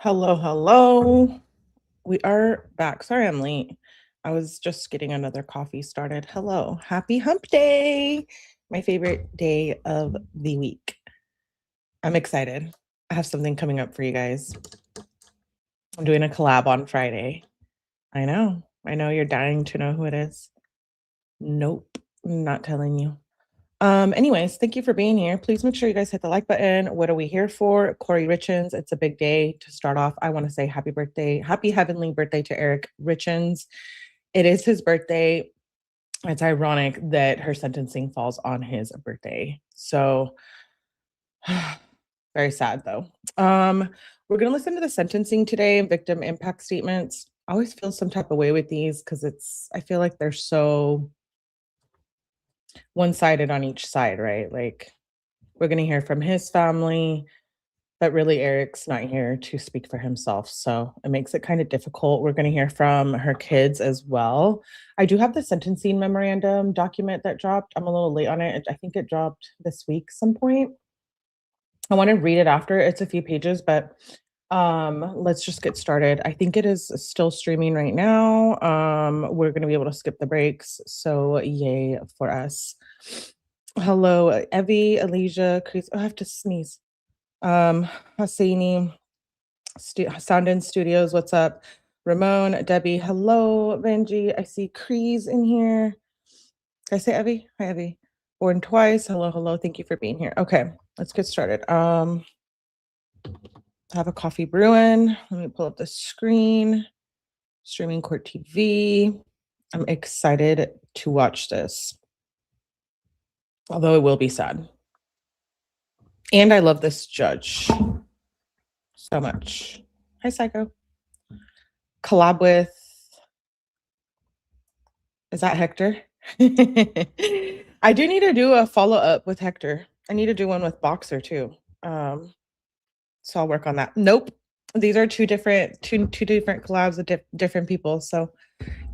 Hello, hello. We are back. Sorry I'm late. I was just getting another coffee started. Hello. Happy hump day. My favorite day of the week. I'm excited. I have something coming up for you guys. I'm doing a collab on Friday. I know. You're dying to know who it is. Nope. I'm not telling you. Anyways, thank you for being here. Please make sure you guys hit the like button. What are we here for? Kouri Richins. It's a big day to start off. I want to say happy birthday, happy heavenly birthday to Eric Richins. It is his birthday. It's ironic that her sentencing falls on his birthday. So very sad though. We're gonna listen to the sentencing today and victim impact statements. I always feel some type of way with these because I feel like they're so one-sided on each side, right? Like we're going to hear from his family, but really Eric's not here to speak for himself. So it makes it kind of difficult. We're going to hear from her kids as well. I do have the sentencing memorandum document that dropped. I'm a little late on it. I think it dropped this week some point. I want to read it after. It's a few pages, but let's just get started. I think it is still streaming right now. We're going to be able to skip the breaks. So yay for us. Hello, Evie, Alicia, Chris. Oh, I have to sneeze. Hassini, Sound In Studios. What's up? Ramon, Debbie. Hello, Benji. I see Crees in here. Did I say Evie? Hi, Evie. Born twice. Hello, hello. Thank you for being here. Okay, let's get started. I have a coffee brewing. Let me pull up the screen. Streaming Court TV. I'm excited to watch this. Although it will be sad. And I love this judge so much. Hi, Psycho. Collab with, is that Hector? I do need to do a follow-up with Hector. I need to do one with Boxer too. So I'll work on that. Nope. These are two different collabs with different people. So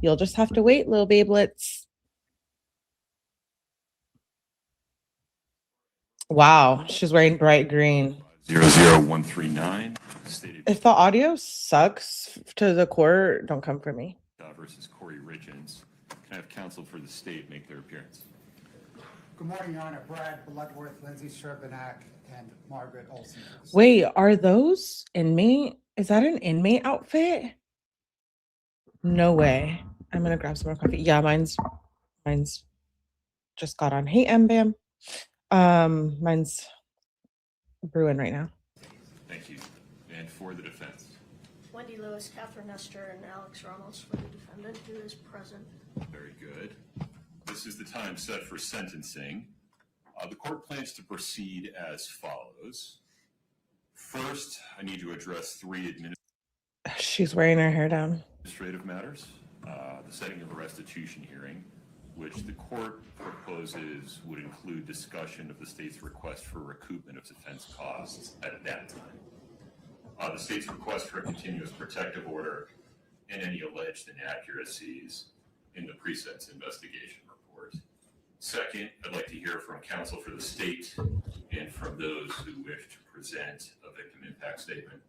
you'll just have to wait, little babelets. Wow, she's wearing bright green. 00139. If the audio sucks to the court, don't come for me. Versus Kouri Richins. Can I have counsel for the state make their appearance? Good morning, Your Honor. Brad Bloodworth, 𝗝ecie𝗶ဖိh and Margaret Olson. Wait, are those inmate? Is that an inmate outfit? No way. I'm gonna grab some more coffee. Yeah, mine's just got on. Hey, Bam. Mine's brewing right now. Thank you. And for the defense? Wendy Lewis, Catherine Nestor, and Alex Ramos for the defendant, who is present. Very good. This is the time set for sentencing. The court plans to proceed as follows. First, I need to address three She's wearing her hair down. Administrative matters. The setting of a restitution hearing, which the court proposes would include discussion of the state's request for recoupment of defense costs at that time. The state's request for a continuous protective order and any alleged inaccuracies in the pre-sentence investigation report. Second, I'd like to hear from counsel for the state and from those who wish to present a victim impact statement.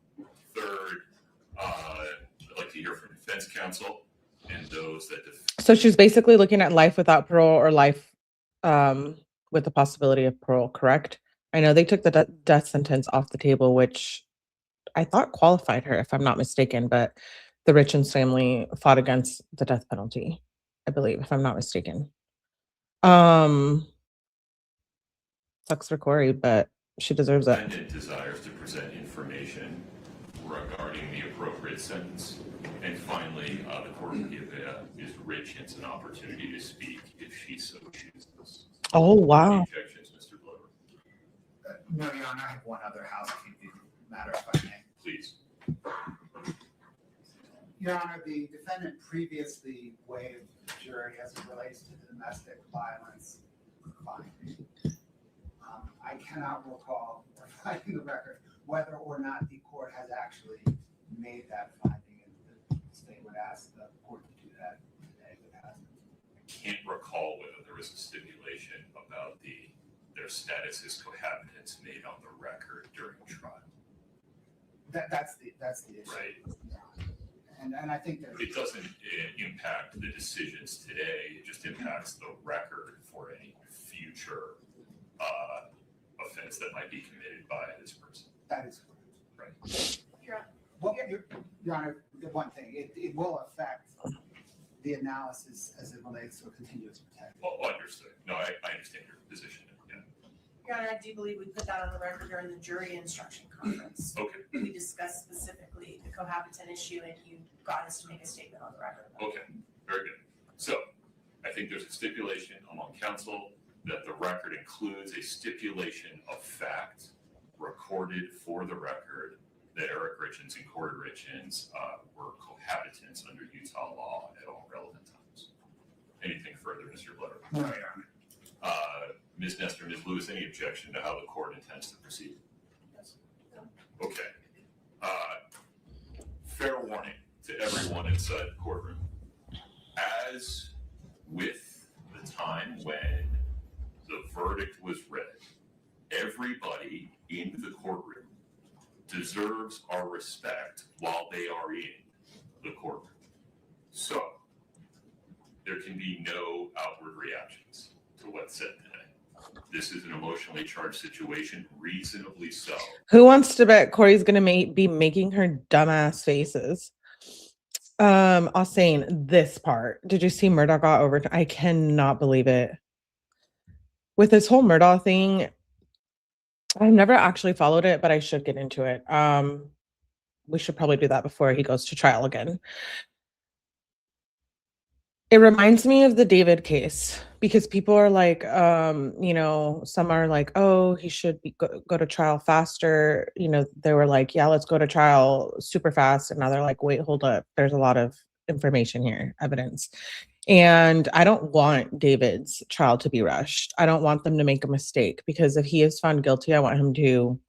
Third, I'd like to hear from defense counsel and those that... So she's basically looking at life without parole or life with the possibility of parole, correct? I know they took the death sentence off the table, which I thought qualified her, if I'm not mistaken, but the Richins family fought against the death penalty, I believe, if I'm not mistaken. Sucks for Kouri, but she deserves it. Defendant desires to present information regarding the appropriate sentence. And finally, the court will give Ms. Richins an opportunity to speak if she so chooses. Oh, wow. Any objections, Mr. Blower? No, Your Honor, I have one other housekeeping matter, if I may. Please. Your Honor, the defendant previously waived the jury as it relates to the domestic violence finding. I cannot recall, or finding the record, whether or not the court has actually made that finding, and the state would ask the court to do that today, but hasn't. I can't recall whether there was a stipulation about their status as cohabitants made on the record during trial. That's the issue. Right. Yeah. And I think that. But it doesn't impact the decisions today, it just impacts the record for any future offense that might be committed by this person. That is correct. Right. Well, Your Honor, the one thing, it will affect the analysis as it relates to a continuous protection. Well, understood. No, I understand your position. Yeah. Your Honor, I do believe we put that on the record during the jury instruction conference. Okay. We discussed specifically the cohabitant issue, and you got us to make a statement on the record. Okay. Very good. So I think there's a stipulation among counsel that the record includes a stipulation of fact recorded for the record that Eric Richins and Kouri Richins were cohabitants under Utah law at all relevant times. Anything further, Mr. Blair? No, Your Honor. Ms. Nestor, Ms. Lewis, any objection to how the court intends to proceed? Yes. Okay. Fair warning to everyone inside the courtroom. As with the time when the verdict was read, everybody in the courtroom deserves our respect while they are in the courtroom. So there can be no outward reactions to what's said today. This is an emotionally charged situation, reasonably so. Who wants to bet Corey's gonna be making her dumbass faces? I'll saying this part. Did you see Murdaugh got over? I cannot believe it. With this whole Murdaugh thing, I've never actually followed it, but I should get into it. We should probably do that before he goes to trial again. It reminds me of the David case because people are like, you know, some are like, oh, he should go to trial faster. You know, they were like, yeah, let's go to trial super fast. And now they're like, wait, hold up. There's a lot of information here, evidence. And I don't want David's trial to be rushed. I don't want them to make a mistake because if he is found guilty, I want him to,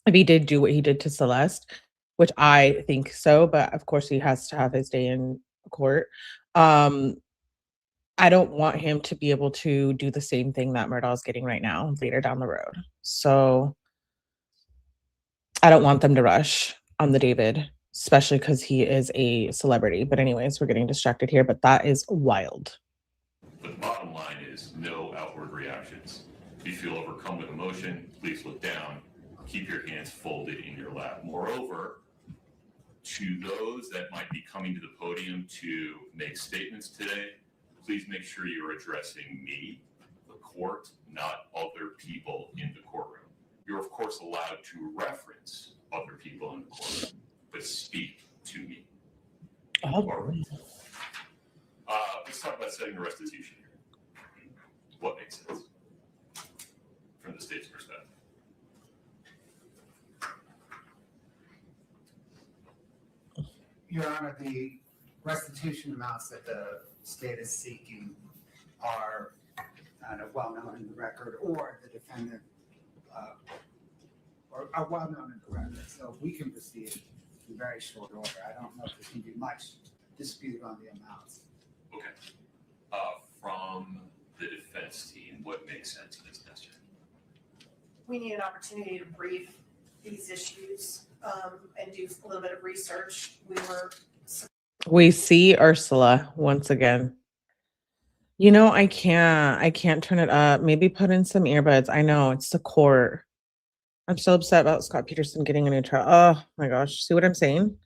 if he did do what he did to Celeste, which I think so, but of course he has to have his day in court. I don't want him to be able to do the same thing that Murdaugh is getting right now later down the road. So I don't want them to rush on the David, especially because he is a celebrity. But anyways, we're getting distracted here, but that is wild. The bottom line is no outward reactions. If you feel overcome with emotion, please look down. Keep your hands folded in your lap. Moreover, to those that might be coming to the podium to make statements today, please make sure you're addressing me, the court, not other people in the courtroom. You're of course allowed to reference other people in the courtroom, but speak to me. Let's talk about setting a restitution here. What makes sense from the state's perspective? Your Honor, the restitution amounts that the state is seeking are well known in the record, or the defendant or are well known in the record. So we can proceed in very short order. I don't know if there can be much dispute on the amounts. Okay. From the defense team, what makes sense in this question? We need an opportunity to brief these issues and do a little bit of research. We see Ursula once again. You know, I can't turn it up. Maybe put in some earbuds. I know it's the court. I'm so upset about Scott Peterson getting a new trial. Oh my gosh. See what I'm saying?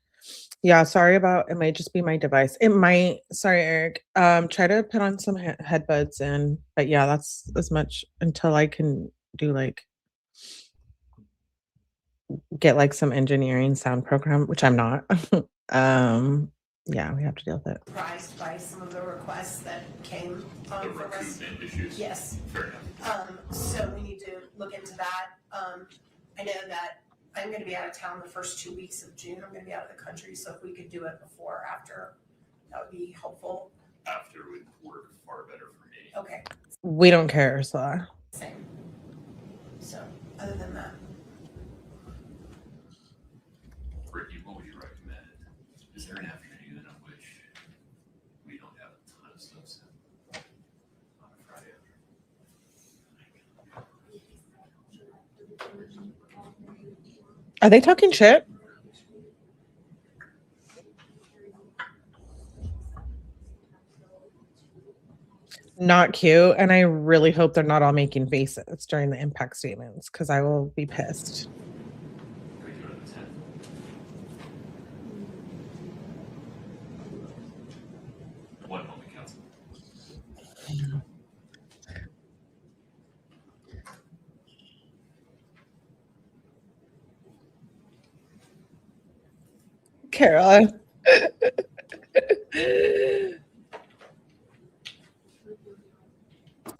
Yeah, sorry about, it might just be my device. It might, sorry, Eric. Try to put on some headbuds and, but yeah, that's as much until I can do like, get like some engineering sound program, which I'm not. Yeah, we have to deal with it. Surprised by some of the requests that came The from us. recruitment issues? Yes. Fair enough. So we need to look into that. I know that I'm going to be out of town the first 2 weeks of June. I'm going to be out of the country. So if we could do it before or after, that would be helpful. After would work far better for me. Okay. We don't care, Ursula. Same. So other than that, Ricky, what would you recommend? Is there an afternoon on which we don't have a ton of stuff set on a Friday Are they talking shit? not cute. And I really hope they're not all making faces during the impact statements because I will be pissed. Can we do it on the 10th? One moment, council. Kara.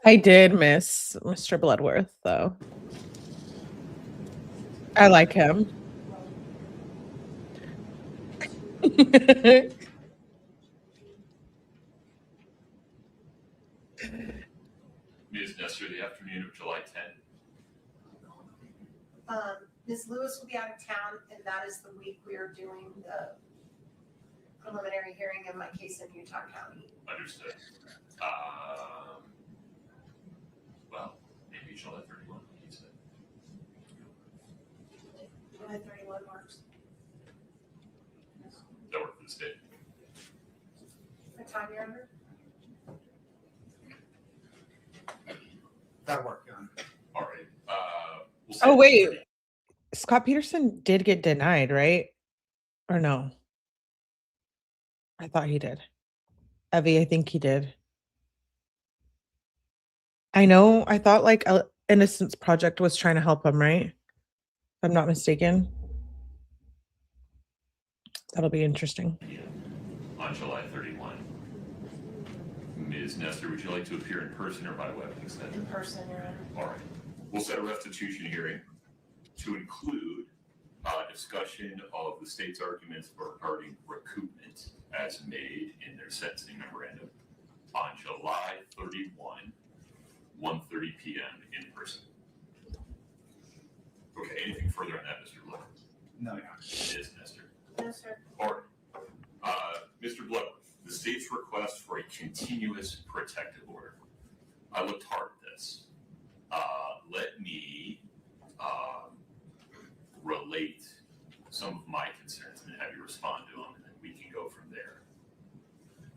I did miss Mr. Bloodworth, though. I like him. Ms. Nestor, the afternoon of July 10th. Ms. Lewis will be out of town, and that is the week we are doing the preliminary hearing of my case in Utah County. Understood. Well, maybe July 31, he said. July 31 works. That worked for the state. What time you're under? That worked, John. All right. We'll Oh, say- wait. Scott Peterson did get denied, right? Or no? I thought he did. Evie, I think he did. I know. I thought like Innocence Project was trying to help him, right? If I'm not mistaken. That'll be interesting. On July 31. Ms. Nestor, would you like to appear in person or by web instead? In person, Your Honor. All right. We'll set a restitution hearing to include discussion of the state's arguments regarding recoupment as made in their sentencing memorandum on July 31, 1:30 p.m. in person. Okay, anything further on that, Mr. Blood? No, Your Honor. Ms. Nestor. No, sir. All right. Mr. Bloodworth, the state's request for a continuous protective order. I looked hard at this. Let me relate some of my concerns and have you respond to them, and then we can go from there.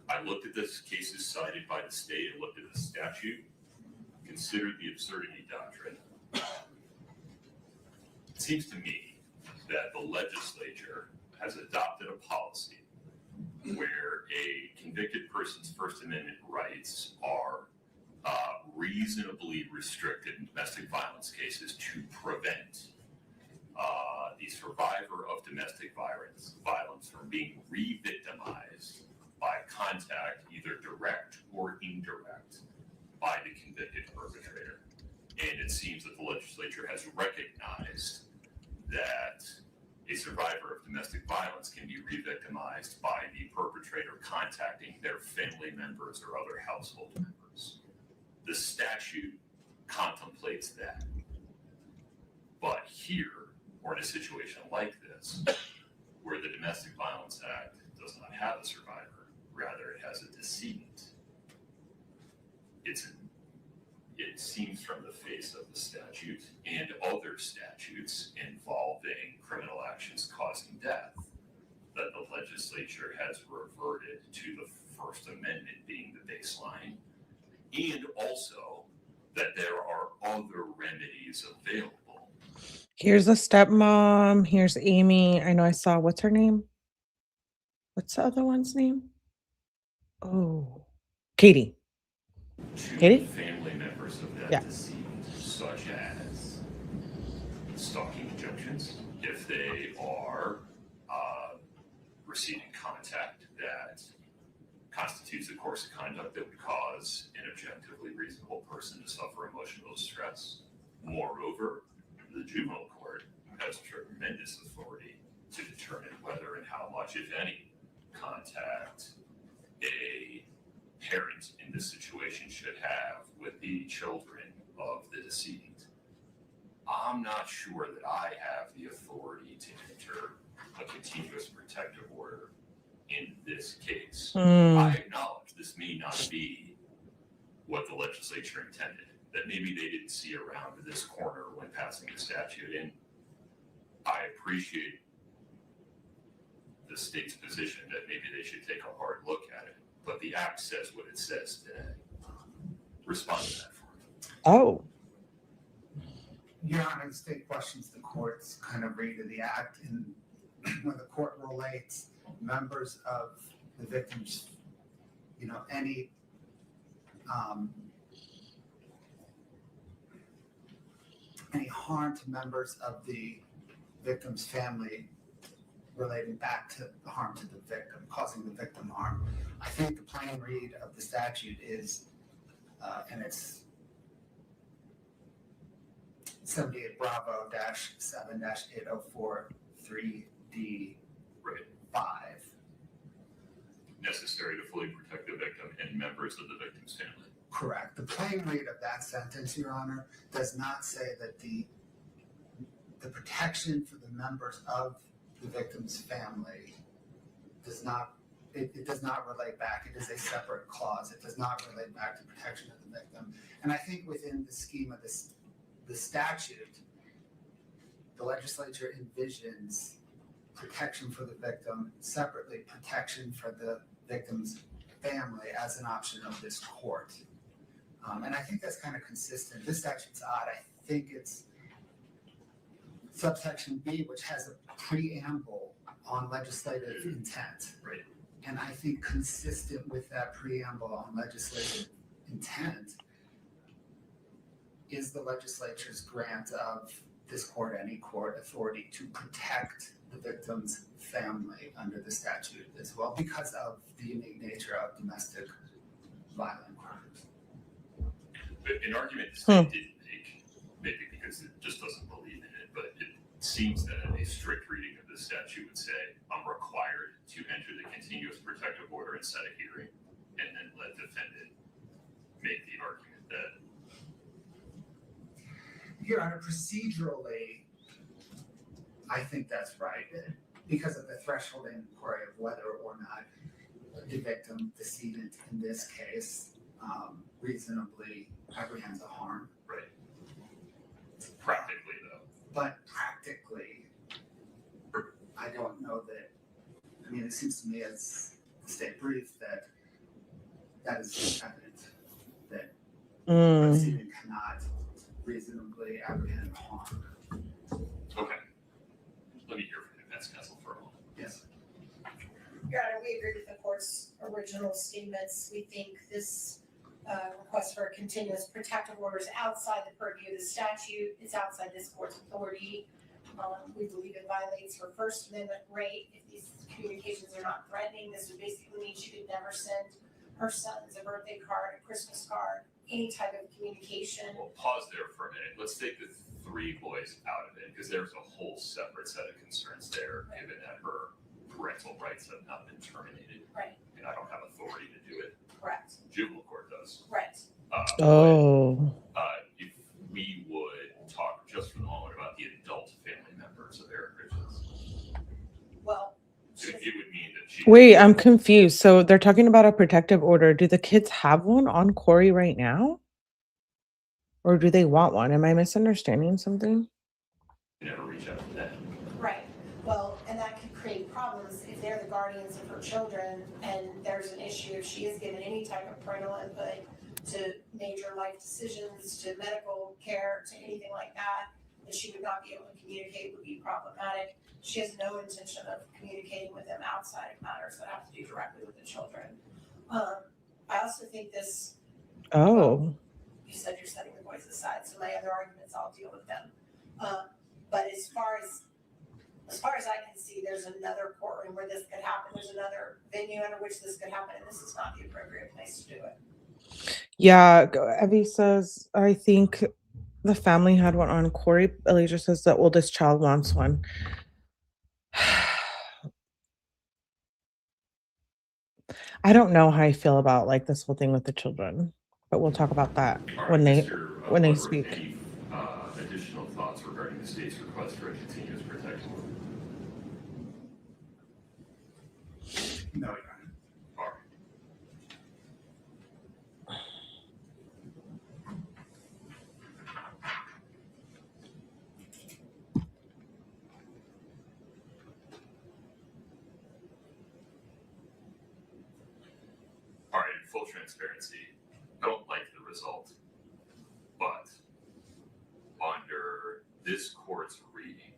I looked at this cases cited by the state and looked at the statute, considered the absurdity doctrine. It seems to me that the legislature has adopted a policy where a convicted person's First Amendment rights are reasonably restricted in domestic violence cases to prevent the survivor of domestic violence from being re-victimized by contact, either direct or indirect, by the convicted perpetrator. And it seems that the legislature has recognized that a survivor of domestic violence can be re-victimized by the perpetrator contacting their family members or other household members. The statute contemplates that. But here, or in a situation like this, where the Domestic Violence Act does not have a survivor, rather it has a decedent, it seems from the face of the statute and other statutes involving criminal actions causing death that the legislature has reverted to the First Amendment being the baseline, and also that there are other remedies available. Here's a stepmom. Here's Amy. I know I saw, what's her name? What's the other one's name? Oh, Katie. To Katie? family members of that Yeah. decedent, such as stalking injunctions, if they are receiving contact that constitutes a course of conduct that would cause an objectively reasonable person to suffer emotional distress. Moreover, the juvenile court has tremendous authority to determine whether and how much, if any, contact a parent in this situation should have with the children of the decedent. I'm not sure that I have the authority to enter a continuous protective order in this case. I acknowledge this may not be what the legislature intended, that maybe they didn't see around this corner when passing the statute, and I appreciate the state's position that maybe they should take a hard look at it, but the act says what it says today. respond to that for me. Oh, Your Honor, the state questions the court's kind of read of the act, and when the court relates members of the victims, any harm to members of the victim's family relating back to the harm to the victim, causing the victim harm. I think the plain read of the statute is, and it's 78-Bravo-7-8043D5. Right. Necessary to fully protect the victim and members of the victim's family. Correct. The plain read of that sentence, Your Honor, does not say that the protection for the members of the victim's family does not, it does not relate back. It is a separate clause. It does not relate back to protection of the victim. And I think within the scheme of the statute, the legislature envisions protection for the victim, separately protection for the victim's family as an option of this court. And I think that's kind of consistent. This statute's odd. I think it's subsection B, which has a preamble on legislative intent. Right. And I think consistent with that preamble on legislative intent is the legislature's grant of this court, any court, authority to protect the victim's family under the statute as well, because of the unique nature of domestic violent crimes. But an argument the state didn't make, maybe because it just doesn't believe in it, but it seems that a strict reading of the statute would say, I'm required to enter the continuous protective order and set a hearing, and then let defendant make the argument that. Your Honor, procedurally, I think that's right, because of the threshold inquiry of whether or not the victim, decedent in this case, reasonably apprehends a harm. Right. Practically, though. But practically, I don't know that, I mean, it seems to me as the state brief that is evident that the decedent cannot reasonably apprehend harm. Okay. Let me hear from you, Ms. Kessel, for a moment. Yes. Your Honor, we agree with the court's original statements. We think this request for a continuous protective order is outside the purview of the statute. It's outside this court's authority. We believe it violates her First Amendment right. If these communications are not threatening, this would basically mean she could never send her sons a birthday card, a Christmas card, any type of communication. Well, pause there for a minute. Let's take the 3 boys out of it, because there's a whole separate set of concerns there, given that her parental rights have not been terminated. Right. And I don't have authority to do it. Correct. Juvenile court does. Right. If we would talk just for a moment about the adult family members of Eric Richins, Well, it would mean that she. Wait, I'm confused. So they're talking about a protective order. Do the kids have one on Kouri right now? Or do they want one? Am I misunderstanding something? Never reach out to them. right. Well, and that could create problems if they're the guardians of her children and there's an issue if she is given any type of parental input to major life decisions, to medical care, to anything like that she would not be able to communicate would be problematic. She has no intention of communicating with them outside of matters that have to do directly with the children. I also think this. Oh. You said you're setting the boys aside, so my other arguments, I'll deal with them. But as far as I can see, there's another courtroom where this could happen. There's another venue under which this could happen, and this is not the appropriate place to do it. Yeah, Evie says, I think the family had one on Kouri. Elijah says the oldest child wants one. I don't know how I feel about like this whole thing with the children, but we'll talk about that when they speak. Any additional thoughts regarding the state's request for a continuous protective order? No, Your Honor. All right. All right, in full transparency, I don't like the result this court's reading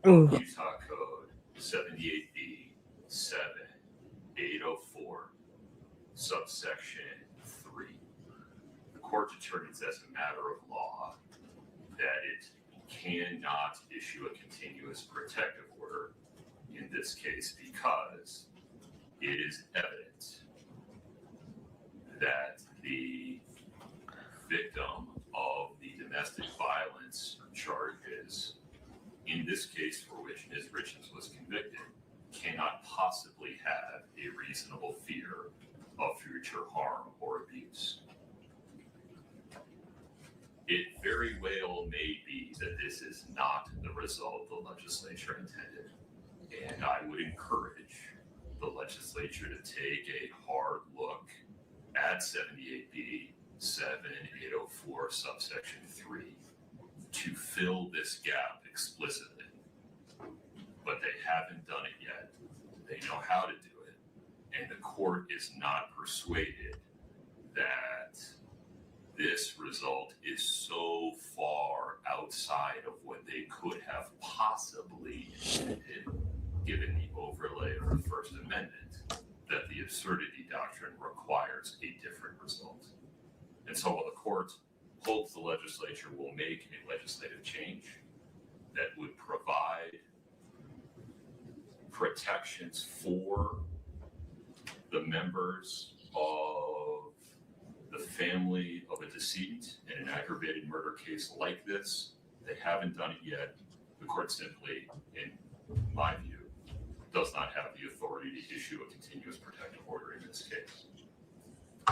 Ooh. of Utah Code 78B-7-804, subsection 3. The court determines as a matter of law that it cannot issue a continuous protective order in this case because it is evident that the victim of the domestic violence charges, in this case for which Ms. Richins was convicted, cannot possibly have a reasonable fear of future harm or abuse. It very well may be that this is not the result the legislature intended, and I would encourage the legislature to take a hard look at 78B-7-804, subsection 3, to fill this gap explicitly. But they haven't done it yet. They know how to do it, and the court is not persuaded that this result is so far outside of what they could have possibly intended, given the overlay of the First Amendment, that the absurdity doctrine requires a different result. And so while the court hopes the legislature will make a legislative change that would provide protections for the members of the family of a decedent in an aggravated murder case like this, they haven't done it yet. The court simply, in my view, does not have the authority to issue a continuous protective order in this case.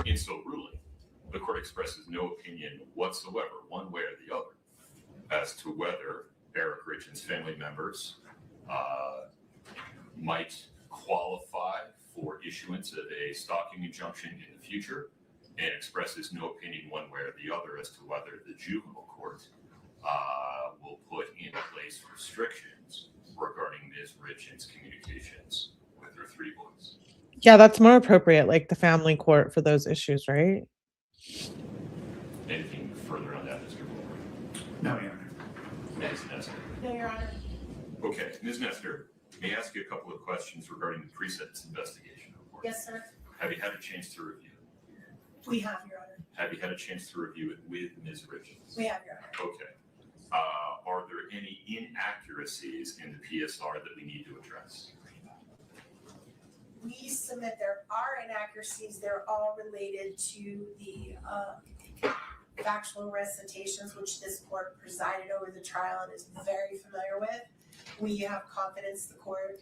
In so ruling, the court expresses no opinion whatsoever, one way or the other, as to whether Eric Richins' family members might qualify for issuance of a stalking injunction in the future, and expresses no opinion one way or the other as to whether the juvenile court will put in place restrictions regarding Ms. Richins' communications with her 3 boys. Yeah, that's more appropriate, like the family court for those issues, right? Anything further on that, Mr. Blower? No, Your Honor. Ms. Nestor? No, Your Honor. Okay, Ms. Nestor, may I ask you a couple of questions regarding the pre-sentence investigation report? Yes, sir. Have you had a chance to review it? We have, Your Honor. Have you had a chance to review it with Ms. Richins? We have, Your Honor. Okay. Are there any inaccuracies in the PSR that we need to address? We submit there are inaccuracies. They're all related to the factual recitations, which this court presided over the trial and is very familiar with. We have confidence the court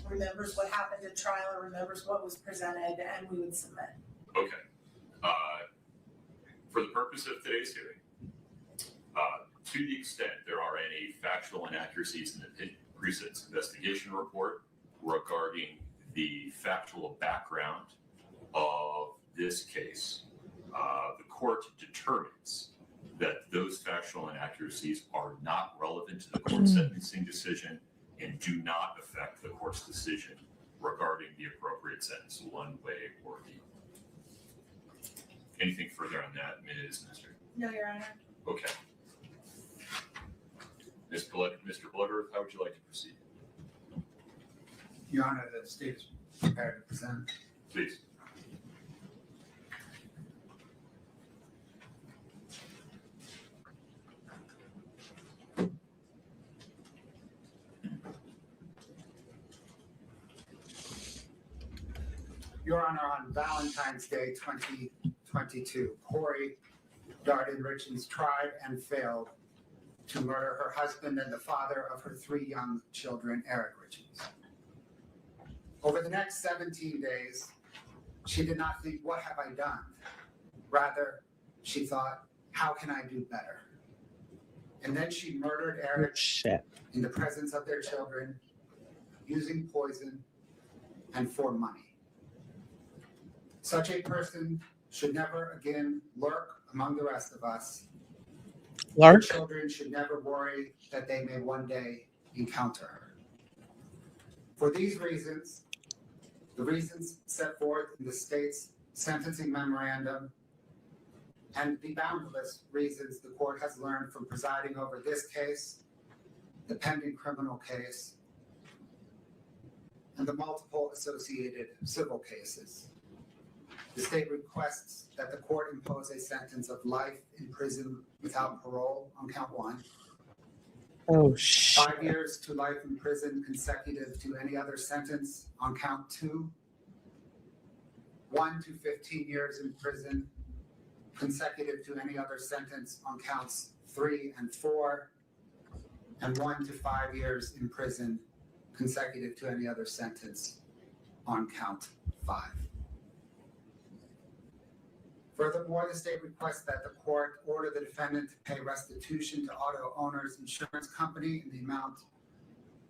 remembers what happened at trial and remembers what was presented, and we would submit. Okay. For the purpose of today's hearing, to the extent there are any factual inaccuracies in the pre-sentence investigation report regarding the factual background of this case, the court determines that those factual inaccuracies are not relevant to the court's sentencing decision and do not affect the court's decision regarding the appropriate sentence one way or the other. Anything further on that, Ms. Nestor? No, Your Honor. Okay. Mr. Bloodworth, how would you like to proceed? Your Honor, the state is prepared to present. Please. Your Honor, on Valentine's Day 2022, Kouri Richins tried and failed to murder her husband and the father of her 3 young children, Eric Richins. Over the next 17 days, she did not think, what have I done? Rather, she thought, how can I do better? And then she murdered Eric in the presence of their children, using poison and for money. Such a person should never again lurk among the rest of us. Lark? Children should never worry that they may one day encounter her. For these reasons, the reasons set forth in the state's sentencing memorandum, and the boundless reasons the court has learned from presiding over this case, the pending criminal case, and the multiple associated civil cases. The state requests that the court impose a sentence of life in prison without parole on count 1, Oh, shit. 5 years to life in prison consecutive to any other sentence on count 2, 1 to 15 years in prison consecutive to any other sentence on counts 3 and 4, and 1 to 5 years in prison consecutive to any other sentence on count 5. Furthermore, the state requests that the court order the defendant to pay restitution to Auto Owners Insurance Company in the amount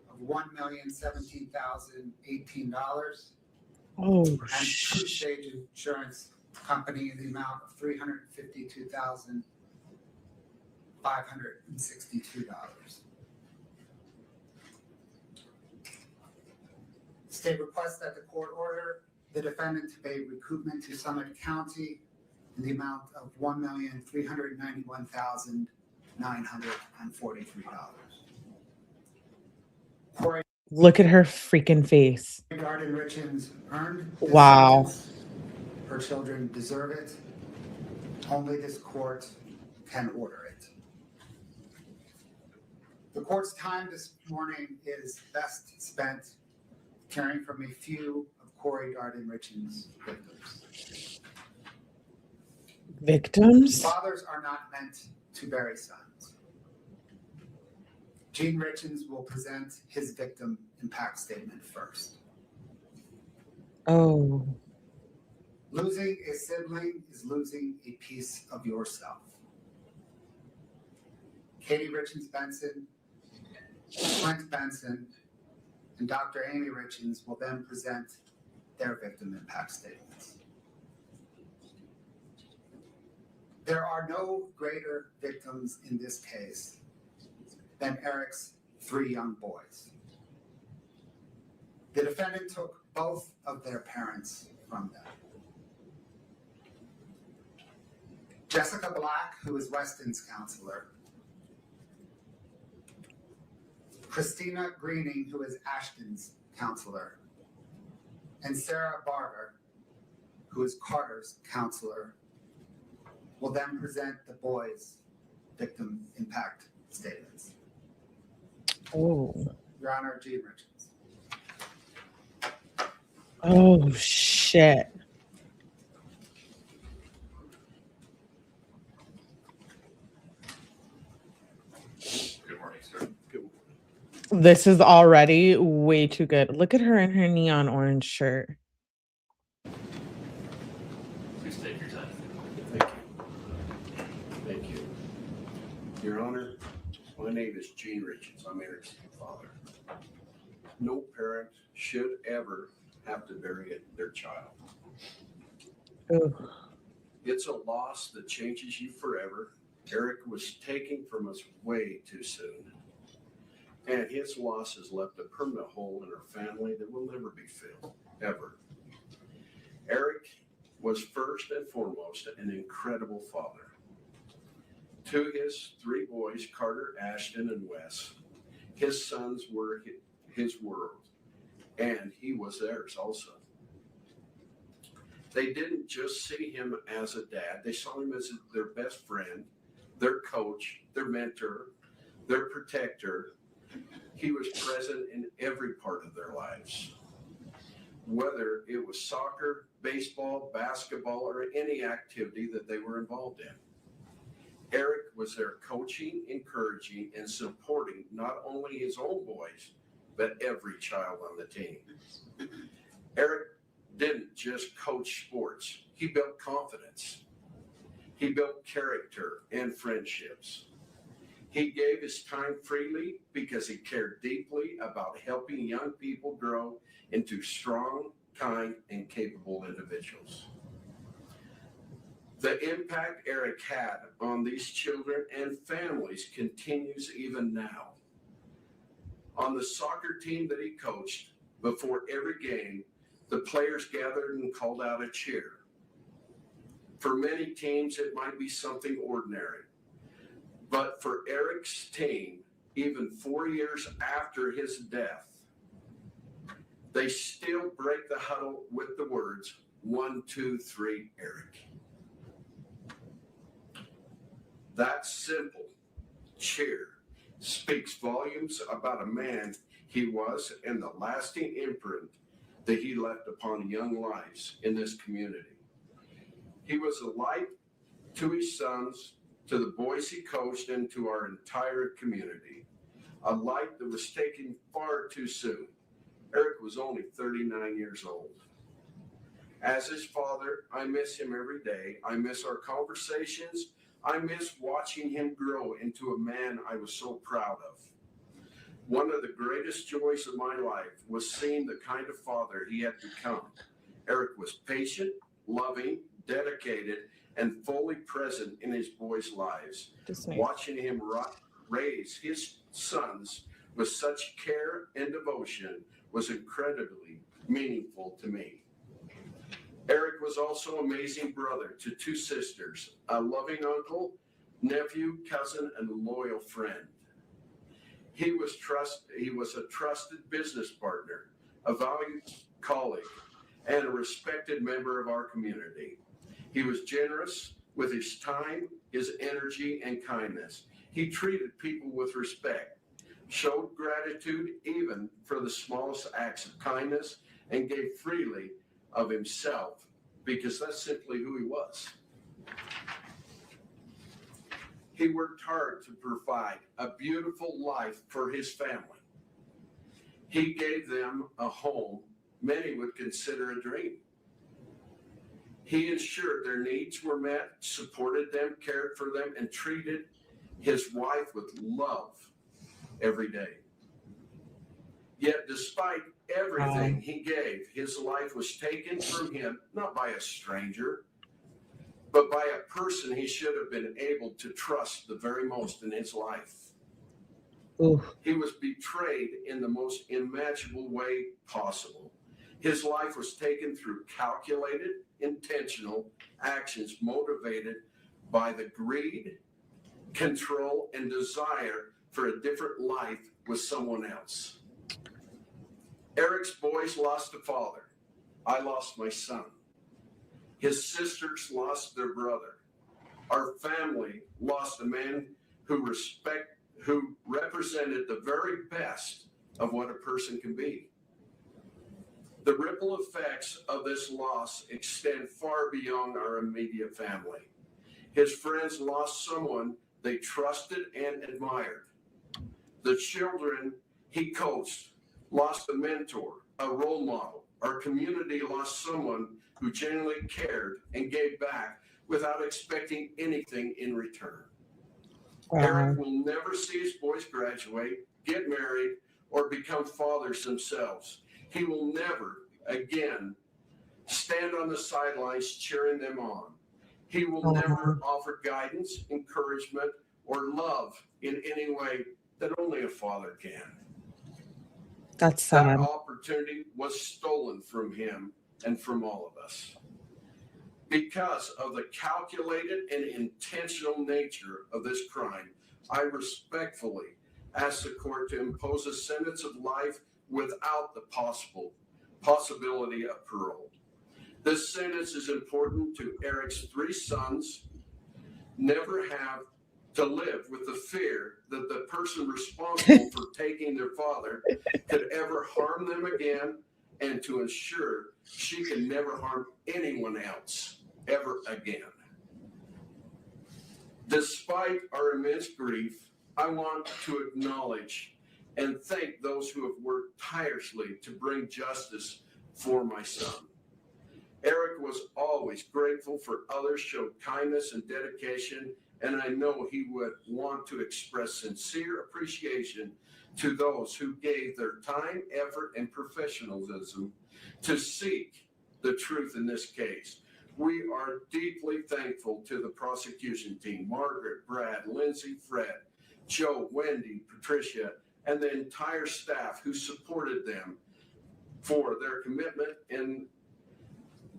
of $1,017,018 Oh, and shit. True Stage Insurance Company in the amount of $352,562. State requests that the court order the defendant to pay recoupment to Summit County in the amount of $1,391,943. Kouri Look at her freaking face. Richins earned this Wow. sentence. Her children deserve it. Only this court can order it. The court's time this morning is best spent caring for a few of Kouri Richins' victims. Victims? Fathers are not meant to bury sons. Gene Richins will present his victim impact statement first. Oh. Losing a sibling is losing a piece of yourself. Katie Richins Benson, Clint Benson, and Dr. Amy Richins will then present their victim impact statements. There are no greater victims in this case than Eric's 3 young boys. The defendant took both of their parents from them. Jessica Black, who is Weston's counselor, Christina Greening, who is Ashton's counselor, and Sarah Barber, who is Carter's counselor, will then present the boys' victim impact statements. Oh. Your Honor, Gene Richins. Oh, shit. Good morning, sir. This is already way too good. Look at her in her neon orange shirt. Please take your time. Thank you. Thank you. Your Honor, my name is Gene Richins. I'm Eric's father. No parent should ever have to bury their child. Ugh. It's a loss that changes you forever. Eric was taken from us way too soon. And his loss has left a permanent hole in our family that will never be filled, ever. Eric was first and foremost an incredible father. To his 3 boys, Carter, Ashton, and Wes, his sons were his world, and he was theirs also. They didn't just see him as a dad, they saw him as their best friend, their coach, their mentor, their protector. He was present in every part of their lives. Whether it was soccer, baseball, basketball, or any activity that they were involved in. Eric was there coaching, encouraging, and supporting not only his own boys, but every child on the team. Eric didn't just coach sports. He built confidence. He built character and friendships. He gave his time freely because he cared deeply about helping young people grow into strong, kind, and capable individuals. The impact Eric had on these children and families continues even now. On the soccer team that he coached, before every game, the players gathered and called out a cheer. For many teams, it might be something ordinary. But for Eric's team, even 4 years after his death, they still break the huddle with the words, 1, 2, 3, Eric. That simple cheer speaks volumes about a man he was and the lasting imprint that he left upon young lives in this community. He was a light to his sons, to the boys he coached, and to our entire community. A light that was taken far too soon. Eric was only 39 years old. As his father, I miss him every day. I miss our conversations. I miss watching him grow into a man I was so proud of. One of the greatest joys of my life was seeing the kind of father he had become. Eric was patient, loving, dedicated, and fully present in his boys' lives. Watching him raise his sons with such care and devotion was incredibly meaningful to me. Eric was also an amazing brother to 2 sisters, a loving uncle, nephew, cousin, and loyal friend. He was a trusted business partner, a valued colleague, and a respected member of our community. He was generous with his time, his energy, and kindness. He treated people with respect, showed gratitude even for the smallest acts of kindness, and gave freely of himself because that's simply who he was. He worked hard to provide a beautiful life for his family. He gave them a home many would consider a dream. He ensured their needs were met, supported them, cared for them, and treated his wife with love every day. Yet despite everything he gave, his life was taken from him, not by a stranger, but by a person he should have been able to trust the very most in his life. Ooh. He was betrayed in the most imaginable way possible. His life was taken through calculated, intentional actions motivated by the greed, control, and desire for a different life with someone else. Eric's boys lost a father. I lost my son. His sisters lost their brother. Our family lost a man who represented the very best of what a person can be. The ripple effects of this loss extend far beyond our immediate family. His friends lost someone they trusted and admired. The children he coached lost a mentor, a role model. Our community lost someone who genuinely cared and gave back without expecting anything in return. Wow. Eric will never see his boys graduate, get married, or become fathers themselves. He will never again stand on the sidelines cheering them on. He will never offer guidance, encouragement, or love in any way that only a father can. That's That sad. opportunity was stolen from him and from all of us. Because of the calculated and intentional nature of this crime, I respectfully ask the court to impose a sentence of life without the possibility of parole. This sentence is important to Eric's 3 sons never have to live with the fear that the person responsible for taking their father could ever harm them again, and to ensure she can never harm anyone else ever again. Despite our immense grief, I want to acknowledge and thank those who have worked tirelessly to bring justice for my son. Eric was always grateful for others, showed kindness and dedication, and I know he would want to express sincere appreciation to those who gave their time, effort, and professionalism to seek the truth in this case. We are deeply thankful to the prosecution team, Margaret, Brad, Lindsay, Fred, Joe, Wendy, Patricia, and the entire staff who supported them for their commitment and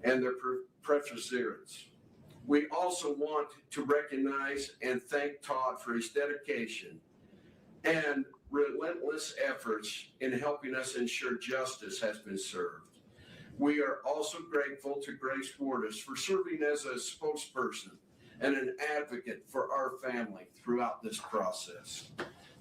their perseverance. We also want to recognize and thank Todd for his dedication. and relentless efforts in helping us ensure justice has been served. We are also grateful to Grace Wardis for serving as a spokesperson and an advocate for our family throughout this process.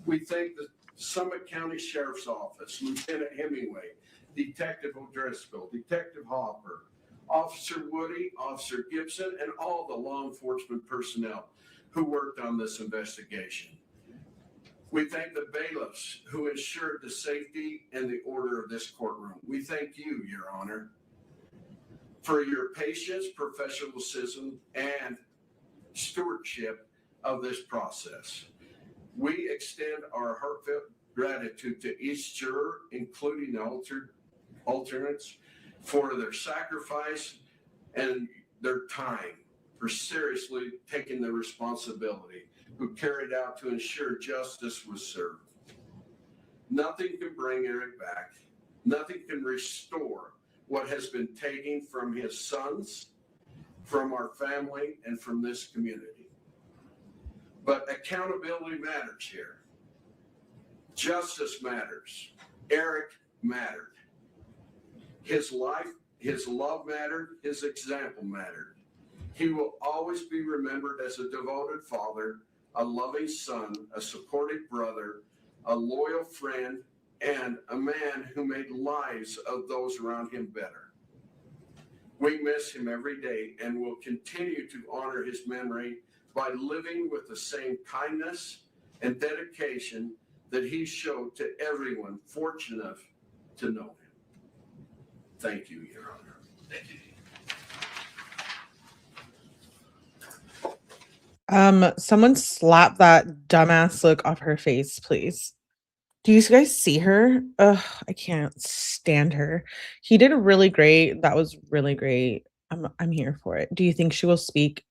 We thank the Summit County Sheriff's Office, Lieutenant Hemingway, Detective O'Driscoll, Detective Hopper, Officer Woody, Officer Gibson, and all the law enforcement personnel who worked on this investigation. We thank the bailiffs who ensured the safety and the order of this courtroom. We thank you, Your Honor, for your patience, professionalism, and stewardship of this process. We extend our heartfelt gratitude to each juror, including the alternates, for their sacrifice and their time, for seriously taking the responsibility, who carried out to ensure justice was served. Nothing can bring Eric back. Nothing can restore what has been taken from his sons, from our family, and from this community. But accountability matters here. Justice matters. Eric mattered. His life, his love mattered, his example mattered. He will always be remembered as a devoted father, a loving son, a supportive brother, a loyal friend, and a man who made lives of those around him better. We miss him every day and will continue to honor his memory by living with the same kindness and dedication that he showed to everyone fortunate enough to know him. Thank you, Your Honor. Thank you. Someone slap that dumbass look off her face, please. Do you guys see her? Ugh, I can't stand her. He did really great. That was really great. I'm here for it. Do you think she will speak?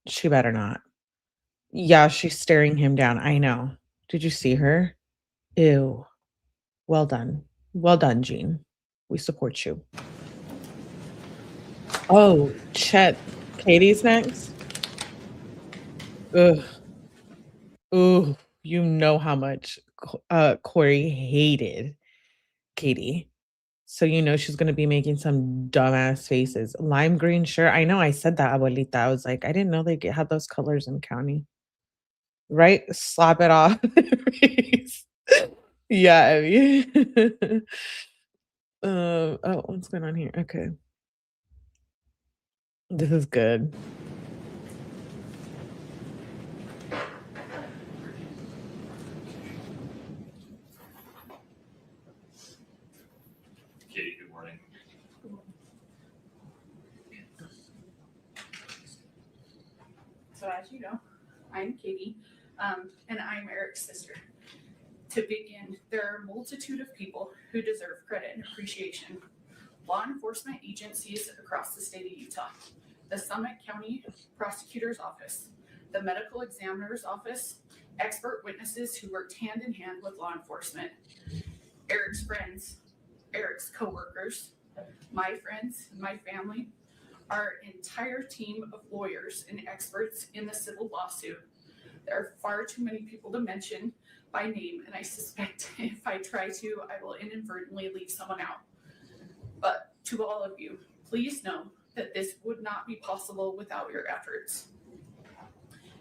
She better not. Yeah, she's staring him down. I know. Did you see her? Ew. Well done. Well done, Jean. We support you. Oh, Chet. Katie's next. Ugh. Ooh, you know how much Kouri hated Katie. So you know she's gonna be making some dumbass faces. Lime green shirt. I know I said that, abuelita. I was like, I didn't know they had those colors in county. Right? Slap it off. Yeah, Abby. Oh, what's going on here? Okay. This is good. Katie, good morning. So as you know, I'm Katie, and I'm Eric's sister. To begin, there are a multitude of people who deserve credit and appreciation. Law enforcement agencies across the state of Utah, the Summit County Prosecutor's Office, the Medical Examiner's Office, expert witnesses who worked hand in hand with law enforcement, Eric's friends, Eric's coworkers, my friends, my family, our entire team of lawyers and experts in the civil lawsuit. There are far too many people to mention by name, and I suspect if I try to, I will inadvertently leave someone out. But to all of you, please know that this would not be possible without your efforts,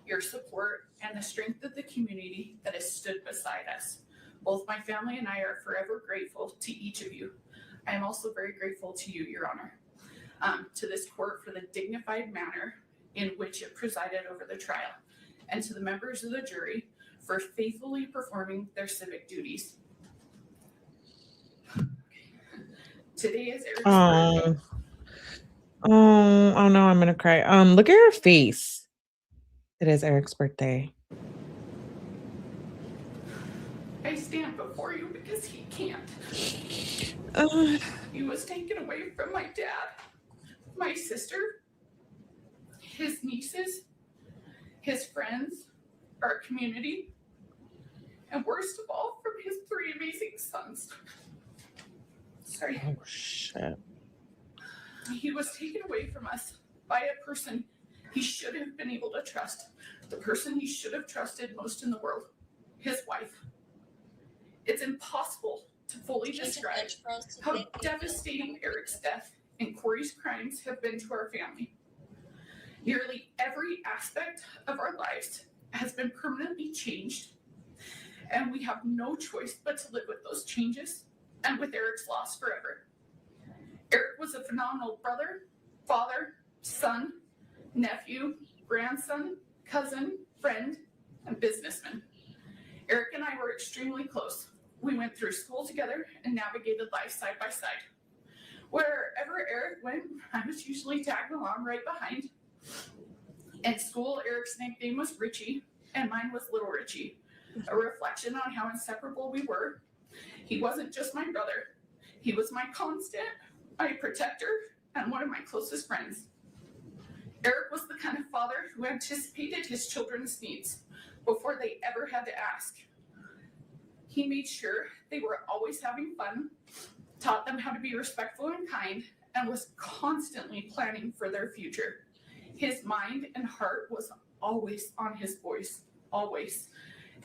your support, and the strength of the community that has stood beside us. Both my family and I are forever grateful to each of you. I am also very grateful to you, Your Honor, to this court for the dignified manner in which it presided over the trial, and to the members of the jury for faithfully performing their civic duties. Today is Eric's birthday. Oh no, I'm gonna cry. Look at her face. It is Eric's birthday. I stand before you because he can't. He was taken away from my dad, my sister, his nieces, his friends, our community, and worst of all, from his 3 amazing sons. Sorry. Oh shit. He was taken away from us by a person he should have been able to trust, the person he should have trusted most in the world, his wife. It's impossible to fully describe how devastating Eric's death and Kouri's crimes have been to our family. Nearly every aspect of our lives has been permanently changed, and we have no choice but to live with those changes and with Eric's loss forever. Eric was a phenomenal brother, father, son, nephew, grandson, cousin, friend, and businessman. Eric and I were extremely close. We went through school together and navigated life side by side. Wherever Eric went, I was usually tagged along right behind. In school, Eric's nickname was Richie, and mine was Little Richie, a reflection on how inseparable we were. He wasn't just my brother. He was my constant, my protector, and one of my closest friends. Eric was the kind of father who anticipated his children's needs before they ever had to ask. He made sure they were always having fun, taught them how to be respectful and kind, and was constantly planning for their future. His mind and heart was always on his boys, always.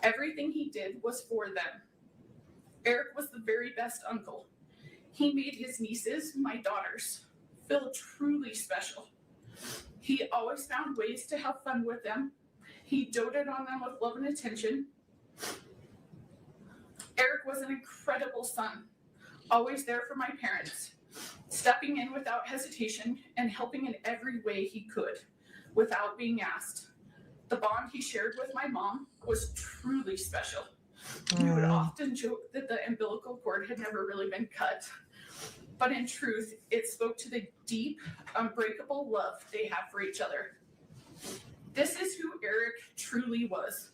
Everything he did was for them. Eric was the very best uncle. He made his nieces, my daughters, feel truly special. He always found ways to have fun with them. He doted on them with love and attention. Eric was an incredible son, always there for my parents, stepping in without hesitation and helping in every way he could, without being asked. The bond he shared with my mom was truly special. We would often joke that the umbilical cord had never really been cut, but in truth, it spoke to the deep, unbreakable love they had for each other. This is who Eric truly was,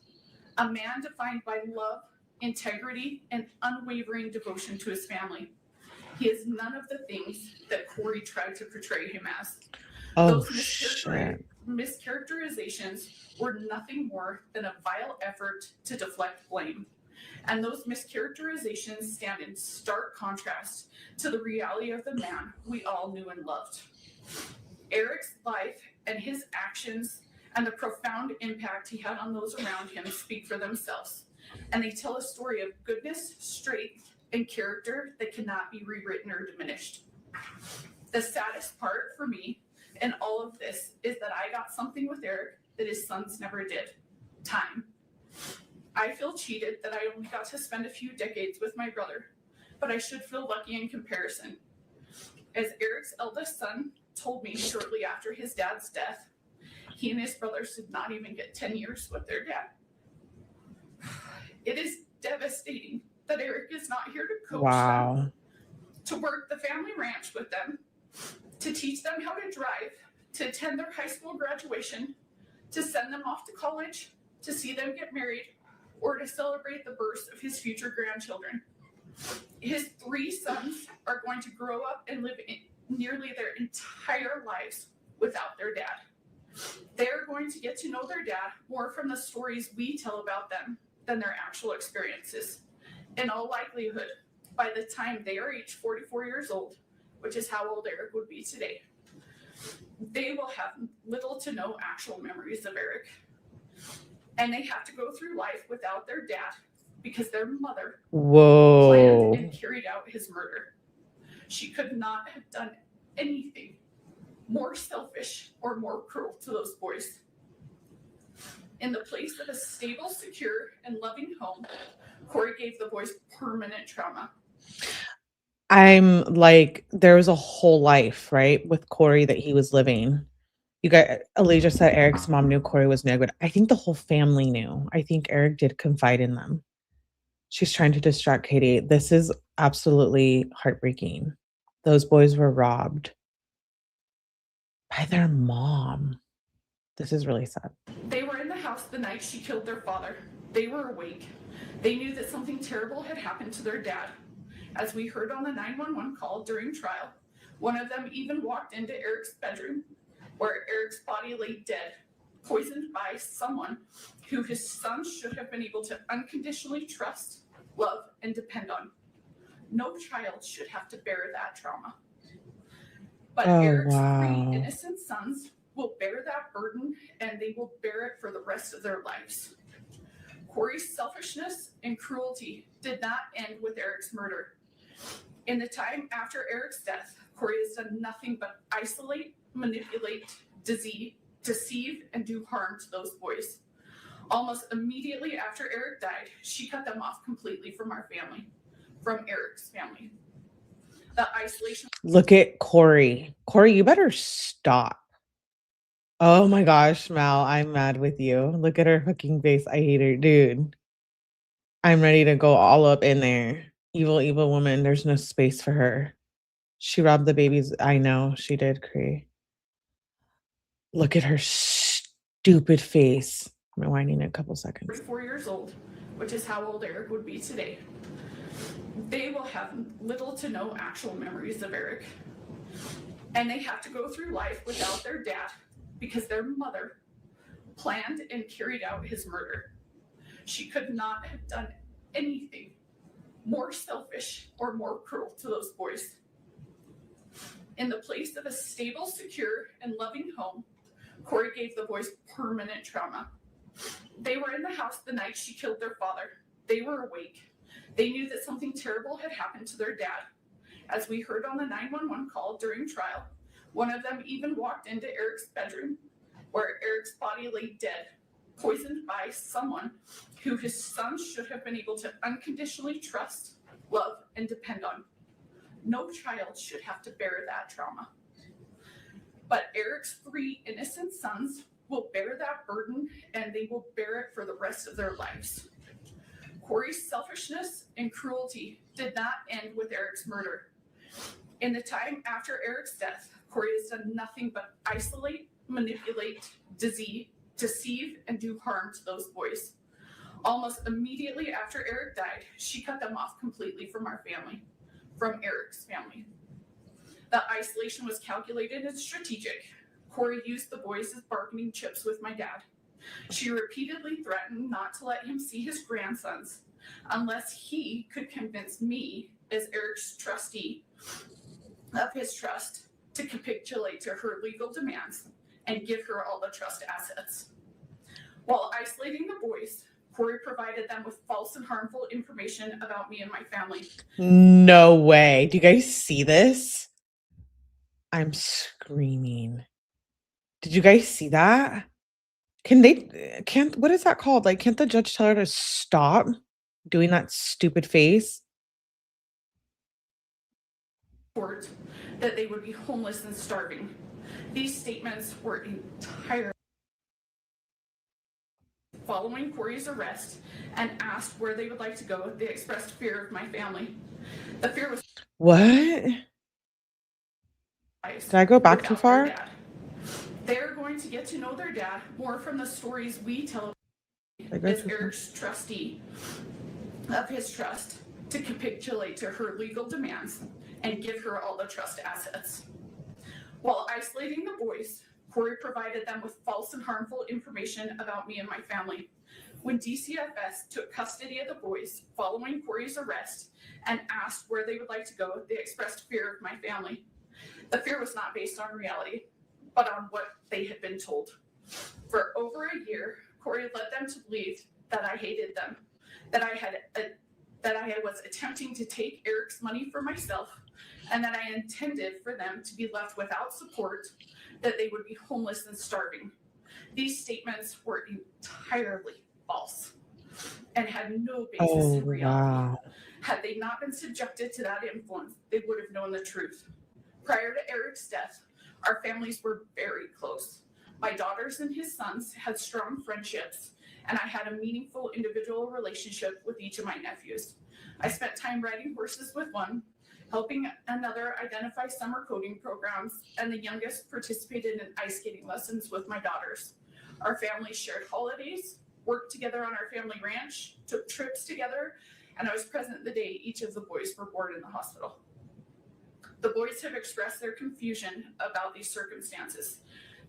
a man defined by love, integrity, and unwavering devotion to his family. He is none of the things that Kouri tried to portray him as. Oh, Those mischaracterizations were nothing more than a vile effort to deflect blame. And those mischaracterizations stand in stark contrast to the reality of the man we all knew and loved. Eric's life and his actions and the profound impact he had on those around him speak for themselves. And they tell a story of goodness, strength, and character that cannot be rewritten or diminished. The saddest part for me in all of this is that I got something with Eric that his sons never did: time. I feel cheated that I only got to spend a few decades with my brother, but I should feel lucky in comparison. As Eric's eldest son told me shortly after his dad's death, he and his brothers did not even get 10 years with their dad. It is devastating that Eric is not here to coach them, to work the family ranch with them, to teach them how to drive, to attend their high school graduation, to send them off to college, to see them get married, or to celebrate the birth of his future grandchildren. His 3 sons are going to grow up and live nearly their entire lives without their dad. They're going to get to know their dad more from the stories we tell about them than their actual experiences. In all likelihood, by the time they are each 44 years old, which is how old Eric would be today, they will have little to no actual memories of Eric. And they have to go through life without their dad because their mother planned and carried out his murder. She could not have done anything more selfish or more cruel to those boys. In the place of a stable, secure, and loving home, Kouri gave the boys permanent trauma. I'm like, there was a whole life, right, with Kouri that he was living. You guys, Elijah said Eric's mom knew Kouri was no good. I think the whole family knew. I think Eric did confide in them. She's trying to distract Katie. This is absolutely heartbreaking. Those boys were robbed by their mom. This is really sad. They were in the house the night she killed their father. They were awake. They knew that something terrible had happened to their dad. As we heard on the 911 call during trial, one of them even walked into Eric's bedroom, where Eric's body lay dead, poisoned by someone who his son should have been able to unconditionally trust, love, and depend on. No child should have to bear that trauma. But Eric's 3 innocent sons will bear that burden, and they will bear it for the rest of their lives. Kouri's selfishness and cruelty did not end with Eric's murder. In the time after Eric's death, Kouri has done nothing but isolate, manipulate, deceive, and do harm to those boys. Almost immediately after Eric died, she cut them off completely from our family, from Eric's family. The isolation. Look at Kouri. Kouri, you better stop. Oh my gosh, Mal, I'm mad with you. Look at her fucking face. I hate her, dude. I'm ready to go all up in there. Evil, evil woman. There's no space for her. She robbed the babies. I know she did, Kouri. Look at her stupid face. I'm rewinding it a couple seconds. 44 years old, which is how old Eric would be today. They will have little to no actual memories of Eric. And they have to go through life without their dad because their mother planned and carried out his murder. She could not have done anything more selfish or more cruel to those boys. In the place of a stable, secure, and loving home, Kouri gave the boys permanent trauma. They were in the house the night she killed their father. They were awake. They knew that something terrible had happened to their dad. As we heard on the 911 call during trial, one of them even walked into Eric's bedroom where Eric's body lay dead, poisoned by someone who his son should have been able to unconditionally trust, love, and depend on. No child should have to bear that trauma. But Eric's 3 innocent sons will bear that burden, and they will bear it for the rest of their lives. Kouri's selfishness and cruelty did not end with Eric's murder. In the time after Eric's death, Kouri has done nothing but isolate, manipulate, deceive, and do harm to those boys. Almost immediately after Eric died, she cut them off completely from our family, from Eric's family. The isolation was calculated and strategic. Kouri used the boys as bargaining chips with my dad. She repeatedly threatened not to let him see his grandsons unless he could convince me, as Eric's trustee of his trust, to capitulate to her legal demands and give her all the trust assets. While isolating the boys, Kouri provided them with false and harmful information about me and my family. No way. Do you guys see this? I'm screaming. Did you guys see that? What is that called? Like, can't the judge tell her to stop doing that stupid face? That they would be homeless and starving. These statements were entirely following Kouri's arrest and asked where they would like to go. They expressed fear of my family. The fear was What? Did I go back too far? They're going to get to know their dad more from the stories we tell as Eric's trustee of his trust to capitulate to her legal demands and give her all the trust assets. While isolating the boys, Kouri provided them with false and harmful information about me and my family. When DCFS took custody of the boys following Kouri's arrest and asked where they would like to go, they expressed fear of my family. The fear was not based on reality, but on what they had been told. For over a year, Kouri led them to believe that I hated them, that I was attempting to take Eric's money for myself, and that I intended for them to be left without support, that they would be homeless and starving. These statements were entirely false and had no basis in reality. Wow. Had they not been subjected to that influence, they would have known the truth. Prior to Eric's death, our families were very close. My daughters and his sons had strong friendships, and I had a meaningful individual relationship with each of my nephews. I spent time riding horses with one, helping another identify summer coding programs, and the youngest participated in ice skating lessons with my daughters. Our families shared holidays, worked together on our family ranch, took trips together, and I was present the day each of the boys were born in the hospital. The boys have expressed their confusion about these circumstances.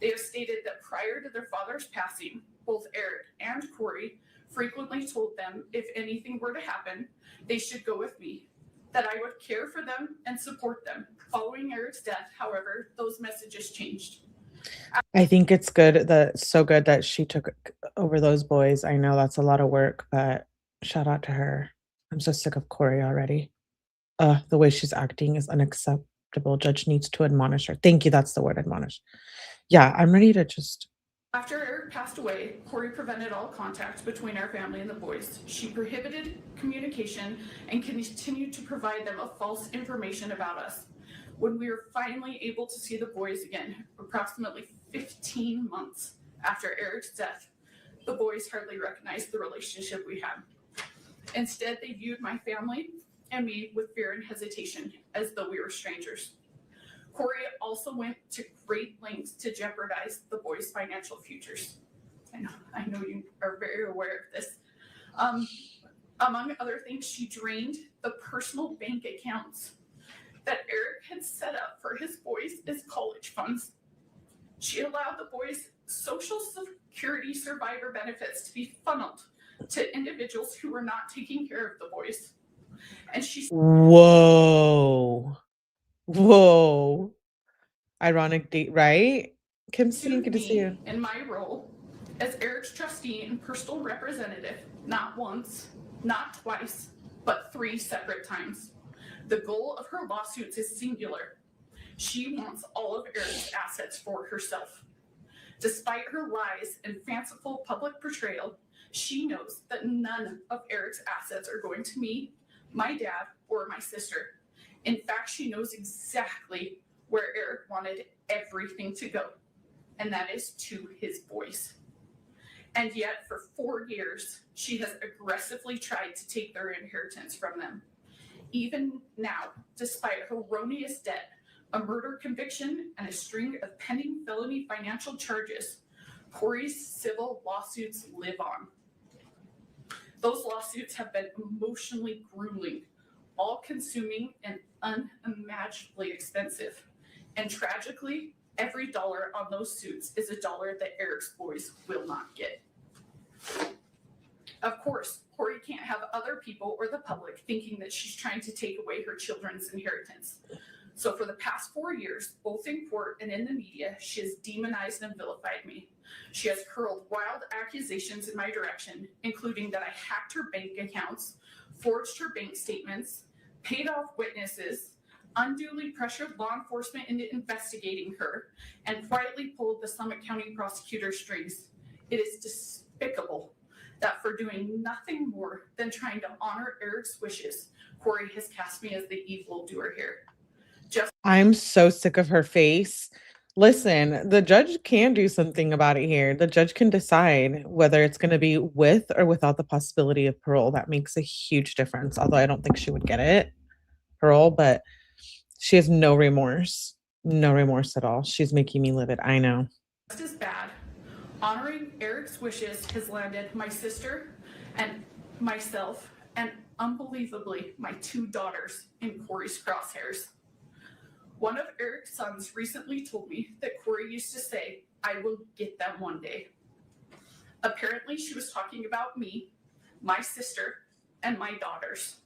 They have stated that prior to their father's passing, both Eric and Kouri frequently told them if anything were to happen, they should go with me, that I would care for them and support them. Following Eric's death, however, those messages changed. I think it's good that so good that she took over those boys. I know that's a lot of work, but shout out to her. I'm so sick of Kouri already. The way she's acting is unacceptable. Judge needs to admonish her. Thank you. That's the word, admonish. Yeah, I'm ready to just. After Eric passed away, Kouri prevented all contact between our family and the boys. She prohibited communication and continued to provide them of false information about us. When we were finally able to see the boys again, approximately 15 months after Eric's death, the boys hardly recognized the relationship we had. Instead, they viewed my family and me with fear and hesitation, as though we were strangers. Kouri also went to great lengths to jeopardize the boys' financial futures. I know you are very aware of this. Among other things, she drained the personal bank accounts that Eric had set up for his boys as college funds. She allowed the boys' Social Security survivor benefits to be funneled to individuals who were not taking care of the boys. And she Whoa. Ironic date, right? Kimsey, sued good to see you. me in my role as Eric's trustee and personal representative, not once, not twice, but 3 separate times. The goal of her lawsuits is singular. She wants all of Eric's assets for herself. Despite her lies and fanciful public portrayal, she knows that none of Eric's assets are going to me, my dad, or my sister. In fact, she knows exactly where Eric wanted everything to go, and that is to his boys. And yet, for 4 years, she has aggressively tried to take their inheritance from them. Even now, despite erroneous debt, a murder conviction, and a string of pending felony financial charges, Kouri's civil lawsuits live on. Those lawsuits have been emotionally grueling, all-consuming, and unimaginably expensive. And tragically, every dollar on those suits is a dollar that Eric's boys will not get. Of course, Kouri can't have other people or the public thinking that she's trying to take away her children's inheritance. So for the past 4 years, both in court and in the media, she has demonized and vilified me. She has hurled wild accusations in my direction, including that I hacked her bank accounts, forged her bank statements, paid off witnesses, unduly pressured law enforcement into investigating her, and quietly pulled the Summit County prosecutor's strings. It is despicable that for doing nothing more than trying to honor Eric's wishes, Kouri has cast me as the evildoer here. I'm so sick of her face. Listen, the judge can do something about it here. The judge can decide whether it's going to be with or without the possibility of parole. That makes a huge difference. Although I don't think she would get it, parole, but she has no remorse at all. She's making me livid. I know. Just as bad, honoring Eric's wishes has landed my sister and myself, and unbelievably, my 2 daughters in Kouri's crosshairs. One of Eric's sons recently told me that Kouri used to say, "I will get them one day." Apparently, she was talking about me, my sister, and my daughters.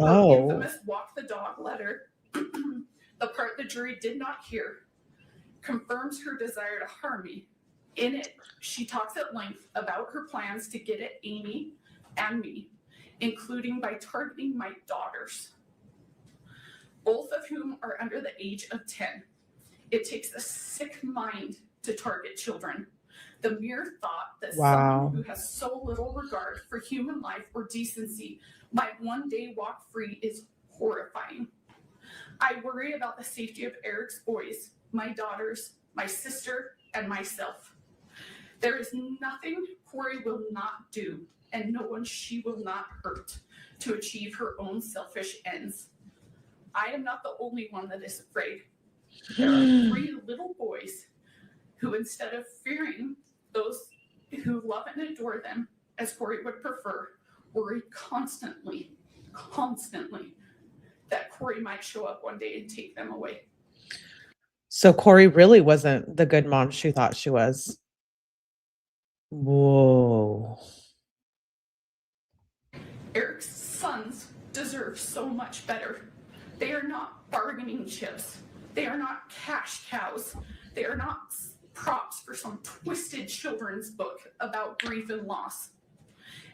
Her infamous walk the dog letter, the part the jury did not hear, confirms her desire to harm me. In it, she talks at length about her plans to get at Amy and me, including by targeting my daughters, both of whom are under the age of 10. It takes a sick mind to target children. The mere thought that someone who has so little regard for human life or decency might one day walk free is horrifying. I worry about the safety of Eric's boys, my daughters, my sister, and myself. There is nothing Kouri will not do, and no one she will not hurt to achieve her own selfish ends. I am not the only one that is afraid. There are 3 little boys who, instead of fearing those who love and adore them, as Kouri would prefer, worry constantly that Kouri might show up one day and take them away. So Kouri really wasn't the good mom she thought she was. Whoa. Eric's sons deserve so much better. They are not bargaining chips. They are not cash cows. They are not props for some twisted children's book about grief and loss.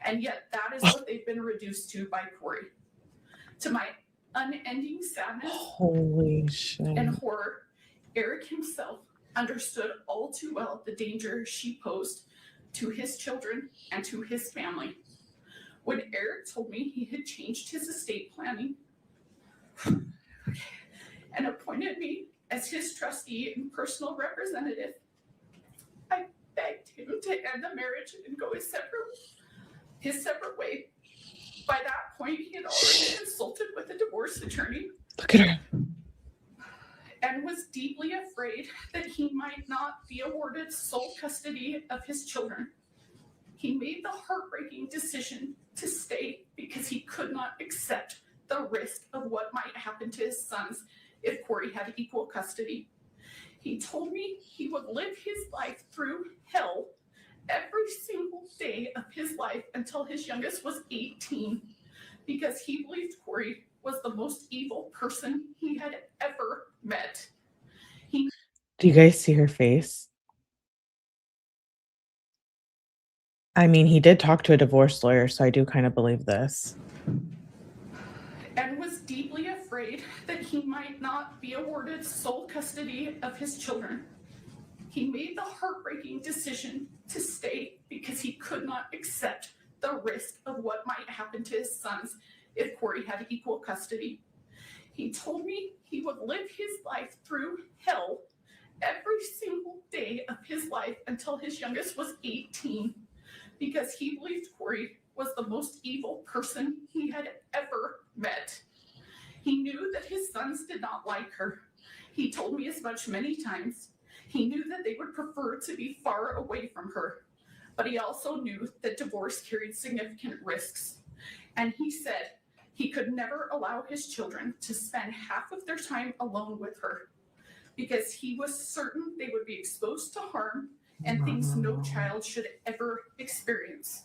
And yet that is what they've been reduced to by Kouri. To my unending sadness Holy shit. and horror, Eric himself understood all too well the danger she posed to his children and to his family. When Eric told me he had changed his estate planning and appointed me as his trustee and personal representative, I begged him to end the marriage and go his separate way. By that point, he had already consulted with a divorce attorney. Look at her. And was deeply afraid that he might not be awarded sole custody of his children. He made the heartbreaking decision to stay because he could not accept the risk of what might happen to his sons if Kouri had equal custody. He told me he would live his life through hell every single day of his life until his youngest was 18 because he believed Kouri was the most evil person he had ever met. Do you guys see her face? I mean, he did talk to a divorce lawyer, so I do kind of believe this. And was deeply afraid that he might not be awarded sole custody of his children. He made the heartbreaking decision to stay because he could not accept the risk of what might happen to his sons if Kouri had equal custody. He told me he would live his life through hell every single day of his life until his youngest was 18 because he believed Kouri was the most evil person he had ever met. He knew that his sons did not like her. He told me as much many times. He knew that they would prefer to be far away from her, but he also knew that divorce carried significant risks. And he said he could never allow his children to spend half of their time alone with her because he was certain they would be exposed to harm and things no child should ever experience.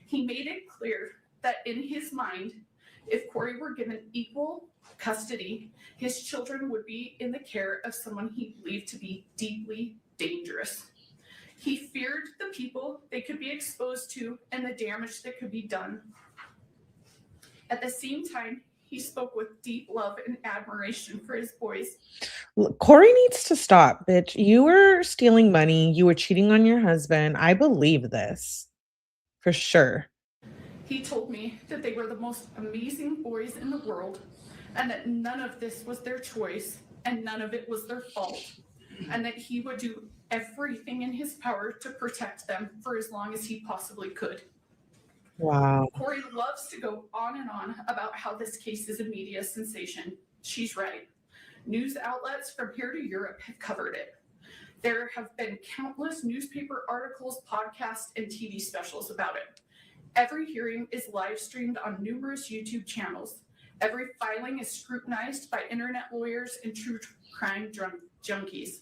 He made it clear that in his mind, if Kouri were given equal custody, his children would be in the care of someone he believed to be deeply dangerous. He feared the people they could be exposed to and the damage that could be done. At the same time, he spoke with deep love and admiration for his boys. Look, Kouri needs to stop, bitch. You were stealing money. You were cheating on your husband. I believe this. For sure. He told me that they were the most amazing boys in the world and that none of this was their choice and none of it was their fault and that he would do everything in his power to protect them for as long as he possibly could. Wow. Kouri loves to go on and on about how this case is a media sensation. She's right. News outlets from here to Europe have covered it. There have been countless newspaper articles, podcasts, and TV specials about it. Every hearing is live streamed on numerous YouTube channels. Every filing is scrutinized by internet lawyers and true crime junkies.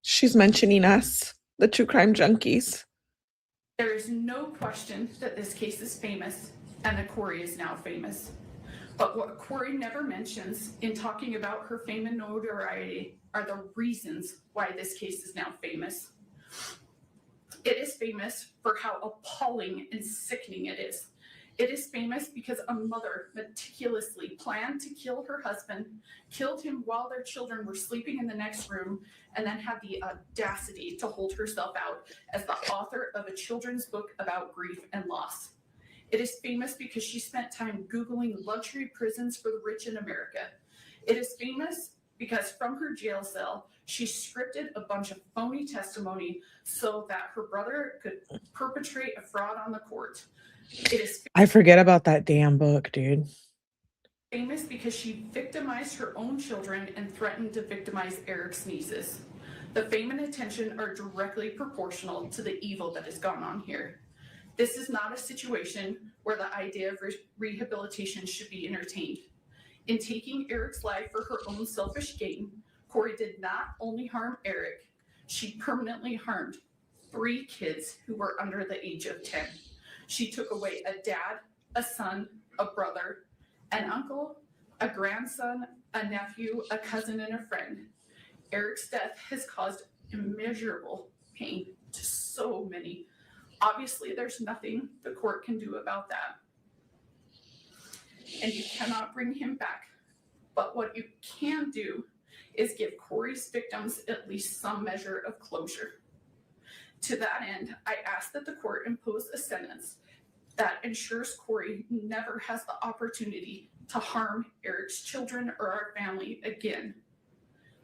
She's mentioning us, the true crime junkies. There is no question that this case is famous and that Kouri is now famous. But what Kouri never mentions in talking about her fame and notoriety are the reasons why this case is now famous. It is famous for how appalling and sickening it is. It is famous because a mother meticulously planned to kill her husband, killed him while their children were sleeping in the next room, and then had the audacity to hold herself out as the author of a children's book about grief and loss. It is famous because she spent time Googling luxury prisons for the rich in America. It is famous because from her jail cell, she scripted a bunch of phony testimony so that her brother could perpetrate a fraud on the court. It is I forget about that damn book, dude. famous because she victimized her own children and threatened to victimize Eric's nieces. The fame and attention are directly proportional to the evil that has gone on here. This is not a situation where the idea of rehabilitation should be entertained. In taking Eric's life for her own selfish gain, Kouri did not only harm Eric, she permanently harmed 3 kids who were under the age of 10. She took away a dad, a son, a brother, an uncle, a grandson, a nephew, a cousin, and a friend. Eric's death has caused immeasurable pain to so many. Obviously, there's nothing the court can do about that. And you cannot bring him back. But what you can do is give Kouri's victims at least some measure of closure. To that end, I ask that the court impose a sentence that ensures Kouri never has the opportunity to harm Eric's children or our family again.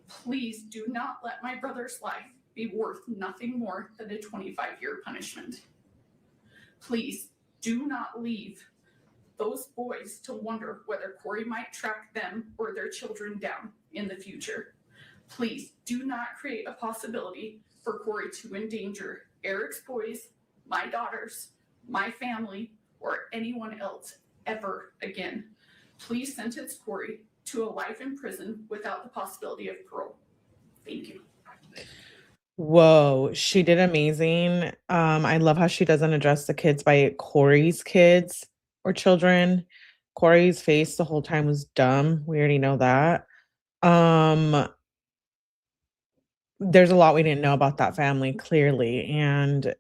Please do not let my brother's life be worth nothing more than a 25-year punishment. Please do not leave those boys to wonder whether Kouri might track them or their children down in the future. Please do not create a possibility for Kouri to endanger Eric's boys, my daughters, my family, or anyone else ever again. Please sentence Kouri to a life in prison without the possibility of parole. Thank you. Whoa, she did amazing. I love how she doesn't address the kids by Kouri's kids or children. Kouri's face the whole time was dumb. We already know that. There's a lot we didn't know about that family, clearly, and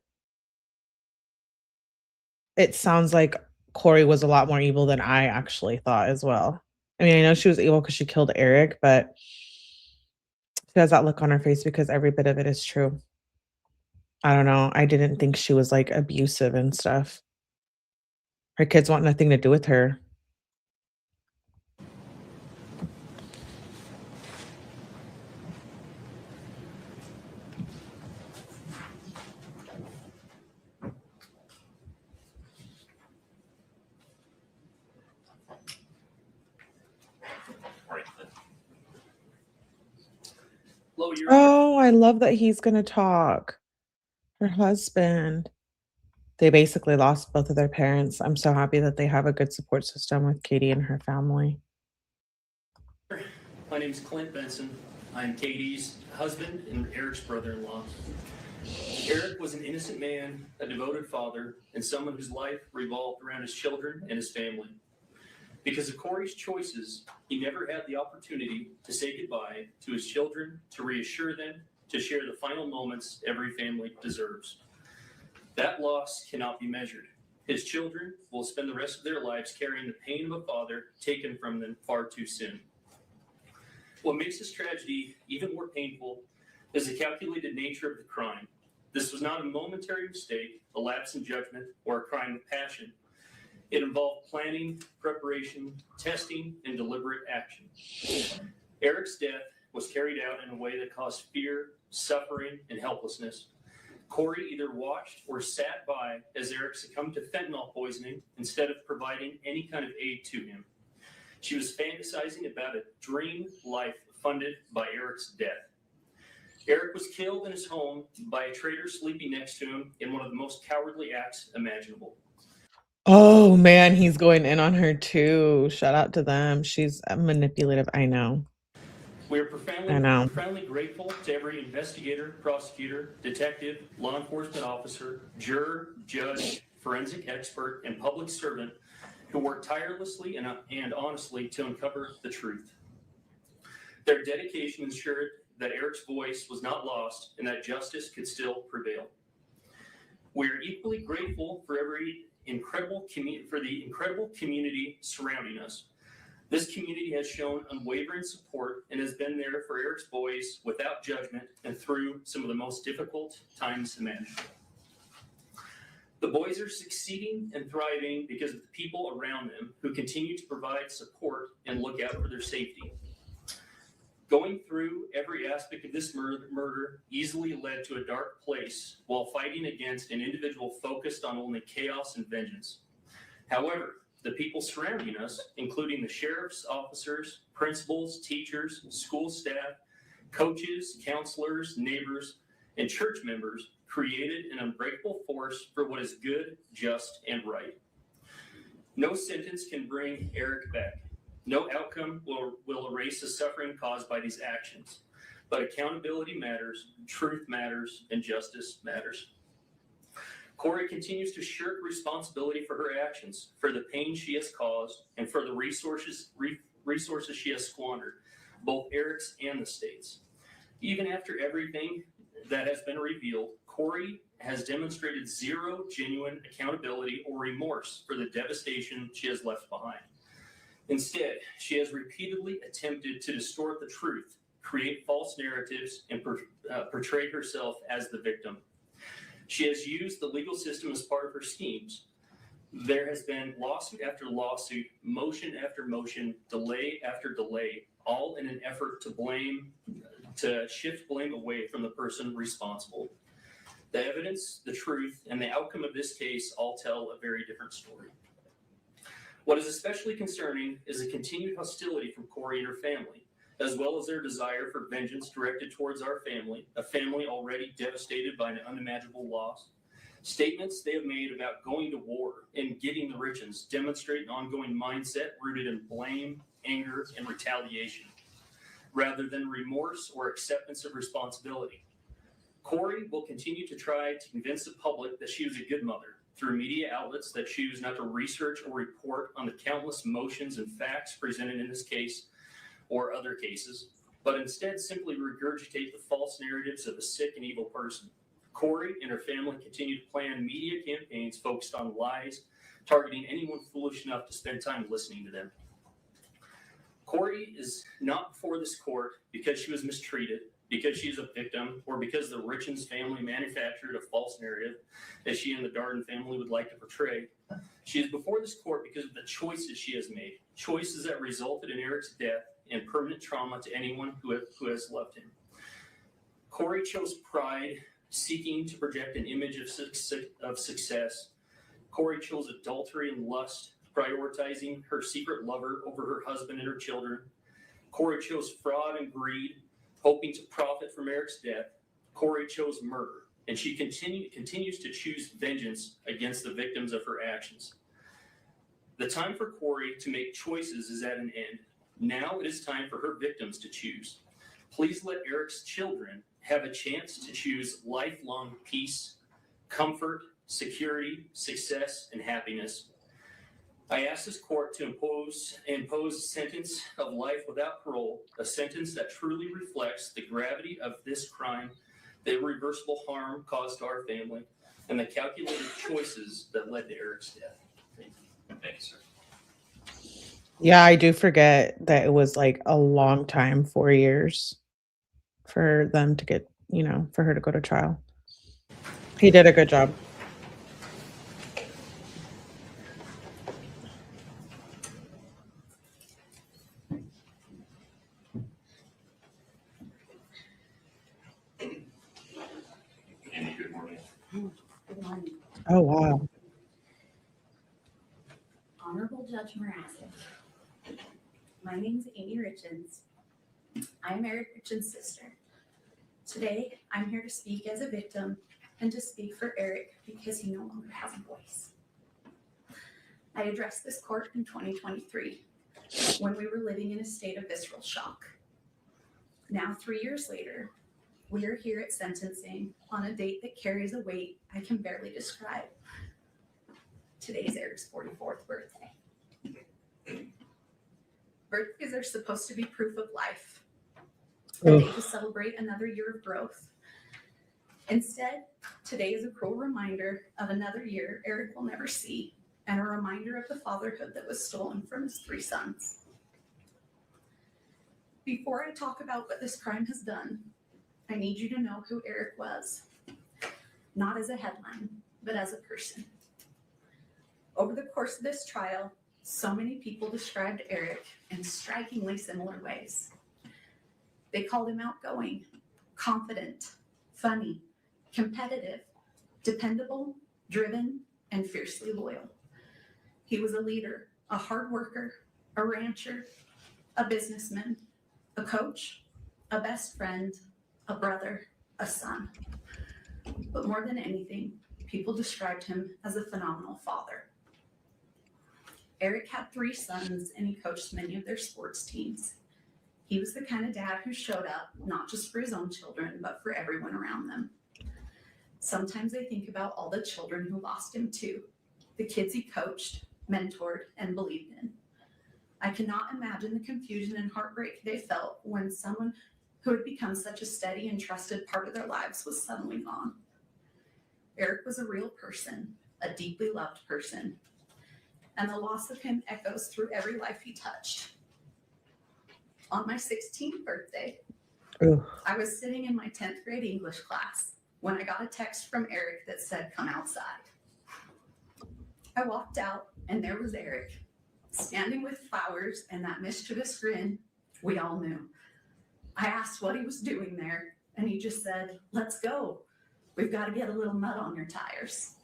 it sounds like Kouri was a lot more evil than I actually thought as well. I mean, I know she was evil because she killed Eric, but she has that look on her face because every bit of it is true. I don't know. I didn't think she was like abusive and stuff. Her kids want nothing to do with her. All right. Hello, Your Honor. Oh, I love that he's going to talk. Her husband. They basically lost both of their parents. I'm so happy that they have a good support system with Katie and her family. My name is Clint Benson. I'm Katie's husband and Eric's brother-in-law. Eric was an innocent man, a devoted father, and someone whose life revolved around his children and his family. Because of Kouri's choices, he never had the opportunity to say goodbye to his children, to reassure them, to share the final moments every family deserves. That loss cannot be measured. His children will spend the rest of their lives carrying the pain of a father taken from them far too soon. What makes this tragedy even more painful is the calculated nature of the crime. This was not a momentary mistake, a lapse in judgment, or a crime of passion. It involved planning, preparation, testing, and deliberate action. Eric's death was carried out in a way that caused fear, suffering, and helplessness. Kouri either watched or sat by as Eric succumbed to fentanyl poisoning instead of providing any kind of aid to him. She was fantasizing about a dream life funded by Eric's death. Eric was killed in his home by a traitor sleeping next to him in one of the most cowardly acts imaginable. Oh man, he's going in on her too. Shout out to them. She's manipulative. I know. We are profoundly grateful to every investigator, prosecutor, detective, law enforcement officer, juror, judge, forensic expert, and public servant who worked tirelessly and honestly to uncover the truth. Their dedication ensured that Eric's voice was not lost and that justice could still prevail. We are equally grateful for the incredible community surrounding us. This community has shown unwavering support and has been there for Eric's boys without judgment and through some of the most difficult times imaginable. The boys are succeeding and thriving because of the people around them who continue to provide support and look out for their safety. Going through every aspect of this murder easily led to a dark place while fighting against an individual focused on only chaos and vengeance. However, the people surrounding us, including the sheriff's officers, principals, teachers, school staff, coaches, counselors, neighbors, and church members, created an unbreakable force for what is good, just, and right. No sentence can bring Eric back. No outcome will erase the suffering caused by these actions. But accountability matters, truth matters, and justice matters. Kouri continues to shirk responsibility for her actions, for the pain she has caused, and for the resources she has squandered, both Eric's and the state's. Even after everything that has been revealed, Kouri has demonstrated zero genuine accountability or remorse for the devastation she has left behind. Instead, she has repeatedly attempted to distort the truth, create false narratives, and portray herself as the victim. She has used the legal system as part of her schemes. There has been lawsuit after lawsuit, motion after motion, delay after delay, all in an effort to shift blame away from the person responsible. The evidence, the truth, and the outcome of this case all tell a very different story. What is especially concerning is the continued hostility from Kouri and her family, as well as their desire for vengeance directed towards our family, a family already devastated by an unimaginable loss. Statements they have made about going to war and getting the Richins demonstrate an ongoing mindset rooted in blame, anger, and retaliation, rather than remorse or acceptance of responsibility. Kouri will continue to try to convince the public that she was a good mother through media outlets that choose not to research or report on the countless motions and facts presented in this case or other cases, but instead simply regurgitate the false narratives of a sick and evil person. Kouri and her family continue to plan media campaigns focused on lies, targeting anyone foolish enough to spend time listening to them. Kouri is not before this court because she was mistreated, because she's a victim, or because the Richins family manufactured a false narrative, as she and the Darden family would like to portray. She is before this court because of the choices she has made, choices that resulted in Eric's death and permanent trauma to anyone who has loved him. Kouri chose pride, seeking to project an image of success. Kouri chose adultery and lust, prioritizing her secret lover over her husband and her children. Kouri chose fraud and greed, hoping to profit from Eric's death. Kouri chose murder, and she continues to choose vengeance against the victims of her actions. The time for Kouri to make choices is at an end. Now it is time for her victims to choose. Please let Eric's children have a chance to choose lifelong peace, comfort, security, success, and happiness. I ask this court to impose a sentence of life without parole, a sentence that truly reflects the gravity of this crime, the irreversible harm caused to our family, and the calculated choices that led to Eric's death. Thank you. Thank you, sir. Yeah, I do forget that it was like a long time, 4 years, for them to get, for her to go to trial. He did a good job. Amy, good morning. Good morning. Oh, wow. Honorable Judge 𝗲𝗛. My name is Amy Richins. I am Eric Richins' sister. Today, I'm here to speak as a victim and to speak for Eric because he no longer has a voice. I addressed this court in 2023 when we were living in a state of visceral shock. Now, 3 years later, we are here at sentencing on a date that carries a weight I can barely describe. Today is Eric's 44th birthday. Birthdays are supposed to be proof of life, a day to celebrate another year of growth. Instead, today is a cruel reminder of another year Eric will never see, and a reminder of the fatherhood that was stolen from his 3 sons. Before I talk about what this crime has done, I need you to know who Eric was, not as a headline, but as a person. Over the course of this trial, so many people described Eric in strikingly similar ways. They called him outgoing, confident, funny, competitive, dependable, driven, and fiercely loyal. He was a leader, a hard worker, a rancher, a businessman, a coach, a best friend, a brother, a son. But more than anything, people described him as a phenomenal father. Eric had 3 sons and he coached many of their sports teams. He was the kind of dad who showed up not just for his own children, but for everyone around them. Sometimes I think about all the children who lost him too, the kids he coached, mentored, and believed in. I cannot imagine the confusion and heartbreak they felt when someone who had become such a steady and trusted part of their lives, was suddenly gone. Eric was a real person, a deeply loved person, and the loss of him echoes through every life he touched. On my 16th birthday, Ooh. I was sitting in my 10th grade English class when I got a text from Eric that said, "Come outside." I walked out and there was Eric, standing with flowers and that mischievous grin we all knew. I asked what he was doing there, and he just said, "Let's go. We've got to get a little mud on your tires."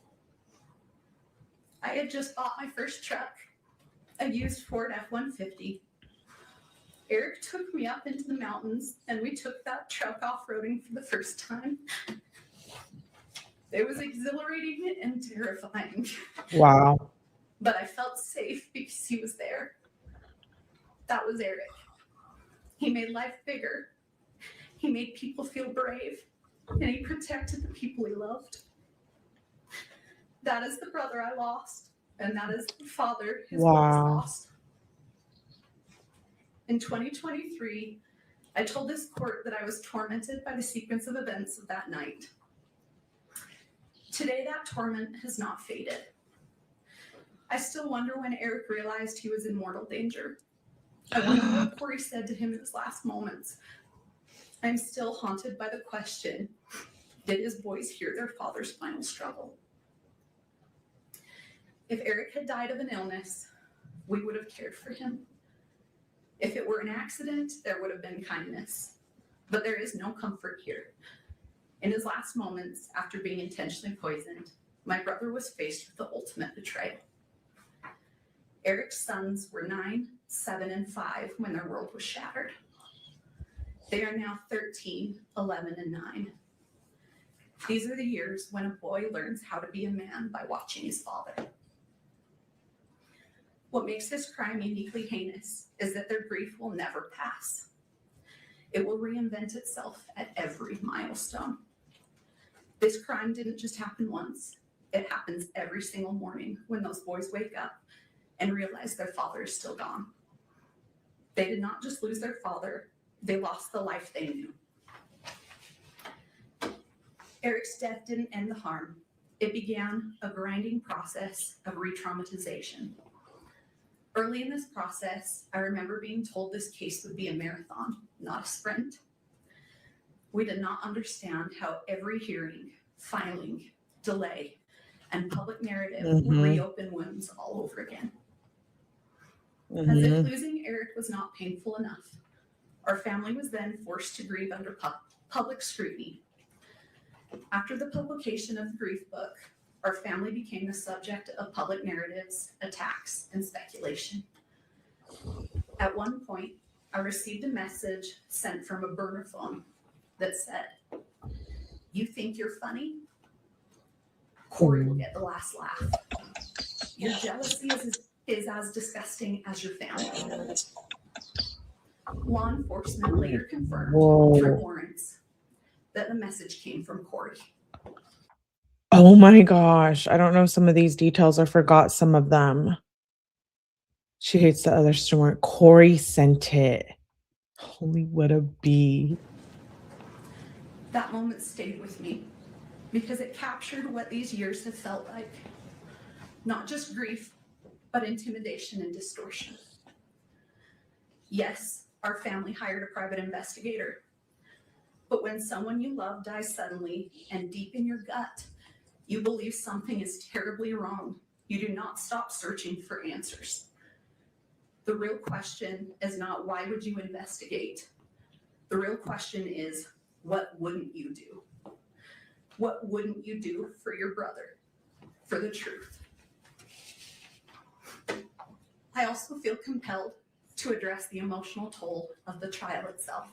I had just bought my first truck, a used Ford F-150. Eric took me up into the mountains and we took that truck off-roading for the first time. It was exhilarating and terrifying. Wow. But I felt safe because he was there. That was Eric. He made life bigger. He made people feel brave, and he protected the people he loved. That is the brother I lost, and that is the father his boys lost. In 2023, I told this court that I was tormented by the sequence of events of that night. Today, that torment has not faded. I still wonder when Eric realized he was in mortal danger. I wonder what Kouri said to him in his last moments. I'm still haunted by the question, did his boys hear their father's final struggle? If Eric had died of an illness, we would have cared for him. If it were an accident, there would have been kindness. But there is no comfort here. In his last moments, after being intentionally poisoned, my brother was faced with the ultimate betrayal. Eric's sons were 9, 7, and 5 when their world was shattered. They are now 13, 11, and 9. These are the years when a boy learns how to be a man by watching his father. What makes this crime uniquely heinous is that their grief will never pass. It will reinvent itself at every milestone. This crime didn't just happen once. It happens every single morning when those boys wake up and realize their father is still gone. They did not just lose their father, they lost the life they knew. Eric's death didn't end the harm. It began a grinding process of re-traumatization. Early in this process, I remember being told this case would be a marathon, not a sprint. We did not understand how every hearing, filing, delay, and public narrative would reopen wounds all over again. As if losing Eric was not painful enough, our family was then forced to grieve under public scrutiny. After the publication of the grief book, our family became the subject of public narratives, attacks, and speculation. At one point, I received a message sent from a burner phone that said, "You think you're funny? Kouri will get the last laugh. Your jealousy is as disgusting as your family." Law enforcement later confirmed through warrants that the message came from Kouri. Oh my gosh. I don't know some of these details. I forgot some of them. She hates the other story. Kouri sent it. Holy, what a bee. That moment stayed with me because it captured what these years have felt like. Not just grief, but intimidation and distortion. Yes, our family hired a private investigator. But when someone you love dies suddenly and deep in your gut, you believe something is terribly wrong, you do not stop searching for answers. The real question is not why would you investigate? The real question is, what wouldn't you do? What wouldn't you do for your brother, for the truth? I also feel compelled to address the emotional toll of the trial itself.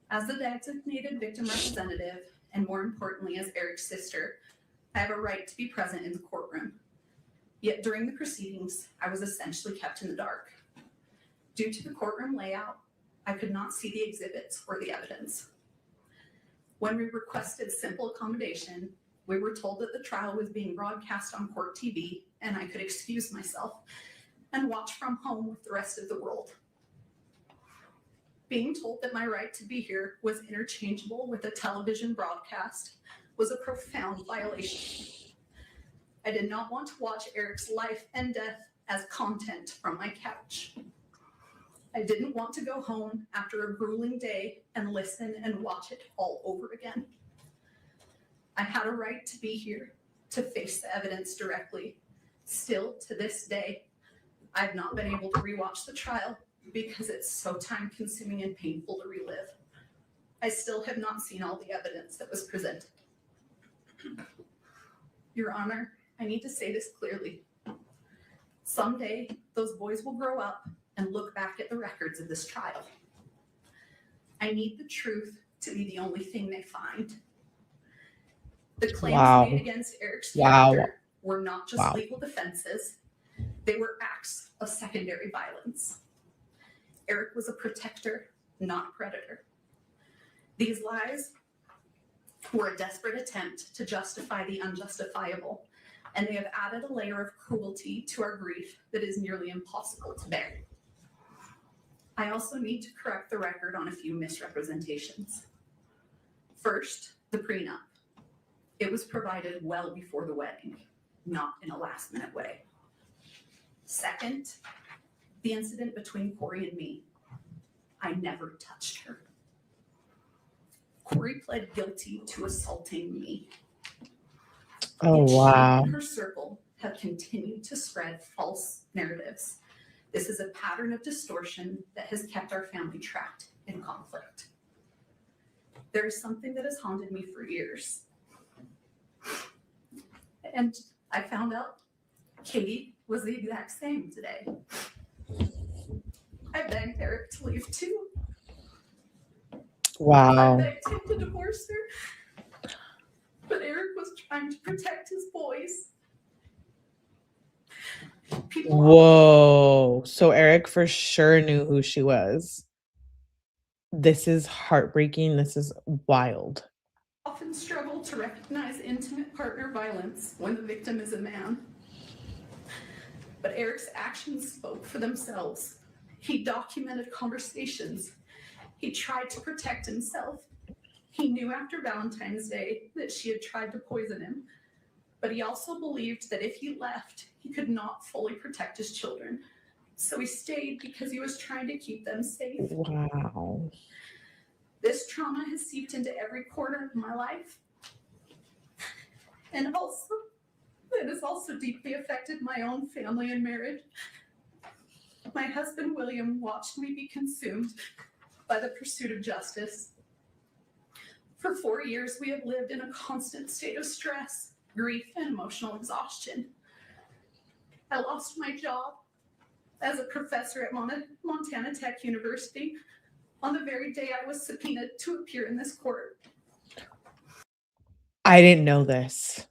As the designated victim representative, and more importantly, as Eric's sister, I have a right to be present in the courtroom. Yet during the proceedings, I was essentially kept in the dark. Due to the courtroom layout, I could not see the exhibits or the evidence. When we requested simple accommodation, we were told that the trial was being broadcast on court TV and I could excuse myself and watch from home with the rest of the world. Being told that my right to be here was interchangeable with a television broadcast was a profound violation. I did not want to watch Eric's life and death as content from my couch. I didn't want to go home after a grueling day and listen and watch it all over again. I had a right to be here, to face the evidence directly. Still, to this day, I've not been able to rewatch the trial because it's so time-consuming and painful to relive. I still have not seen all the evidence that was presented. Your Honor, I need to say this clearly. Someday, those boys will grow up and look back at the records of this trial. I need the truth to be the only thing they find. The claims made against Eric's character were not just legal defenses, they were acts of secondary violence. Eric was a protector, not a predator. These lies were a desperate attempt to justify the unjustifiable, and they have added a layer of cruelty to our grief that is nearly impossible to bear. I also need to correct the record on a few misrepresentations. First, the prenup. It was provided well before the wedding, not in a last-minute way. Second, the incident between Kouri and me. I never touched her. Kouri pled guilty to assaulting me. Oh, wow. She and her circle have continued to spread false narratives. This is a pattern of distortion that has kept our family trapped in conflict. There is something that has haunted me for years. And I found out Katie was the exact same today. I begged Eric to leave too. Wow. I begged him to divorce her. But Eric was trying to protect his boys. Whoa. So Eric for sure knew who she was. This is heartbreaking. This is wild. Often struggle to recognize intimate partner violence when the victim is a man. But Eric's actions spoke for themselves. He documented conversations. He tried to protect himself. He knew after Valentine's Day that she had tried to poison him, but he also believed that if he left, he could not fully protect his children. So he stayed because he was trying to keep them safe. Wow. This trauma has seeped into every corner of my life. And also, it has also deeply affected my own family and marriage. My husband, William, watched me be consumed by the pursuit of justice. For 4 years, we have lived in a constant state of stress, grief, and emotional exhaustion. I lost my job as a professor at Montana Tech University on the very day I was subpoenaed to appear in this court. I didn't know this.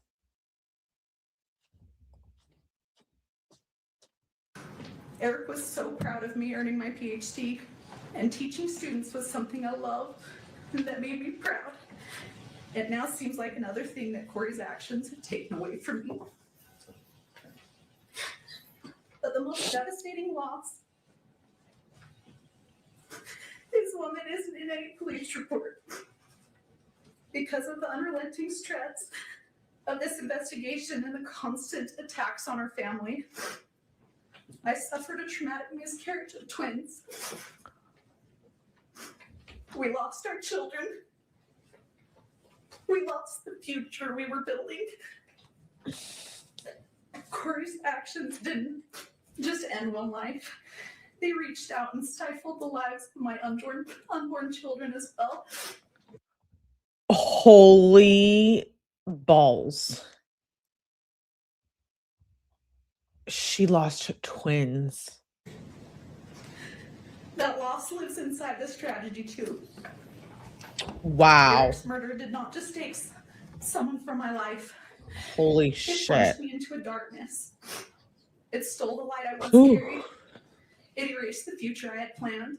Eric was so proud of me earning my PhD, and teaching students was something I loved and that made me proud. It now seems like another thing that Kouri's actions have taken away from me. But the most devastating loss is one that isn't in any police report. Because of the unrelenting stress of this investigation and the constant attacks on our family, I suffered a traumatic miscarriage of twins. We lost our children. We lost the future we were building. Kouri's actions didn't just end one life. They reached out and stifled the lives of my unborn children as well. Holy balls. She lost twins. That loss lives inside this tragedy too. Wow. Eric's murder did not just take someone from my life. Holy It shit. plunged me into a darkness. It stole the light I once carried. It erased the future I had planned.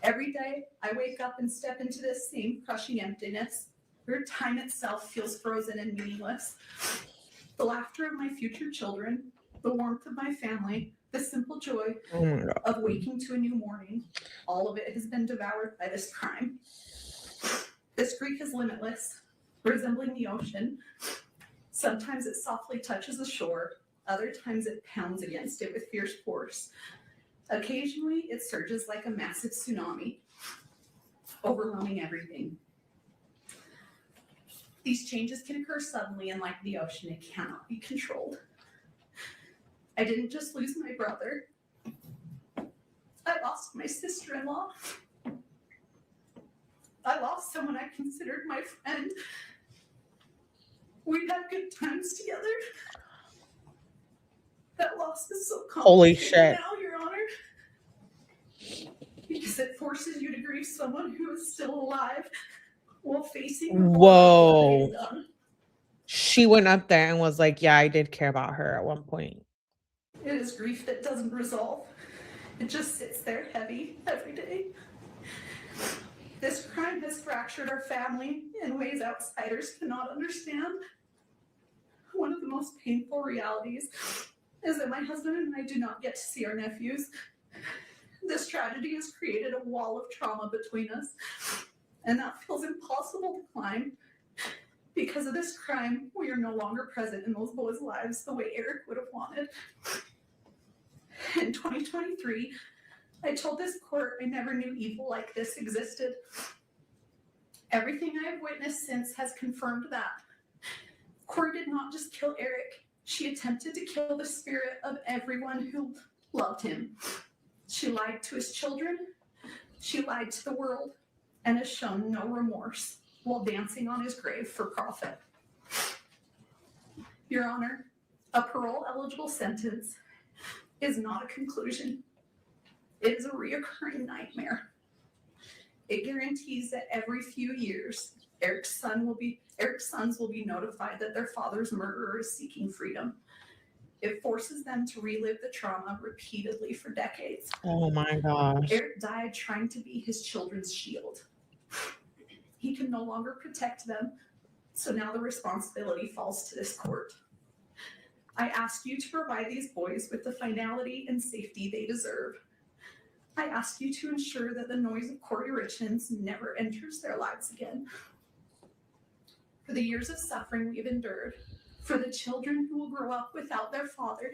Every day, I wake up and step into this same crushing emptiness, where time itself feels frozen and meaningless. The laughter of my future children, the warmth of my family, the simple joy Oh my God. of waking to a new morning, all of it has been devoured by this crime. This grief is limitless, resembling the ocean. Sometimes it softly touches the shore, other times it pounds against it with fierce force. Occasionally, it surges like a massive tsunami, overwhelming everything. These changes can occur suddenly, and like the ocean, it cannot be controlled. I didn't just lose my brother. I lost my sister-in-law. I lost someone I considered my friend. We had good times together. That loss is so complicated Holy shit. now, Your Honor. Because it forces you to grieve someone who is still alive while facing the Whoa. horror of what they've done. She went up there and was like, yeah, I did care about her at one point. It is grief that doesn't resolve. It just sits there heavy every day. This crime has fractured our family in ways outsiders cannot understand. One of the most painful realities is that my husband and I do not get to see our nephews. This tragedy has created a wall of trauma between us, and that feels impossible to climb. Because of this crime, we are no longer present in those boys' lives the way Eric would have wanted. In 2023, I told this court I never knew evil like this existed. Everything I have witnessed since has confirmed that. Kouri did not just kill Eric. She attempted to kill the spirit of everyone who loved him. She lied to his children. She lied to the world and has shown no remorse while dancing on his grave for profit. Your Honor, a parole-eligible sentence is not a conclusion. It is a reoccurring nightmare. It guarantees that every few years, Eric's sons will be notified that their father's murderer is seeking freedom. It forces them to relive the trauma repeatedly for decades. Oh my gosh. Eric died trying to be his children's shield. He can no longer protect them, so now the responsibility falls to this court. I ask you to provide these boys with the finality and safety they deserve. I ask you to ensure that the noise of Kouri Richins never enters their lives again. For the years of suffering we've endured, for the children who will grow up without their father,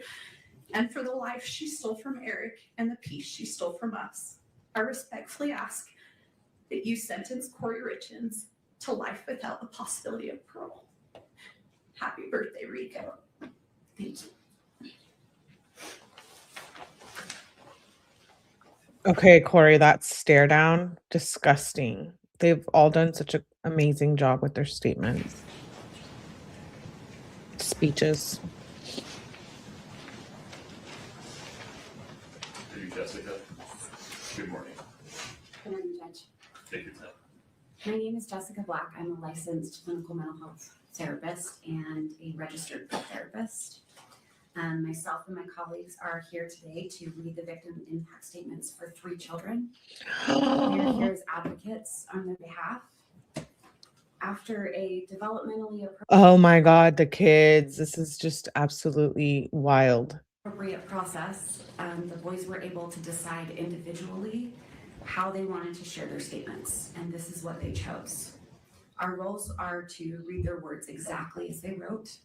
and for the life she stole from Eric and the peace she stole from us, I respectfully ask that you sentence Kouri Richins to life without the possibility of parole. Happy birthday, Rico. Thank you. Okay, Kouri, that stare down, disgusting. They've all done such an amazing job with their statements, speeches. Are you Jessica? Good morning. Good morning, Judge. Take your time. My name is Jessica Black. I'm a licensed clinical mental health therapist and a registered therapist. Myself and my colleagues are here today to read the victim impact statements for 3 children. We are here as advocates on their behalf. After a developmentally Oh my God, the kids. This is just absolutely wild. appropriate process, the boys were able to decide individually how they wanted to share their statements, and this is what they chose. Our roles are to read their words exactly as they wrote.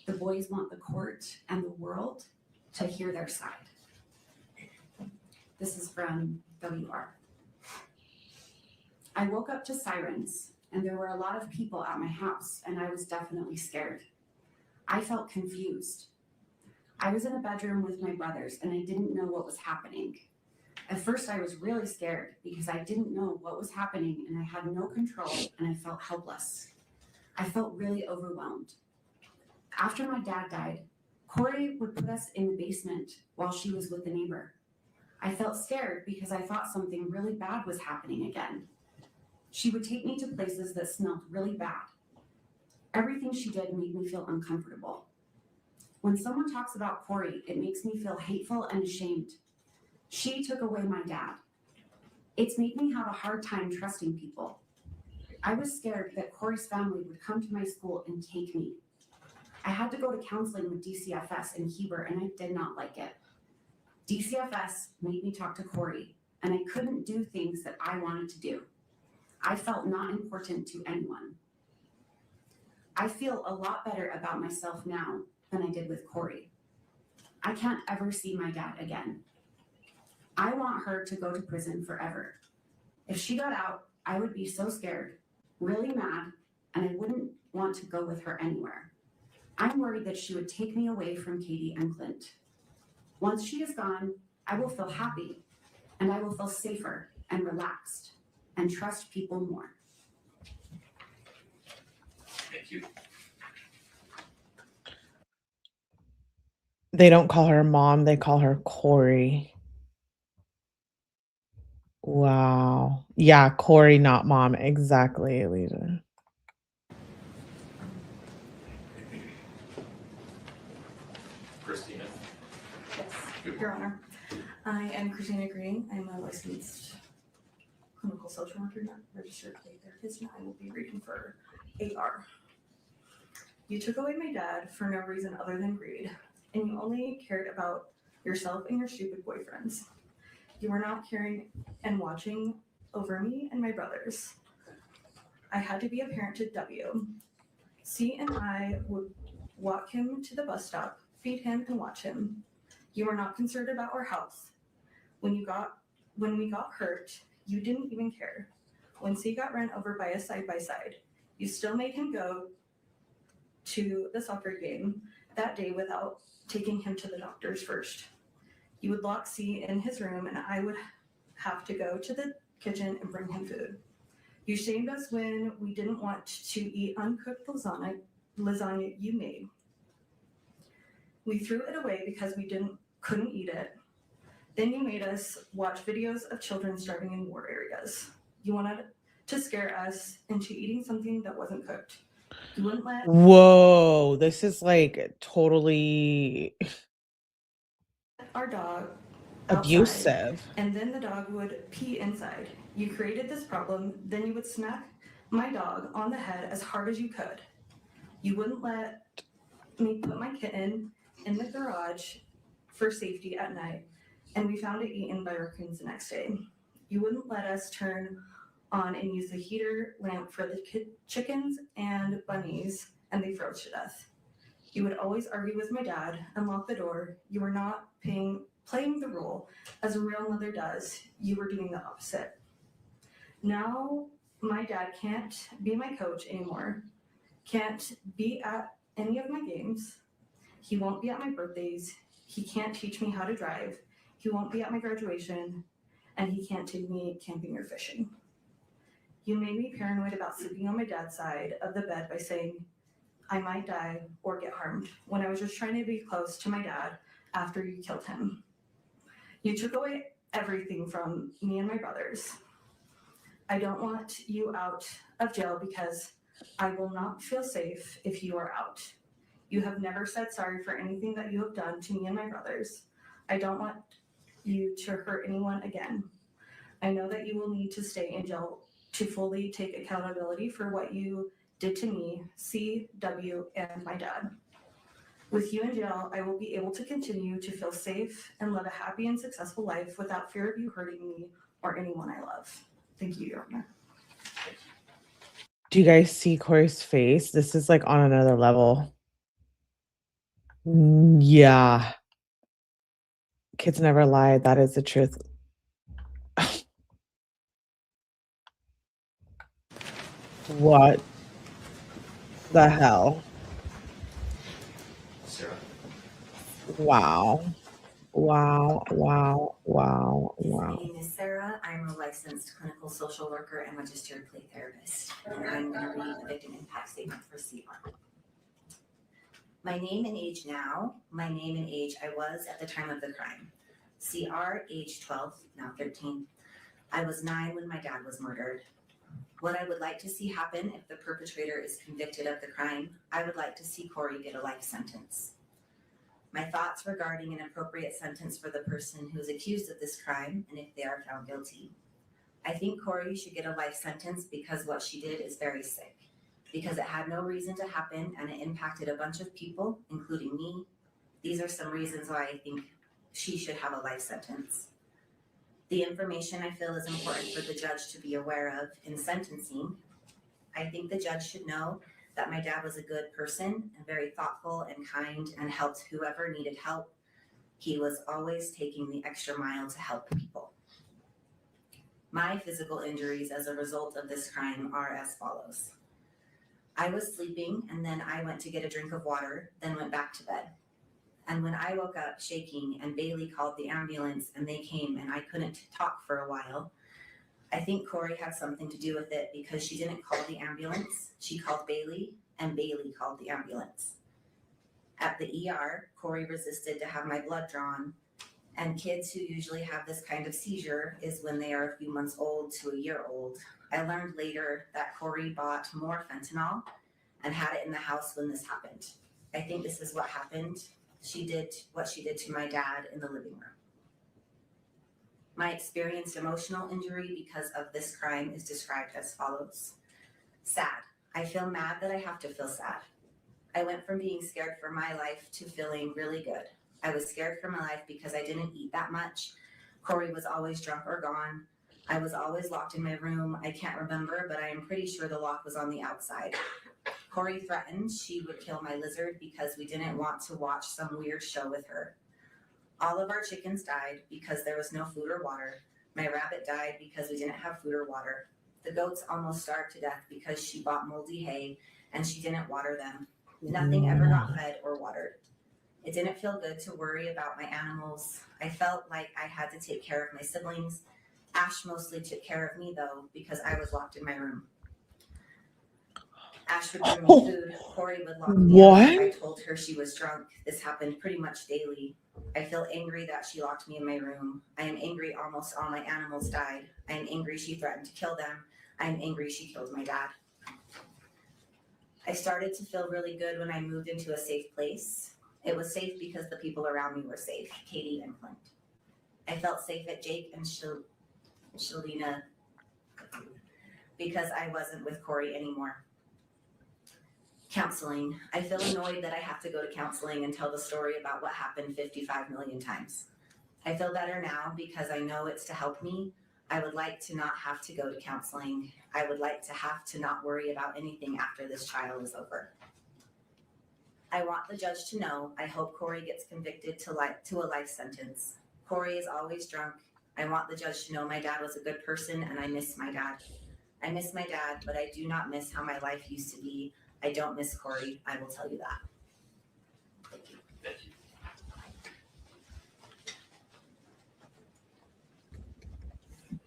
The boys want the court and the world to hear their side. This is from WR. I woke up to sirens, and there were a lot of people at my house, and I was definitely scared. I felt confused. I was in a bedroom with my brothers, and I didn't know what was happening. At first, I was really scared because I didn't know what was happening, and I had no control, and I felt helpless. I felt really overwhelmed. After my dad died, Kouri would put us in the basement while she was with the neighbor. I felt scared because I thought something really bad was happening again. She would take me to places that smelled really bad. Everything she did made me feel uncomfortable. When someone talks about Kouri, it makes me feel hateful and ashamed. She took away my dad. It's made me have a hard time trusting people. I was scared that Kouri's family would come to my school and take me. I had to go to counseling with DCFS in Heber, and I did not like it. DCFS made me talk to Kouri, and I couldn't do things that I wanted to do. I felt not important to anyone. I feel a lot better about myself now than I did with Kouri. I can't ever see my dad again. I want her to go to prison forever. If she got out, I would be so scared, really mad, and I wouldn't want to go with her anywhere. I'm worried that she would take me away from Katie and Clint. Once she is gone, I will feel happy, and I will feel safer and relaxed and trust people more. Thank you. They don't call her mom, they call her Kouri. Wow. Yeah, Kouri, not mom. Exactly, Alicia. Christina? Yes, Your Honor. I am Christina Green. I'm a licensed clinical social worker, not registered play therapist, and I will be reading for AR. You took away my dad for no reason other than greed, and you only cared about yourself and your stupid boyfriends. You were not caring and watching over me and my brothers. I had to be a parent to W. C and I would walk him to the bus stop, feed him, and watch him. You were not concerned about our health. When we got hurt, you didn't even care. When C got run over by a side-by-side, you still made him go to the soccer game that day without taking him to the doctors first. You would lock C in his room, and I would have to go to the kitchen and bring him food. You shamed us when we didn't want to eat uncooked lasagna you made. We threw it away because we couldn't eat it. Then you made us watch videos of children starving in war areas. You wanted to scare us into eating something that wasn't cooked. You wouldn't let— Whoa, this is like totally our dog abusive. outside, and then the dog would pee inside. You created this problem, then you would smack my dog on the head as hard as you could. You wouldn't let me put my kitten in the garage for safety at night, and we found it eaten by raccoons the next day. You wouldn't let us turn on and use the heater lamp for the chickens and bunnies, and they froze to death. You would always argue with my dad and lock the door. You were not playing the role as a real mother does. You were doing the opposite. Now my dad can't be my coach anymore, can't be at any of my games. He won't be at my birthdays. He can't teach me how to drive. He won't be at my graduation, and he can't take me camping or fishing. You made me paranoid about sleeping on my dad's side of the bed by saying I might die or get harmed when I was just trying to be close to my dad after you killed him. You took away everything from me and my brothers. I don't want you out of jail because I will not feel safe if you are out. You have never said sorry for anything that you have done to me and my brothers. I don't want you to hurt anyone again. I know that you will need to stay in jail to fully take accountability for what you did to me, CW, and my dad. With you in jail, I will be able to continue to feel safe and live a happy and successful life without fear of you hurting me or anyone I love. Thank you, Your Honor. Do you guys see Kouri's face? This is like on another level. Yeah. Kids never lie. That is the truth. What the hell? Sarah? Wow. Wow. Wow. Wow. My Wow. name is Sarah. I'm a licensed clinical social worker and registered play therapist. And I'm going to read the victim impact statement for CR. My name and age now, my name and age I was at the time of the crime. CR, age 12, now 13. I was 9 when my dad was murdered. What I would like to see happen if the perpetrator is convicted of the crime, I would like to see Kouri get a life sentence. My thoughts regarding an appropriate sentence for the person who is accused of this crime and if they are found guilty. I think Kouri should get a life sentence because what she did is very sick. because it had no reason to happen and it impacted a bunch of people, including me. These are some reasons why I think she should have a life sentence. The information I feel is important for the judge to be aware of in sentencing. I think the judge should know that my dad was a good person and very thoughtful and kind and helped whoever needed help. He was always taking the extra mile to help people. My physical injuries as a result of this crime are as follows. I was sleeping and then I went to get a drink of water, then went back to bed. And when I woke up shaking and Bailey called the ambulance and they came and I couldn't talk for a while, I think Kouri had something to do with it because she didn't call the ambulance. She called Bailey and Bailey called the ambulance. At the ER, Kouri resisted to have my blood drawn, and kids who usually have this kind of seizure is when they are a few months old to a year old. I learned later that Kouri bought more fentanyl and had it in the house when this happened. I think this is what happened. She did what she did to my dad in the living room. My experienced emotional injury because of this crime is described as follows. Sad. I feel mad that I have to feel sad. I went from being scared for my life to feeling really good. I was scared for my life because I didn't eat that much. Kouri was always drunk or gone. I was always locked in my room. I can't remember, but I am pretty sure the lock was on the outside. Kouri threatened she would kill my lizard because we didn't want to watch some weird show with her. All of our chickens died because there was no food or water. My rabbit died because we didn't have food or water. The goats almost starved to death because she bought moldy hay and she didn't water them. Nothing ever got fed or watered. It didn't feel good to worry about my animals. I felt like I had to take care of my siblings. Ash mostly took care of me though because I was locked in my room. Ash would bring me food. Kouri would lock me up if I told her she was drunk. This happened pretty much daily. I feel angry that she locked me in my room. I am angry almost all my animals died. I am angry she threatened to kill them. I am angry she killed my dad. I started to feel really good when I moved into a safe place. It was safe because the people around me were safe, Katie and Clint. I felt safe at Jake and 𝗝𝗍𝗪 because I wasn't with Kouri anymore. Counseling. I feel annoyed that I have to go to counseling and tell the story about what happened 55 million times. I feel better now because I know it's to help me. I would like to not have to go to counseling. I would like to have to not worry about anything after this trial is over. I want the judge to know I hope Kouri gets convicted to a life sentence. Kouri is always drunk. I want the judge to know my dad was a good person and I miss my dad. I miss my dad, but I do not miss how my life used to be. I don't miss Kouri. I will tell you that. Thank you. Thank you.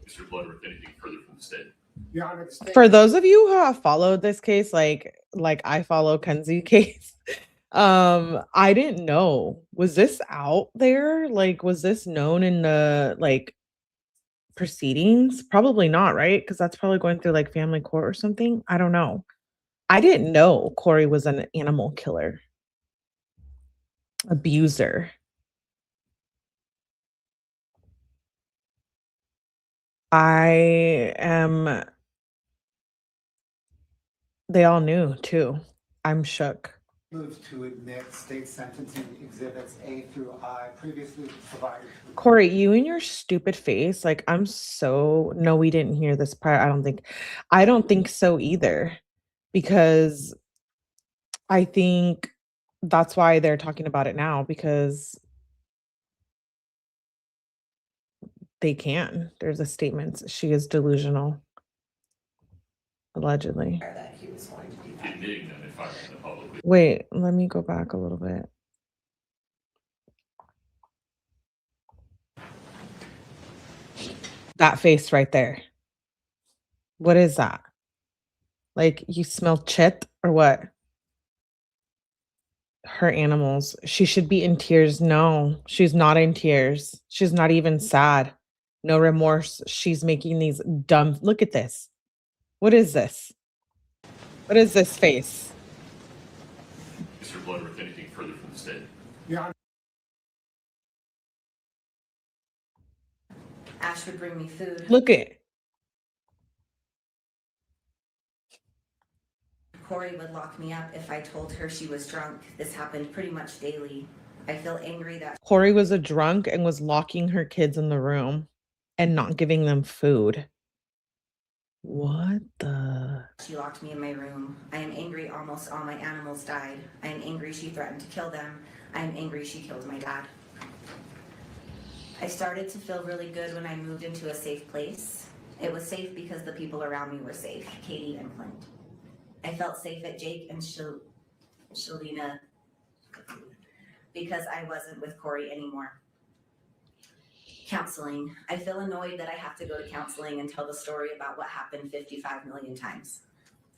Mr. Bloodworth, anything further from the state? Your Honor, the state. For those of you who have followed this case, like I follow 𝗠𝗲𝗃 case, I didn't know. Was this out there? Like, was this known in the proceedings? Probably not, right? Because that's probably going through like family court or something. I don't know. I didn't know Kouri was an animal killer, abuser. They all knew too. I'm shook. Move to admit state sentencing exhibits A through I previously provided. Kouri, you and your stupid face. Like, no, we didn't hear this part. I don't think so either, because I think that's why they're talking about it now, because they can. There's a statement. She is delusional. Allegedly. That he was going to do that. Admitting them in front of the public. Wait, let me go back a little bit. That face right there. What is that? Like, you smell chit or what? Her animals. She should be in tears. No, she's not in tears. She's not even sad. No remorse. She's making these dumb. Look at this. What is this? What is this face? Mr. Bloodworth, anything further from the state? Your Honor. Ash would bring me food. Look at. Kouri would lock me up if I told her she was drunk. This happened pretty much daily. I feel angry that Kouri was a drunk and was locking her kids in the room and not giving them food. What the? she locked me in my room. I am angry almost all my animals died. I am angry she threatened to kill them. I am angry she killed my dad. I started to feel really good when I moved into a safe place. It was safe because the people around me were safe, Katie and Clint. I felt safe at Jake and 𝗝𝗄𝗆 because I wasn't with Kouri anymore. Counseling. I feel annoyed that I have to go to counseling and tell the story about what happened 55 million times.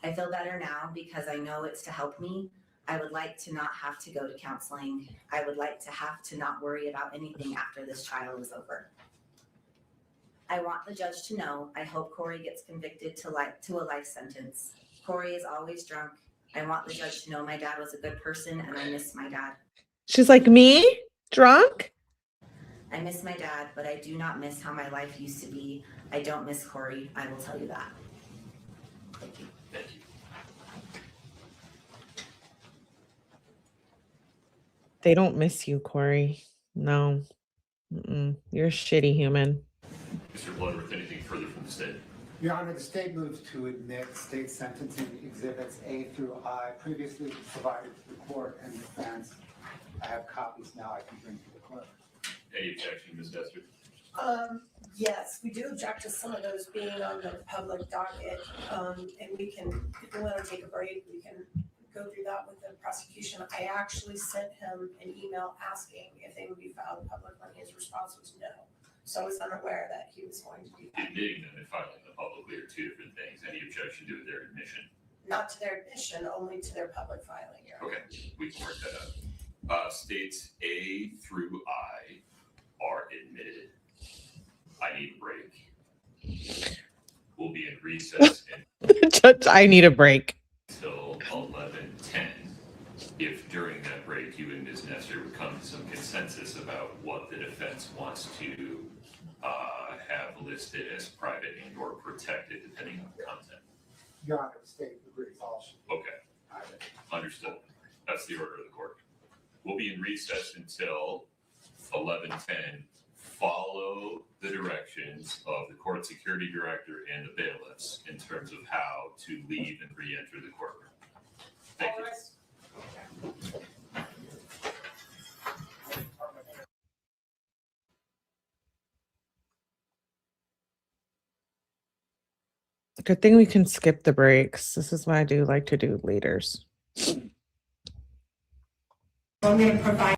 I feel better now because I know it's to help me. I would like to not have to go to counseling. I would like to have to not worry about anything after this trial is over. I want the judge to know. I hope Kouri gets convicted to a life sentence. Kouri is always drunk. I want the judge to know my dad was a good person and I miss my dad. She's like, me? Drunk? I miss my dad, but I do not miss how my life used to be. I don't miss Kouri. I will tell you that. Thank you. Thank you. They don't miss you, Kouri. No. You're a shitty human. Mr. Bloodworth, anything further from the state? Your Honor, the state moves to admit state sentencing exhibits A through I previously provided to the court and defense. I have copies now I can bring to the clerk. Any objection, Ms. Dester? Yes, we do object to some of those being on the public docket. And we can, if we want to take a break, we can go through that with the prosecution. I actually sent him an email asking if they would be filed publicly. His response was no. So I was unaware that he was going to do that. Admitting them and filing them publicly are two different things. Any objection to their admission? Not to their admission, only to their public filing. Your Honor. Okay, we can work that out. States A through I are admitted. I need a break. We'll be in recess Judge, I need a break. until 11:10. If during that break you and Ms. Nestor would come to some consensus about what the defense wants to have listed as private and or protected depending on the content. Your Honor, the state agrees all should be Okay, private. understood. That's the order of the court. We'll be in recess until 11:10. Follow the directions of the court security director and the bailiffs in terms of how to leave and re-enter the courtroom. Thank you. Good thing we can skip the breaks. This is why I do like to do laters. I'm going to provide.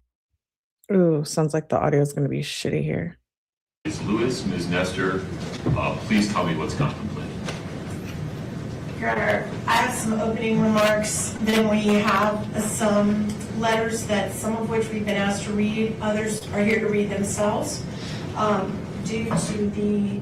Ooh, sounds like the audio is going to be shitty here. Ms. Lewis, Ms. Nestor, please tell me what's contemplated. Your Honor, I have some opening remarks. Then we have some letters that some of which we've been asked to read. Others are here to read themselves. Due to the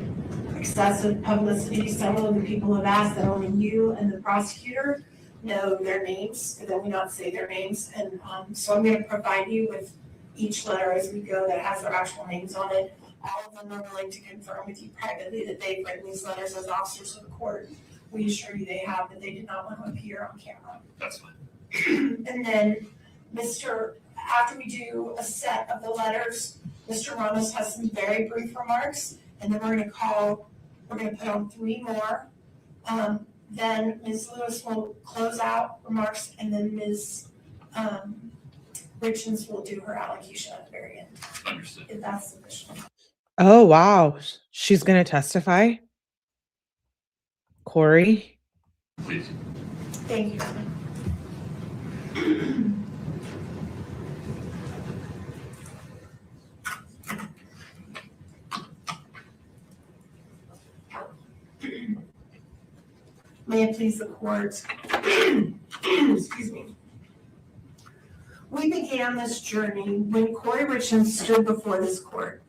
excessive publicity, several of the people have asked that only you and the prosecutor know their names, and that we not say their names. And so I'm going to provide you with each letter as we go that has their actual names on it. All of them are willing to confirm with you privately that they've written these letters as officers of the court. We assure you they have, that they did not want to appear on camera. That's fine. And then after we do a set of the letters, Mr. Ramos has some very brief remarks, and then we're going to put on 3 more. Then Ms. Lewis will close out remarks, and then Ms. Richins will do her allocution at the very end. Understood. If that's sufficient. Oh, wow. She's going to testify? Kouri? Please. Thank you. May it please the court. Excuse me. We began this journey when Kouri Richins stood before this court,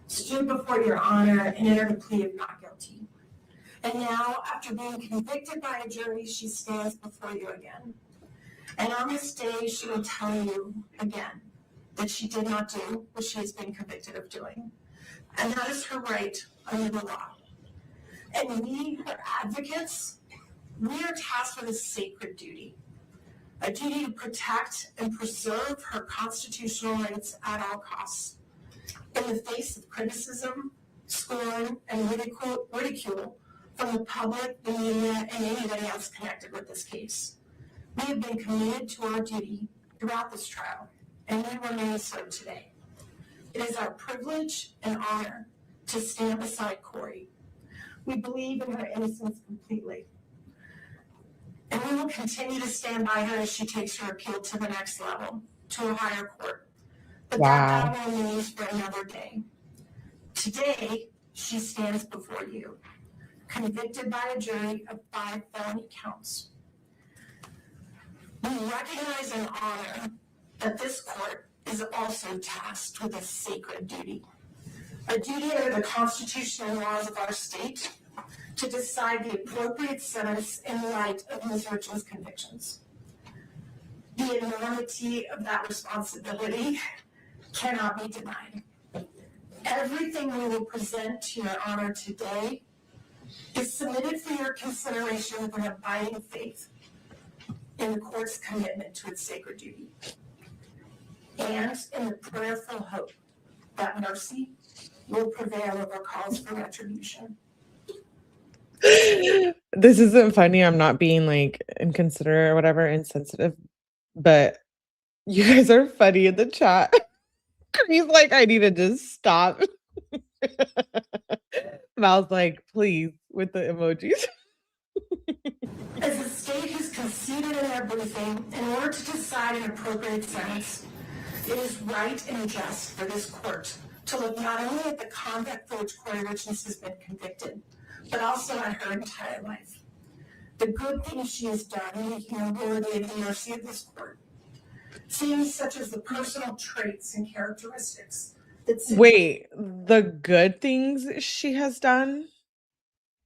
stood before your honor, and entered a plea of not guilty. And now, after being convicted by a jury, she stands before you again. And on this day, she will tell you again that she did not do what she has been convicted of doing. And that is her right under the law. And we, her advocates, We are tasked with a sacred duty, a duty to protect and preserve her constitutional rights at all costs. In the face of criticism, scorn, and ridicule from the public, the media, and anybody else connected with this case, we have been committed to our duty throughout this trial, and we remain so today. It is our privilege and honor to stand beside Kouri. We believe in her innocence completely. And we will continue to stand by her as she takes her appeal to the next level, to a higher court. But that battle remains for another day. Today, she stands before you, convicted by a jury of 5 felony counts. We recognize and honor that this court is also tasked with a sacred duty, a duty under the Constitution and laws of our state to decide the appropriate sentence in light of Ms. Richins' convictions. The enormity of that responsibility cannot be denied. Everything we will present to your honor today is submitted for your consideration with an abiding faith in the court's commitment to its sacred duty, and in the prayerful hope that mercy will prevail over calls for retribution. This isn't funny. I'm not being like inconsiderate or whatever, insensitive, but you guys are funny in the chat. He's like, I need to just stop. And I was like, please, with the emojis. As the state has conceded in their briefing, in order to decide an appropriate sentence, it is right and just for this court to look not only at the conduct for which Kouri Richins has been convicted, but also at her entire life. The good things she has done in making her worthy of the mercy of this court. Things such as the personal traits and characteristics that Wait, the good things she has done?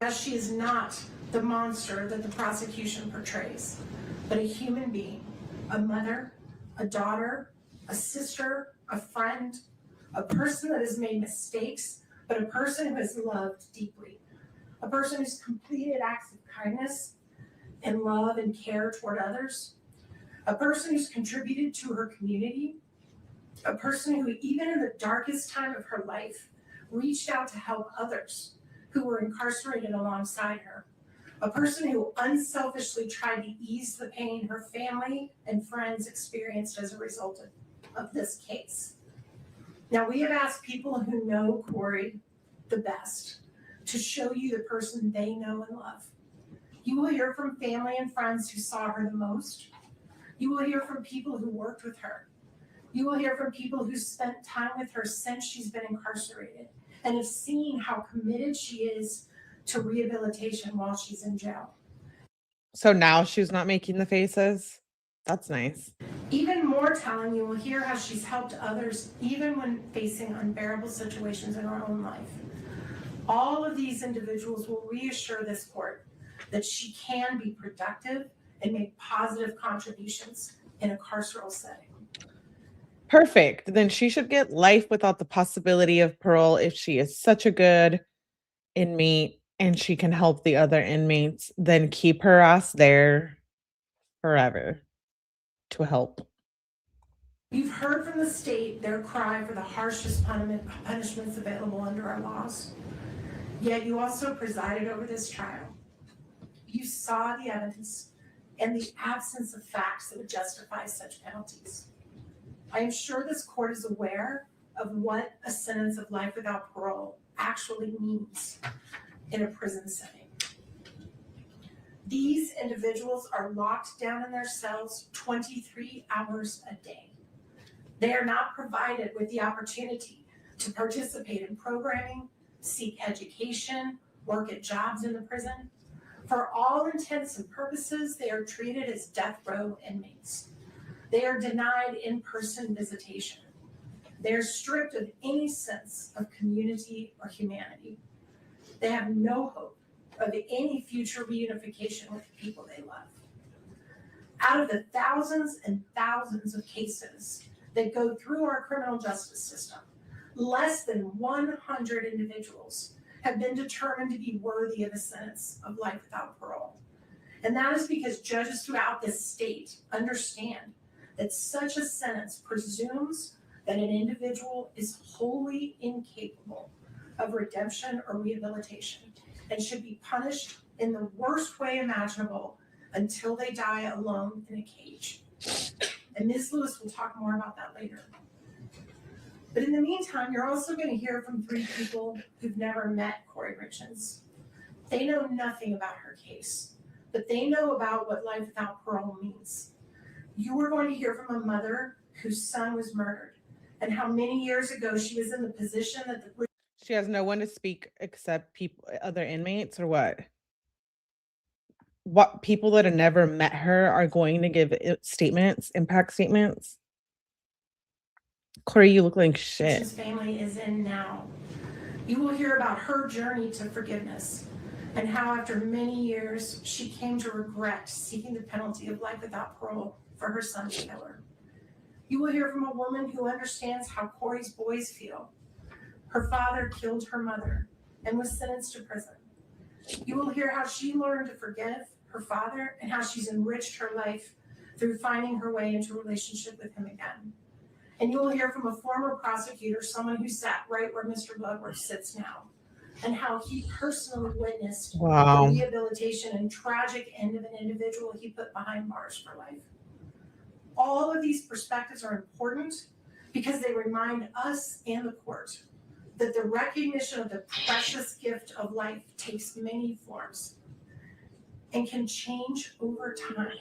As she is not the monster that the prosecution portrays, but a human being, a mother, a daughter, a sister, a friend, a person that has made mistakes, but a person who has loved deeply, a person who's completed acts of kindness and love and care toward others, a person who's contributed to her community, a person who, even in the darkest time of her life, reached out to help others who were incarcerated alongside her, a person who unselfishly tried to ease the pain her family and friends experienced as a result of this case. Now, we have asked people who know Kouri the best to show you the person they know and love. You will hear from family and friends who saw her the most. You will hear from people who worked with her. You will hear from people who spent time with her since she's been incarcerated and have seen how committed she is to rehabilitation while she's in jail. So now she's not making the faces? That's nice. Even more telling, you will hear how she's helped others even when facing unbearable situations in her own life. All of these individuals will reassure this court that she can be productive and make positive contributions in a carceral setting. Perfect. Then she should get life without the possibility of parole if she is such a good inmate and she can help the other inmates. Then keep her ass there forever to help. You've heard from the state their cry for the harshest punishments available under our laws. Yet you also presided over this trial. You saw the evidence and the absence of facts that would justify such penalties. I am sure this court is aware of what a sentence of life without parole actually means in a prison setting. These individuals are locked down in their cells 23 hours a day. They are not provided with the opportunity to participate in programming, seek education, work at jobs in the prison. For all intents and purposes, they are treated as death row inmates. They are denied in-person visitation. They are stripped of any sense of community or humanity. They have no hope of any future reunification with the people they love. Out of the thousands and thousands of cases that go through our criminal justice system, less than 100 individuals have been determined to be worthy of a sentence of life without parole. And that is because judges throughout this state understand that such a sentence presumes that an individual is wholly incapable of redemption or rehabilitation and should be punished in the worst way imaginable until they die alone in a cage. And Ms. Lewis will talk more about that later. But in the meantime, you're also going to hear from 3 people who've never met Kouri Richins. They know nothing about her case, but they know about what life without parole means. You are going to hear from a mother whose son was murdered and how many years ago she was in the position that She has no one to speak except people, other inmates, or what? What people that have never met her are going to give statements, impact statements? Kouri, you look like shit. Richins' family is in now. You will hear about her journey to forgiveness and how after many years she came to regret seeking the penalty of life without parole for her son's killer. You will hear from a woman who understands how Kouri's boys feel. Her father killed her mother and was sentenced to prison. You will hear how she learned to forgive her father and how she's enriched her life through finding her way into a relationship with him again. And you will hear from a former prosecutor, someone who sat right where Mr. Bloodworth sits now, and how he personally witnessed the rehabilitation and tragic end of an individual he put behind bars for life. All of these perspectives are important because they remind us and the court that the recognition of the precious gift of life takes many forms and can change over time.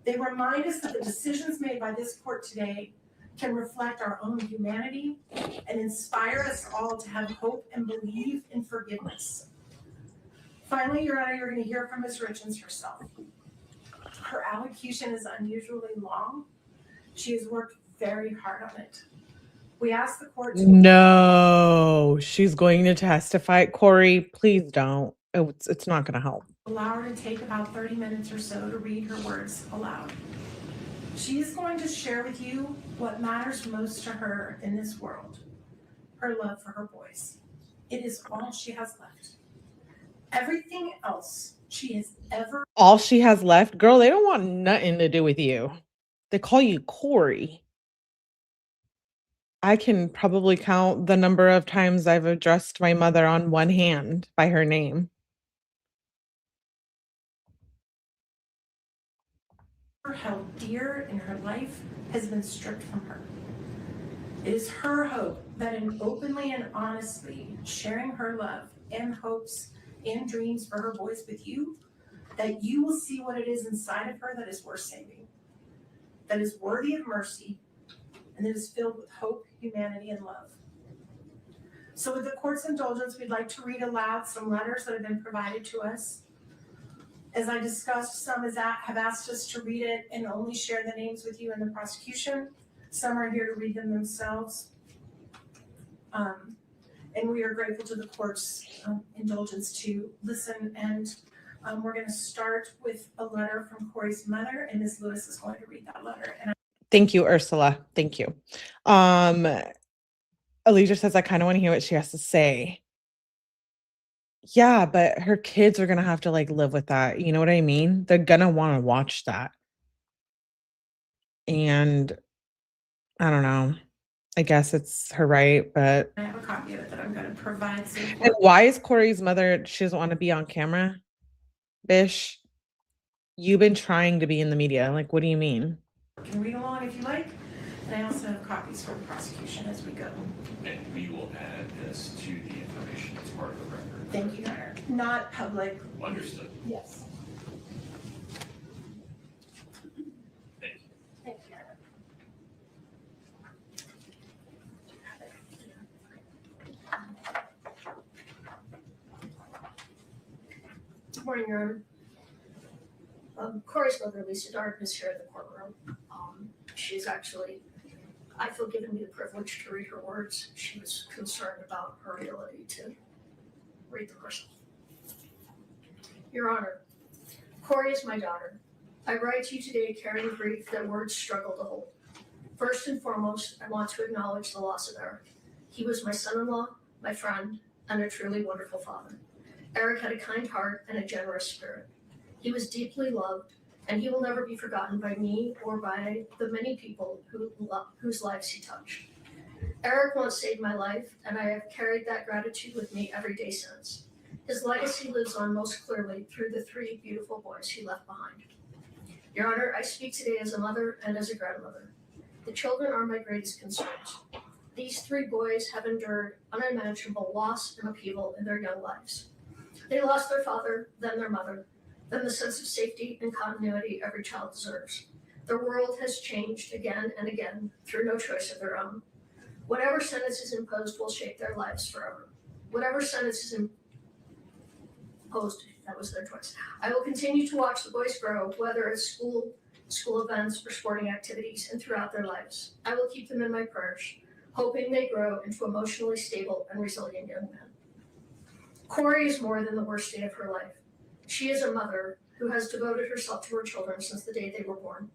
They remind us that the decisions made by this court today can reflect our own humanity and inspire us all to have hope and believe in forgiveness. Finally, Your Honor, you're going to hear from Ms. Richins herself. Her allocution is unusually long. She has worked very hard on it. We ask the court to— No, she's going to testify. Kouri, please don't. It's not going to help. Allow her to take about 30 minutes or so to read her words aloud. She is going to share with you what matters most to her in this world, her love for her boys. It is all she has left. Everything else she has ever— All she has left? Girl, they don't want nothing to do with you. They call you Kouri. I can probably count the number of times I've addressed my mother on one hand by her name. held dear in her life has been stripped from her. It is her hope that in openly and honestly sharing her love and hopes and dreams for her boys with you, that you will see what it is inside of her that is worth saving, that is worthy of mercy, and that is filled with hope, humanity, and love. So with the court's indulgence, we'd like to read aloud some letters that have been provided to us. As I discussed, some have asked us to read it and only share the names with you in the prosecution. Some are here to read them themselves. And we are grateful to the court's indulgence to listen. And we're going to start with a letter from Kouri's mother, and Ms. Lewis is going to read that letter. And Thank you, Ursula. Thank you. Alicia says, I kind of want to hear what she has to say. Yeah, but her kids are going to have to like live with that. You know what I mean? They're going to want to watch that. And I don't know. I guess it's her right, but. I have a copy of it that I'm going to provide. And why is Kouri's mother, she doesn't want to be on camera? Bish, you've been trying to be in the media. Like, what do you mean? You can read along if you like. And I also have copies for the prosecution as we go. And we will add this to the information as part of the record. Thank you, Your Honor. Not public. Understood. Yes. Thank you. Thank you, Your Honor. Good morning, Your Honor. Kouri's mother, Lisa Darden, is here in the courtroom. She's actually, I feel, given me the privilege to read her words. She was concerned about her ability to read them herself. Your Honor, Kouri is my daughter. I write to you today carrying grief that words struggle to hold. First and foremost, I want to acknowledge the loss of Eric. He was my son-in-law, my friend, and a truly wonderful father. Eric had a kind heart and a generous spirit. He was deeply loved, and he will never be forgotten by me or by the many people whose lives he touched. Eric once saved my life, and I have carried that gratitude with me every day since. His legacy lives on most clearly through the 3 beautiful boys he left behind. Your Honor, I speak today as a mother and as a grandmother. The children are my greatest concerns. These 3 boys have endured unimaginable loss and upheaval in their young lives. They lost their father, then their mother, then the sense of safety and continuity every child deserves. Their world has changed again and again through no choice of their own. Whatever sentence is imposed will shape their lives forever. Whatever sentence is imposed, that was their choice. I will continue to watch the boys grow, whether at school events, or sporting activities, and throughout their lives. I will keep them in my prayers, hoping they grow into emotionally stable and resilient young men. Kouri is more than the worst day of her life. She is a mother who has devoted herself to her children since the day they were born.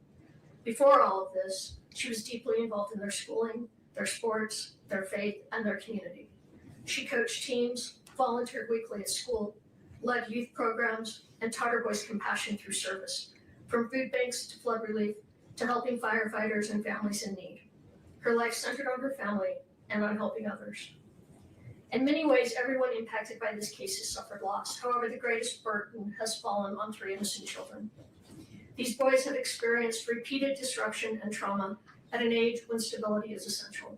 Before all of this, she was deeply involved in their schooling, their sports, their faith, and their community. She coached teams, volunteered weekly at school, led youth programs, and taught her boys compassion through service, from food banks to flood relief to helping firefighters and families in need. Her life centered on her family and on helping others. In many ways, everyone impacted by this case has suffered loss. However, the greatest burden has fallen on 3 innocent children. These boys have experienced repeated disruption and trauma at an age when stability is essential.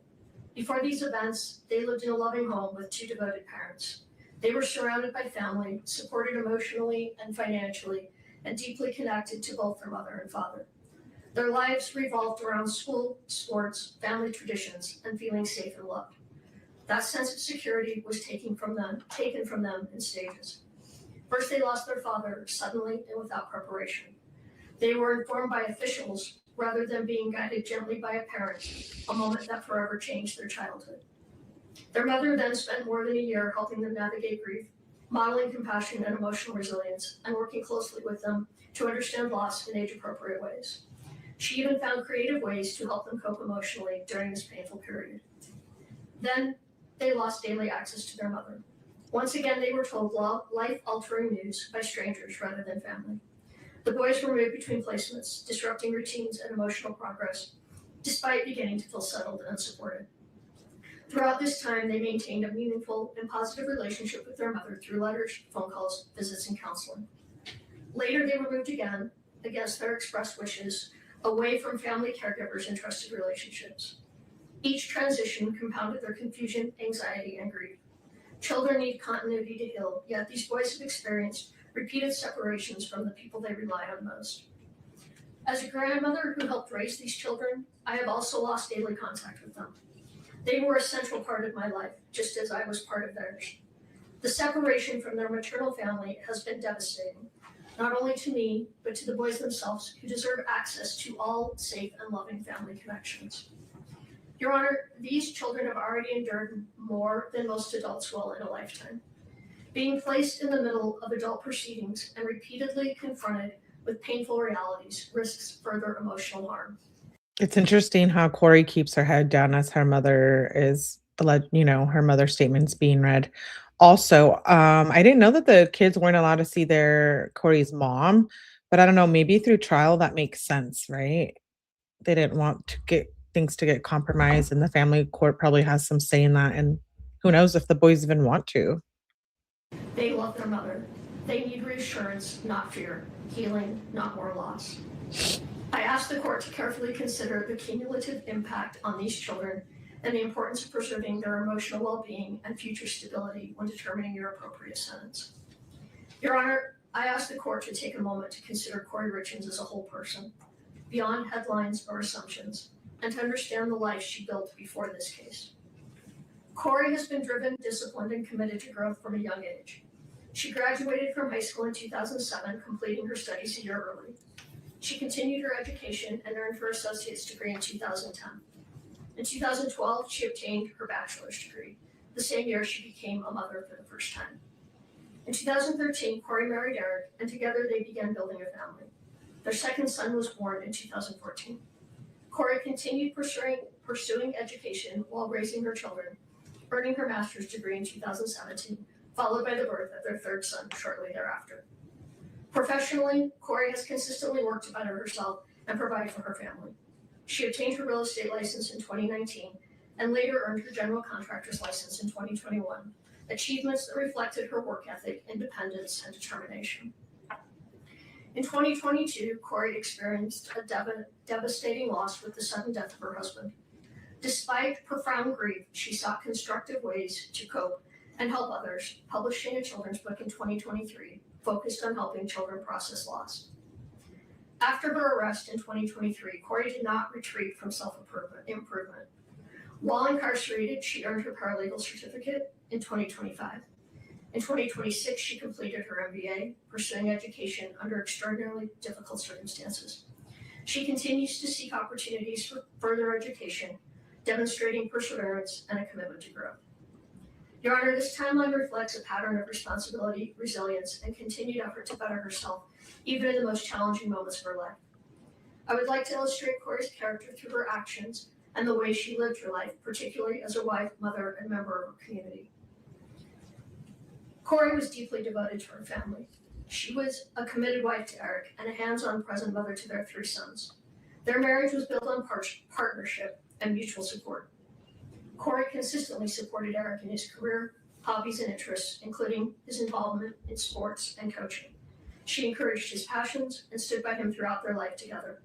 Before these events, they lived in a loving home with 2 devoted parents. They were surrounded by family, supported emotionally and financially, and deeply connected to both their mother and father. Their lives revolved around school, sports, family traditions, and feeling safe and loved. That sense of security was taken from them in stages. First, they lost their father suddenly and without preparation. They were informed by officials rather than being guided gently by a parent, a moment that forever changed their childhood. Their mother then spent more than a year helping them navigate grief, modeling compassion and emotional resilience, and working closely with them to understand loss in age-appropriate ways. She even found creative ways to help them cope emotionally during this painful period. Then, they lost daily access to their mother. Once again, they were told life-altering news by strangers rather than family. The boys were moved between placements, disrupting routines and emotional progress, despite beginning to feel settled and supported. Throughout this time, they maintained a meaningful and positive relationship with their mother through letters, phone calls, visits, and counseling. Later, they were moved again, against their expressed wishes, away from family caregivers and trusted relationships. Each transition compounded their confusion, anxiety, and grief. Children need continuity to heal, yet these boys have experienced repeated separations from the people they rely on most. As a grandmother who helped raise these children, I have also lost daily contact with them. They were a central part of my life, just as I was part of theirs. The separation from their maternal family has been devastating, not only to me, but to the boys themselves, who deserve access to all safe and loving family connections. Your Honor, these children have already endured more than most adults will in a lifetime. Being placed in the middle of adult proceedings and repeatedly confronted with painful realities risks further emotional harm. It's interesting how Kouri keeps her head down as her mother is, her mother's statements being read. Also, I didn't know that the kids weren't allowed to see Kouri's mom, but I don't know, maybe through trial that makes sense, right? They didn't want to get things to get compromised, and the family court probably has some say in that, and who knows if the boys even want to. They love their mother. They need reassurance, not fear, healing, not more loss. I ask the court to carefully consider the cumulative impact on these children and the importance of preserving their emotional well-being and future stability when determining your appropriate sentence. Your Honor, I ask the court to take a moment to consider Kouri Richins as a whole person, beyond headlines or assumptions, and to understand the life she built before this case. Kouri has been driven, disciplined, and committed to growth from a young age. She graduated from high school in 2007, completing her studies a year early. She continued her education and earned her associate's degree in 2010. In 2012, she obtained her bachelor's degree, the same year she became a mother for the first time. In 2013, Kouri married Eric, and together they began building a family. Their second son was born in 2014. Kouri continued pursuing education while raising her children, earning her master's degree in 2017, followed by the birth of their third son shortly thereafter. Professionally, Kouri has consistently worked to better herself and provide for her family. She obtained her real estate license in 2019 and later earned her general contractor's license in 2021, achievements that reflected her work ethic, independence, and determination. In 2022, Kouri experienced a devastating loss with the sudden death of her husband. Despite profound grief, she sought constructive ways to cope and help others, publishing a children's book in 2023 focused on helping children process loss. After her arrest in 2023, Kouri did not retreat from self-improvement. While incarcerated, she earned her paralegal certificate in 2025. In 2026, she completed her MBA, pursuing education under extraordinarily difficult circumstances. She continues to seek opportunities for further education, demonstrating perseverance and a commitment to growth. Your Honor, this timeline reflects a pattern of responsibility, resilience, and continued effort to better herself, even in the most challenging moments of her life. I would like to illustrate Kouri's character through her actions and the way she lived her life, particularly as a wife, mother, and member of her community. Kouri was deeply devoted to her family. She was a committed wife to Eric and a hands-on present mother to their 3 sons. Their marriage was built on partnership and mutual support. Kouri consistently supported Eric in his career, hobbies, and interests, including his involvement in sports and coaching. She encouraged his passions and stood by him throughout their life together.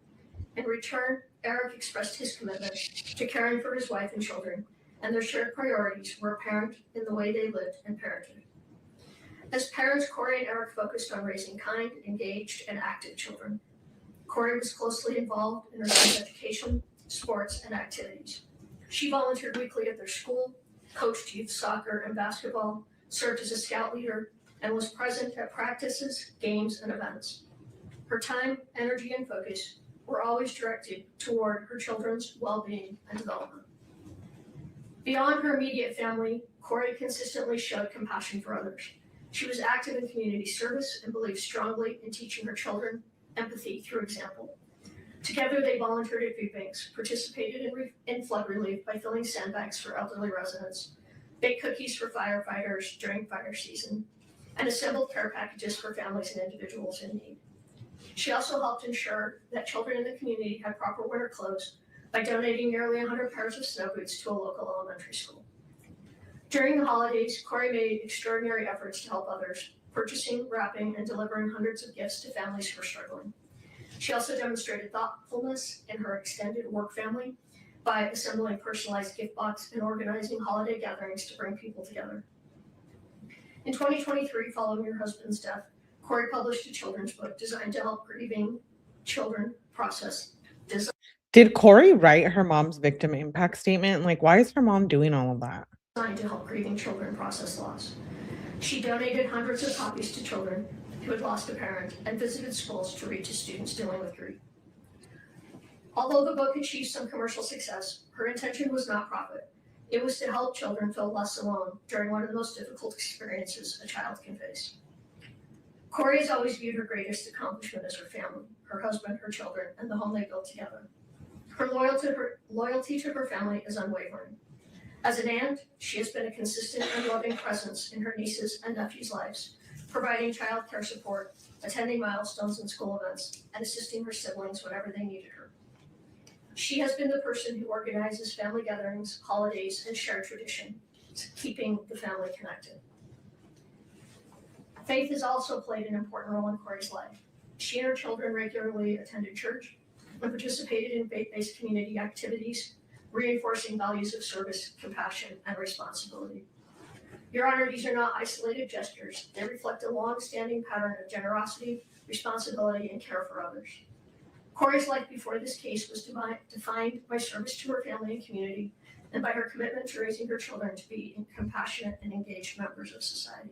In return, Eric expressed his commitment to caring for his wife and children, and their shared priorities were apparent in the way they lived and parented. As parents, Kouri and Eric focused on raising kind, engaged, and active children. Kouri was closely involved in her son's education, sports, and activities. She volunteered weekly at their school, coached youth soccer and basketball, served as a scout leader, and was present at practices, games, and events. Her time, energy, and focus were always directed toward her children's well-being and development. Beyond her immediate family, Kouri consistently showed compassion for others. She was active in community service and believed strongly in teaching her children empathy through example. Together, they volunteered at food banks, participated in flood relief by filling sandbags for elderly residents, baked cookies for firefighters during fire season, and assembled care packages for families and individuals in need. She also helped ensure that children in the community had proper winter clothes by donating nearly 100 pairs of snow boots to a local elementary school. During the holidays, Kouri made extraordinary efforts to help others, purchasing, wrapping, and delivering hundreds of gifts to families who are struggling. She also demonstrated thoughtfulness in her extended work family by assembling personalized gift boxes and organizing holiday gatherings to bring people together. In 2023, following her husband's death, Kouri published a children's book designed to help grieving children process. Did Kouri write her mom's victim impact statement? Like, why is her mom doing all of that? Designed to help grieving children process loss. She donated hundreds of copies to children who had lost a parent and visited schools to read to students dealing with grief. Although the book achieved some commercial success, her intention was not profit. It was to help children feel less alone during one of the most difficult experiences a child can face. Kouri has always viewed her greatest accomplishment as her family, her husband, her children, and the home they built together. Her loyalty to her family is unwavering. As an aunt, she has been a consistent and loving presence in her nieces and nephews' lives, providing child care support, attending milestones and school events, and assisting her siblings whenever they needed her. She has been the person who organizes family gatherings, holidays, and shared tradition, keeping the family connected. Faith has also played an important role in Kouri's life. She and her children regularly attended church and participated in faith-based community activities, reinforcing values of service, compassion, and responsibility. Your Honor, these are not isolated gestures. They reflect a long-standing pattern of generosity, responsibility, and care for others. Kouri's life before this case was defined by service to her family and community, and by her commitment to raising her children to be compassionate and engaged members of society.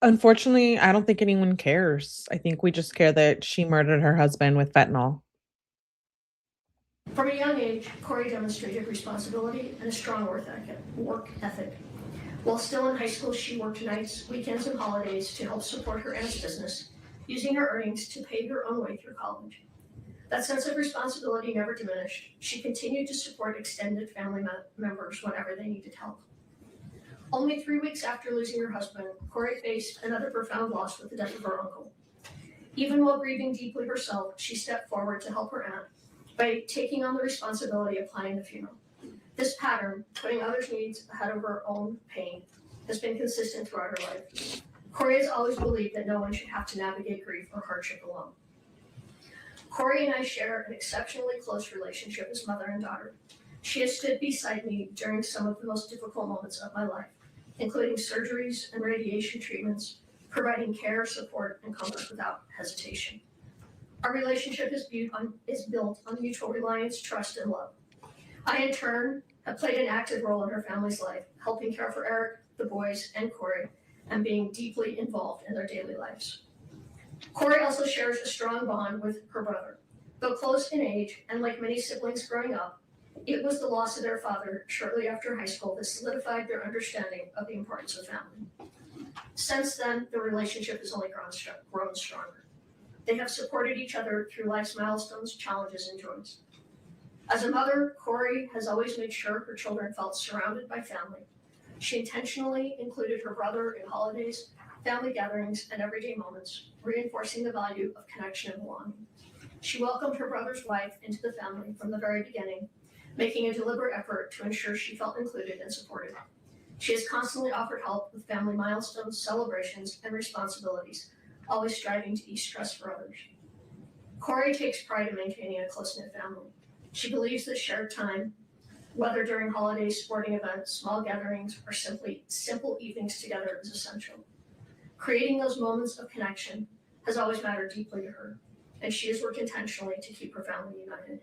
Unfortunately, I don't think anyone cares. I think we just care that she murdered her husband with fentanyl. From a young age, Kouri demonstrated responsibility and a strong work ethic. While still in high school, she worked nights, weekends, and holidays to help support her aunt's business, using her earnings to pay her own way through college. That sense of responsibility never diminished. She continued to support extended family members whenever they needed help. Only 3 weeks after losing her husband, Kouri faced another profound loss with the death of her uncle. Even while grieving deeply herself, she stepped forward to help her aunt by taking on the responsibility of planning the funeral. This pattern, putting others' needs ahead of her own pain, has been consistent throughout her life. Kouri has always believed that no one should have to navigate grief or hardship alone. Kouri and I share an exceptionally close relationship as mother and daughter. She has stood beside me during some of the most difficult moments of my life, including surgeries and radiation treatments, providing care, support, and comfort without hesitation. Our relationship is built on mutual reliance, trust, and love. I, in turn, have played an active role in her family's life, helping care for Eric, the boys, and Kouri, and being deeply involved in their daily lives. Kouri also shares a strong bond with her brother. Though close in age, and like many siblings growing up, it was the loss of their father shortly after high school that solidified their understanding of the importance of family. Since then, the relationship has only grown stronger. They have supported each other through life's milestones, challenges, and joys. As a mother, Kouri has always made sure her children felt surrounded by family. She intentionally included her brother in holidays, family gatherings, and everyday moments, reinforcing the value of connection and belonging. She welcomed her brother's wife into the family from the very beginning, making a deliberate effort to ensure she felt included and supported. She has constantly offered help with family milestones, celebrations, and responsibilities, always striving to ease stress for others. Kouri takes pride in maintaining a close-knit family. She believes that shared time, whether during holidays, sporting events, small gatherings, or simply simple evenings together, is essential. Creating those moments of connection has always mattered deeply to her, and she has worked intentionally to keep her family united.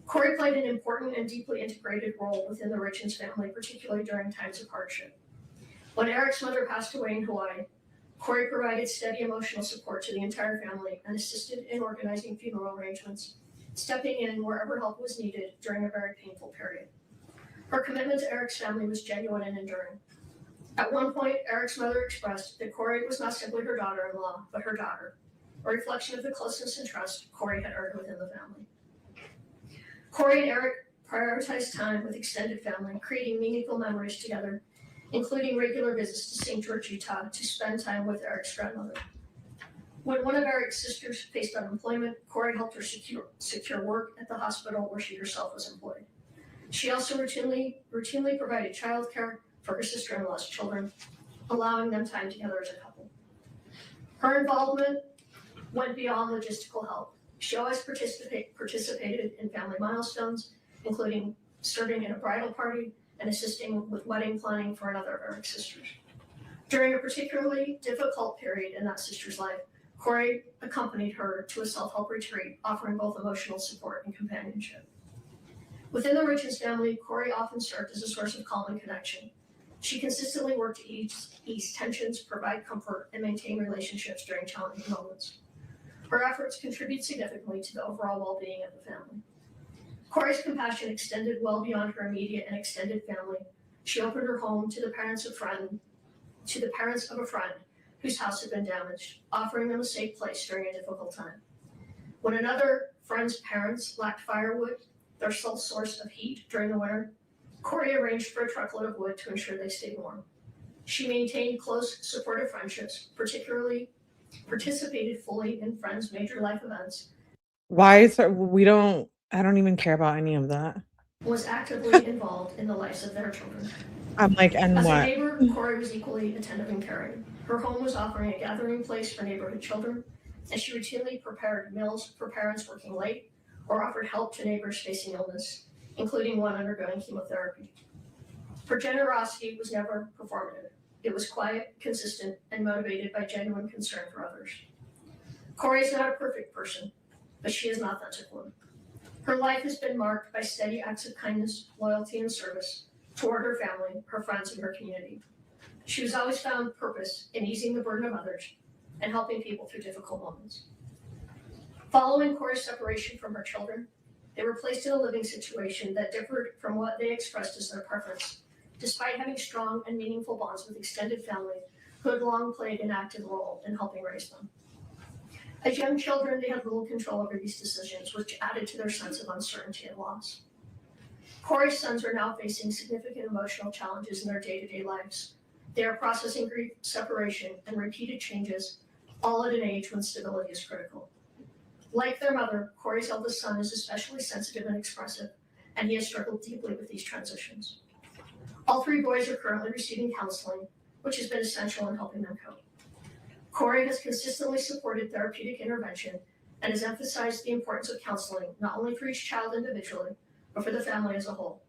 Kouri played an important and deeply integrated role within the Richins family, particularly during times of hardship. When Eric's mother passed away in Hawaii, Kouri provided steady emotional support to the entire family and assisted in organizing funeral arrangements, stepping in wherever help was needed during a very painful period. Her commitment to Eric's family was genuine and enduring. At one point, Eric's mother expressed that Kouri was not simply her daughter-in-law, but her daughter, a reflection of the closeness and trust Kouri had earned within the family. Kouri and Eric prioritized time with extended family, creating meaningful memories together, including regular visits to St. George, Utah, to spend time with Eric's grandmother. When one of Eric's sisters faced unemployment, Kouri helped her secure work at the hospital where she herself was employed. She also routinely provided childcare for her sister-in-law's children, allowing them time together as a couple. Her involvement went beyond logistical help. She always participated in family milestones, including serving in a bridal party and assisting with wedding planning for another of Eric's sisters. During a particularly difficult period in that sister's life, Kouri accompanied her to a self-help retreat, offering both emotional support and companionship. Within the Richins family, Kouri often served as a source of calm and connection. She consistently worked to ease tensions, provide comfort, and maintain relationships during challenging moments. Her efforts contribute significantly to the overall well-being of the family. Kouri's compassion extended well beyond her immediate and extended family. She opened her home to the parents of a friend whose house had been damaged, offering them a safe place during a difficult time. When another friend's parents lacked firewood, their sole source of heat during the winter, Kouri arranged for a truckload of wood to ensure they stayed warm. She maintained close, supportive friendships, particularly participated fully in friends' major life events. Why is there, I don't even care about any of that. Was actively involved in the lives of their children. I'm like, and As what? a neighbor, Kouri was equally attentive and caring. Her home was offering a gathering place for neighborhood children, and she routinely prepared meals for parents working late or offered help to neighbors facing illness, including one undergoing chemotherapy. Her generosity was never performative. It was quiet, consistent, and motivated by genuine concern for others. Kouri is not a perfect person, but she is an authentic one. Her life has been marked by steady acts of kindness, loyalty, and service toward her family, her friends, and her community. She has always found purpose in easing the burden of others and helping people through difficult moments. Following Kouri's separation from her children, they were placed in a living situation that differed from what they expressed as their preference, despite having strong and meaningful bonds with extended family who had long played an active role in helping raise them. As young children, they had little control over these decisions, which added to their sense of uncertainty and loss. Kouri's sons are now facing significant emotional challenges in their day-to-day lives. They are processing grief, separation, and repeated changes all at an age when stability is critical. Like their mother, Kouri's eldest son is especially sensitive and expressive, and he has struggled deeply with these transitions. All three boys are currently receiving counseling, which has been essential in helping them cope. Kouri has consistently supported therapeutic intervention and has emphasized the importance of counseling, not only for each child individually, but for the family as a whole.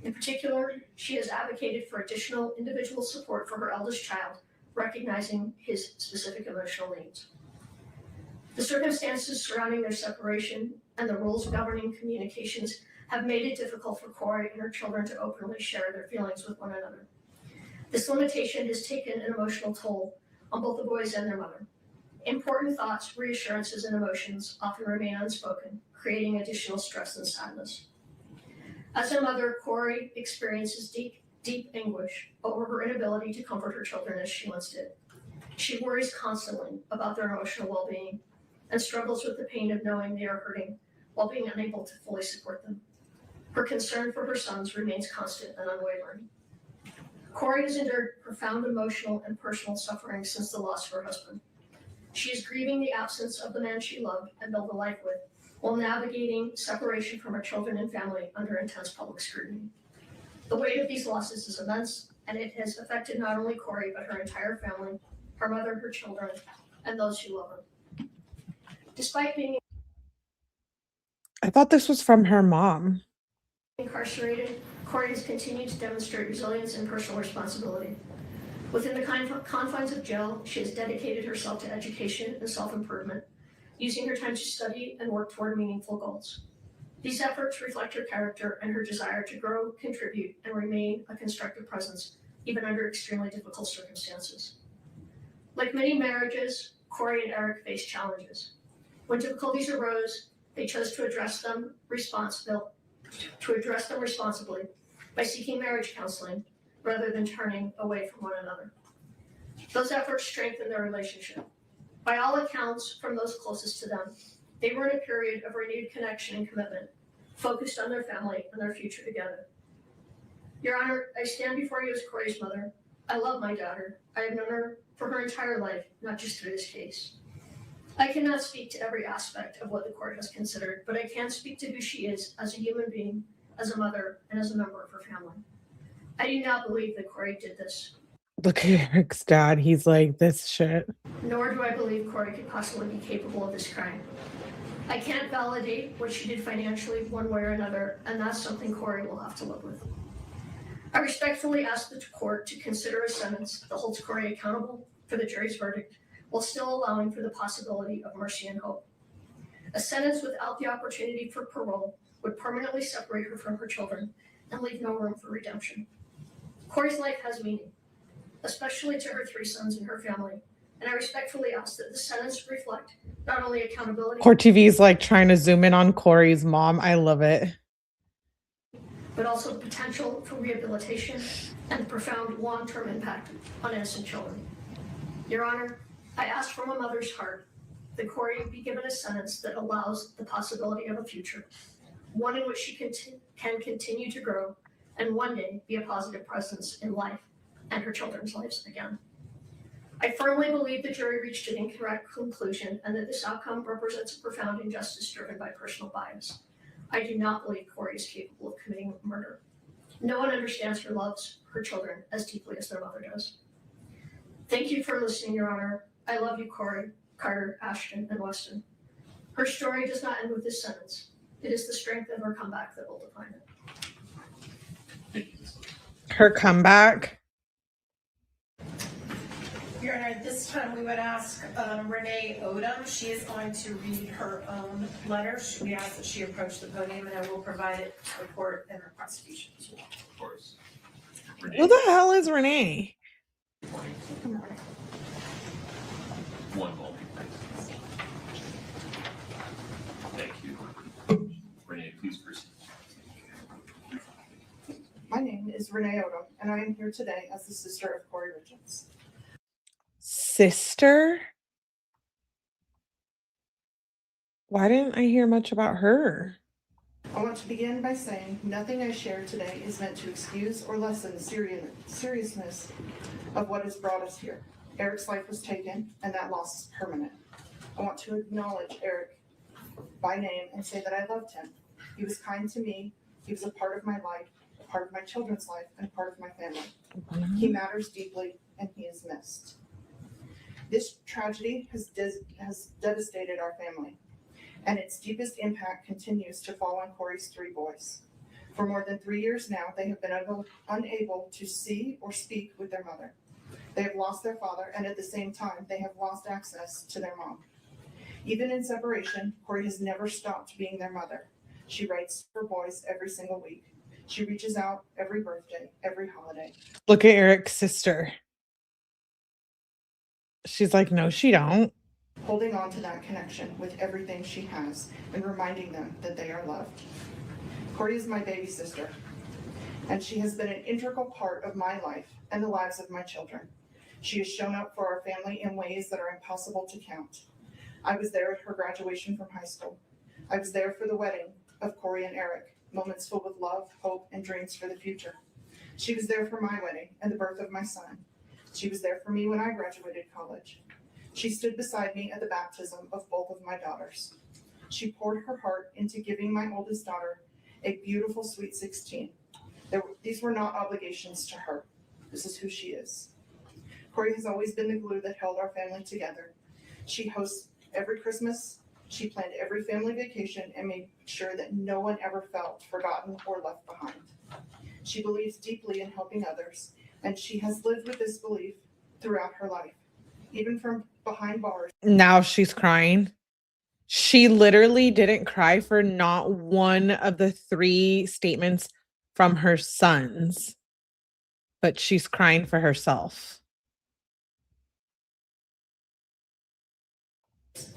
In particular, she has advocated for additional individual support for her eldest child, recognizing his specific emotional needs. The circumstances surrounding their separation and the rules governing communications have made it difficult for Kouri and her children to openly share their feelings with one another. This limitation has taken an emotional toll on both the boys and their mother. Important thoughts, reassurances, and emotions often remain unspoken, creating additional stress and sadness. As a mother, Kouri experiences deep anguish over her inability to comfort her children as she once did. She worries constantly about their emotional well-being and struggles with the pain of knowing they are hurting while being unable to fully support them. Her concern for her sons remains constant and unwavering. Kouri has endured profound emotional and personal suffering since the loss of her husband. She is grieving the absence of the man she loved and built a life with, while navigating separation from her children and family under intense public scrutiny. The weight of these losses is immense, and it has affected not only Kouri, but her entire family, her mother, her children, and those who love her. Despite being I thought this was from her mom. incarcerated, Kouri has continued to demonstrate resilience and personal responsibility. Within the confines of jail, she has dedicated herself to education and self-improvement, using her time to study and work toward meaningful goals. These efforts reflect her character and her desire to grow, contribute, and remain a constructive presence, even under extremely difficult circumstances. Like many marriages, Kouri and Eric faced challenges. When difficulties arose, they chose to address them responsibly by seeking marriage counseling rather than turning away from one another. Those efforts strengthened their relationship. By all accounts from those closest to them, they were in a period of renewed connection and commitment, focused on their family and their future together. Your Honor, I stand before you as Kouri's mother. I love my daughter. I have known her for her entire life, not just through this case. I cannot speak to every aspect of what the court has considered, but I can speak to who she is as a human being, as a mother, and as a member of her family. I do not believe that Kouri did this. Look at Eric's dad. He's like, this shit. Nor do I believe Kouri could possibly be capable of this crime. I can't validate what she did financially one way or another, and that's something Kouri will have to live with. I respectfully ask the court to consider a sentence that holds Kouri accountable for the jury's verdict, while still allowing for the possibility of mercy and hope. A sentence without the opportunity for parole would permanently separate her from her children and leave no room for redemption. Kouri's life has meaning, especially to her three sons and her family, and I respectfully ask that the sentence reflect not only accountability, Court TV's like trying to zoom in on Kouri's mom. I love it. but also the potential for rehabilitation and the profound long-term impact on innocent children. Your Honor, I ask from a mother's heart that Kouri be given a sentence that allows the possibility of a future, one in which she can continue to grow and one day be a positive presence in life and her children's lives again. I firmly believe the jury reached an incorrect conclusion and that this outcome represents a profound injustice driven by personal bias. I do not believe Kouri is capable of committing murder. No one understands or loves her children as deeply as their mother does. Thank you for listening, Your Honor. I love you, Kouri, Carter, Ashton, and Weston. Her story does not end with this sentence. It is the strength of her comeback that will define it. Her comeback. Your Honor, at this time we would ask Renee Odom. She is going to read her own letter. We ask that she approach the podium, and I will provide it to the court and her prosecution as well. Of course. Who the hell is Renee? One moment, please. Thank you. Renee, please proceed. My name is Renee Odom, and I am here today as the sister of Kouri Richins. Sister? Why didn't I hear much about her? I want to begin by saying nothing I share today is meant to excuse or lessen the seriousness of what has brought us here. Eric's life was taken, and that loss is permanent. I want to acknowledge Eric by name and say that I loved him. He was kind to me. He was a part of my life, a part of my children's life, and a part of my family. He matters deeply, and he is missed. This tragedy has devastated our family, and its deepest impact continues to fall on Kouri's 3 boys. For more than 3 years now, they have been unable to see or speak with their mother. They have lost their father, and at the same time, they have lost access to their mom. Even in separation, Kouri has never stopped being their mother. She writes for boys every single week. She reaches out every birthday, every holiday. Look at Eric's sister. She's like, no, she don't. Holding on to that connection with everything she has and reminding them that they are loved. Kouri is my baby sister, and she has been an integral part of my life and the lives of my children. She has shown up for our family in ways that are impossible to count. I was there at her graduation from high school. I was there for the wedding of Kouri and Eric, moments filled with love, hope, and dreams for the future. She was there for my wedding and the birth of my son. She was there for me when I graduated college. She stood beside me at the baptism of both of my daughters. She poured her heart into giving my oldest daughter a beautiful sweet 16. These were not obligations to her. This is who she is. Kouri has always been the glue that held our family together. She hosts every Christmas. She planned every family vacation and made sure that no one ever felt forgotten or left behind. She believes deeply in helping others, and she has lived with this belief throughout her life, even from behind bars. Now she's crying. She literally didn't cry for not one of the 3 statements from her sons, but she's crying for herself.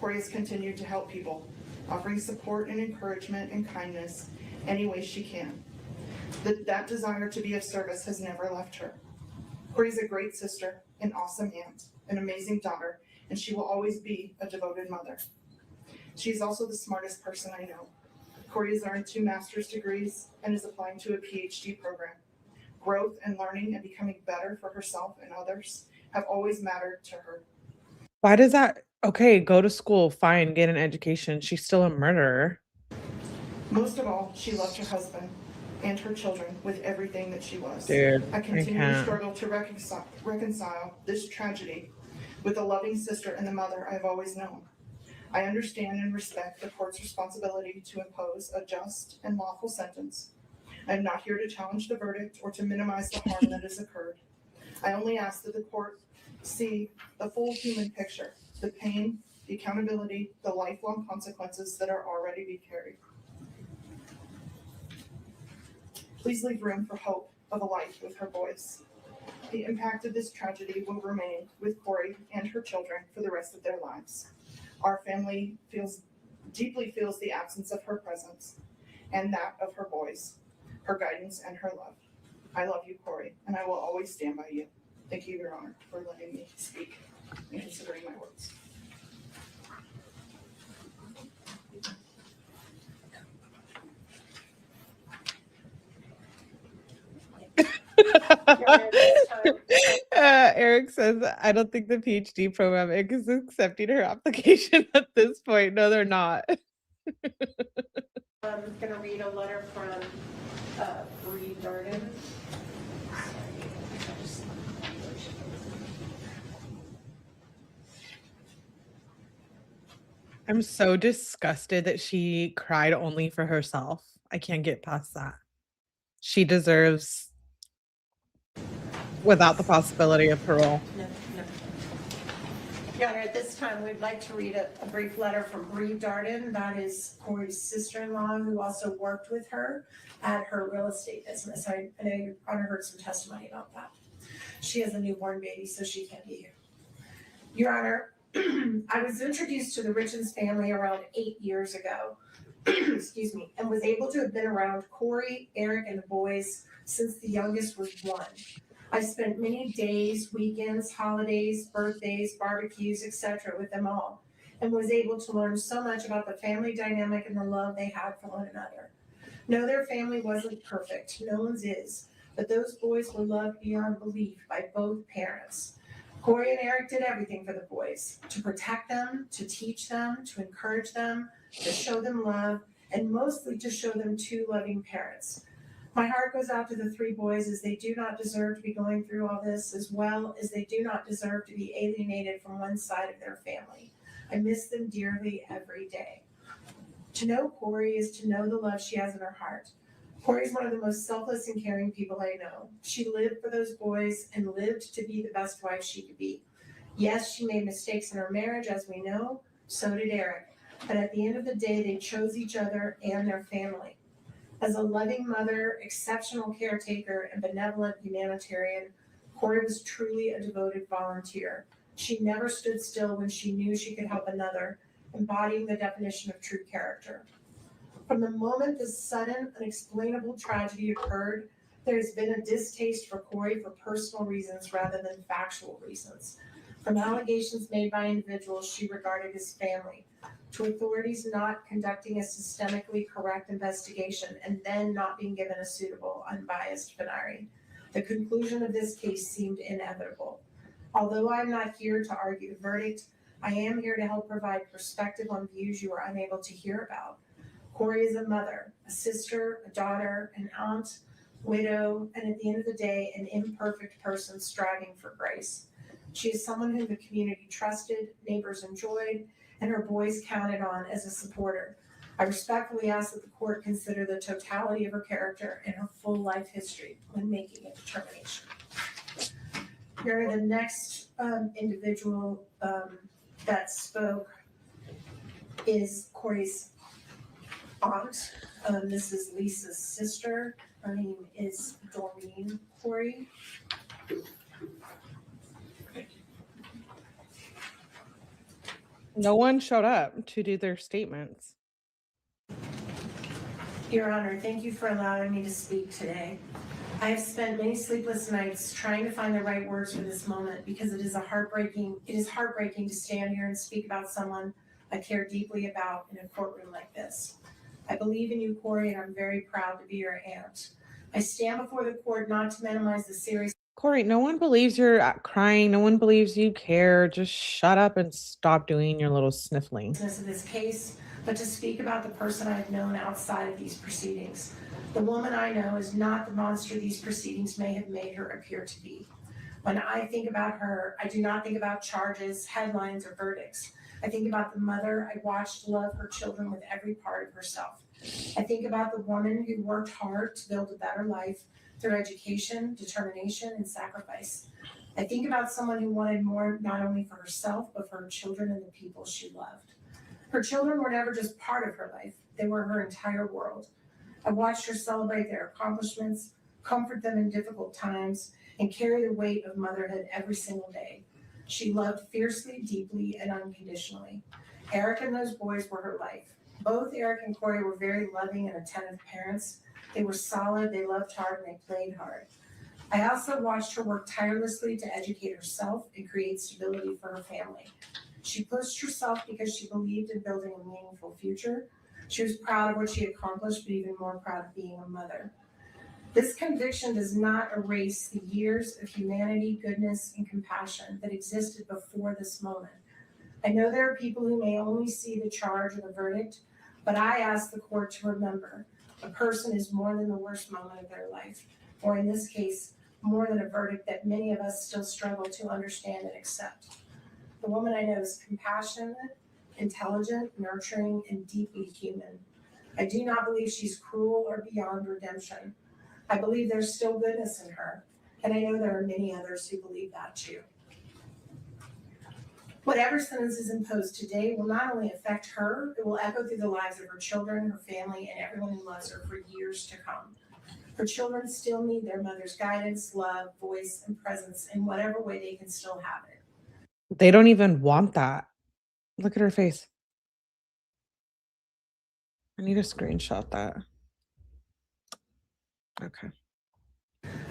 Kouri has continued to help people, offering support and encouragement and kindness any way she can. That desire to be of service has never left her. Kouri is a great sister, an awesome aunt, an amazing daughter, and she will always be a devoted mother. She is also the smartest person I know. Kouri has earned 2 master's degrees and is applying to a PhD program. Growth and learning and becoming better for herself and others have always mattered to her. Why does that? Okay, go to school, fine, get an education. She's still a murderer. Most of all, she loved her husband and her children with everything that she was. Dude, I continue to can't. struggle to reconcile this tragedy with the loving sister and the mother I've always known. I understand and respect the court's responsibility to impose a just and lawful sentence. I am not here to challenge the verdict or to minimize the harm that has occurred. I only ask that the court see the full human picture, the pain, the accountability, the lifelong consequences that are already being carried. Please leave room for hope of a life with her boys. The impact of this tragedy will remain with Kouri and her children for the rest of their lives. Our family deeply feels the absence of her presence and that of her boys, her guidance and her love. I love you, Kouri, and I will always stand by you. Thank you, Your Honor, for letting me speak and considering my words. Eric says, I don't think the PhD program is accepting her application at this point. No, they're not. I'm going to read a letter from Kouri Richins. I'm so disgusted that she cried only for herself. I can't get past that. She deserves without the possibility of parole. No. Your Honor, at this time, we'd like to read a brief letter from Kouri Richins. That is Kouri's sister-in-law, who also worked with her at her real estate business. I know Your Honor heard some testimony about that. She has a newborn baby, so she can't be here. Your Honor, I was introduced to the Richins family around 8 years ago, excuse me, and was able to have been around Kouri, Eric, and the boys since the youngest was 1. I spent many days, weekends, holidays, birthdays, barbecues, etc. with them all, and was able to learn so much about the family dynamic and the love they had for one another. No, their family wasn't perfect. No one's is. But those boys were loved beyond belief by both parents. Kouri and Eric did everything for the boys, to protect them, to teach them, to encourage them, to show them love, and mostly to show them two loving parents. My heart goes out to the three boys, as they do not deserve to be going through all this, as well as they do not deserve to be alienated from one side of their family. I miss them dearly every day. To know Kouri is to know the love she has in her heart. Kouri is one of the most selfless and caring people I know. She lived for those boys and lived to be the best wife she could be. Yes, she made mistakes in her marriage, as we know. So did Eric. But at the end of the day, they chose each other and their family. As a loving mother, exceptional caretaker, and benevolent humanitarian, Kouri was truly a devoted volunteer. She never stood still when she knew she could help another, embodying the definition of true character. From the moment this sudden, unexplainable tragedy occurred, there has been a distaste for Kouri for personal reasons rather than factual reasons. From allegations made by individuals she regarded as family, to authorities not conducting a systemically correct investigation and then not being given a suitable, unbiased finale. The conclusion of this case seemed inevitable. Although I'm not here to argue the verdict, I am here to help provide perspective on views you are unable to hear about. Kouri is a mother, a sister, a daughter, an aunt, widow, and at the end of the day, an imperfect person striving for grace. She is someone whom the community trusted, neighbors enjoyed, and her boys counted on as a supporter. I respectfully ask that the court consider the totality of her character and her full life history when making a determination. Here are the next individual that spoke is Kouri's aunt. This is Lisa's sister. Her name is Doreen Kouri. No one showed up to do their statements. Your Honor, thank you for allowing me to speak today. I have spent many sleepless nights trying to find the right words for this moment because it is heartbreaking to stand here and speak about someone I care deeply about in a courtroom like this. I believe in you, Kouri, and I'm very proud to be your aunt. I stand before the court not to minimize the serious. Kouri, no one believes you're crying. No one believes you care. Just shut up and stop doing your little sniffling. Of this case, but to speak about the person I've known outside of these proceedings. The woman I know is not the monster these proceedings may have made her appear to be. When I think about her, I do not think about charges, headlines, or verdicts. I think about the mother I watched love her children with every part of herself. I think about the woman who worked hard to build a better life through education, determination, and sacrifice. I think about someone who wanted more not only for herself, but for her children and the people she loved. Her children were never just part of her life, they were her entire world. I watched her celebrate their accomplishments, comfort them in difficult times, and carry the weight of motherhood every single day. She loved fiercely, deeply, and unconditionally. Eric and those boys were her life. Both Eric and Kouri were very loving and attentive parents. They were solid, they loved hard, and they played hard. I also watched her work tirelessly to educate herself and create stability for her family. She pushed herself because she believed in building a meaningful future. She was proud of what she accomplished, but even more proud of being a mother. This conviction does not erase the years of humanity, goodness, and compassion that existed before this moment. I know there are people who may only see the charge or the verdict, but I ask the court to remember a person is more than the worst moment of their life, or in this case, more than a verdict that many of us still struggle to understand and accept. The woman I know is compassionate, intelligent, nurturing, and deeply human. I do not believe she's cruel or beyond redemption. I believe there's still goodness in her, and I know there are many others who believe that too. Whatever sentence is imposed today will not only affect her, it will echo through the lives of her children, her family, and everyone who loves her for years to come. Her children still need their mother's guidance, love, voice, and presence in whatever way they can still have it. They don't even want that. Look at her face. I need to screenshot that. Okay.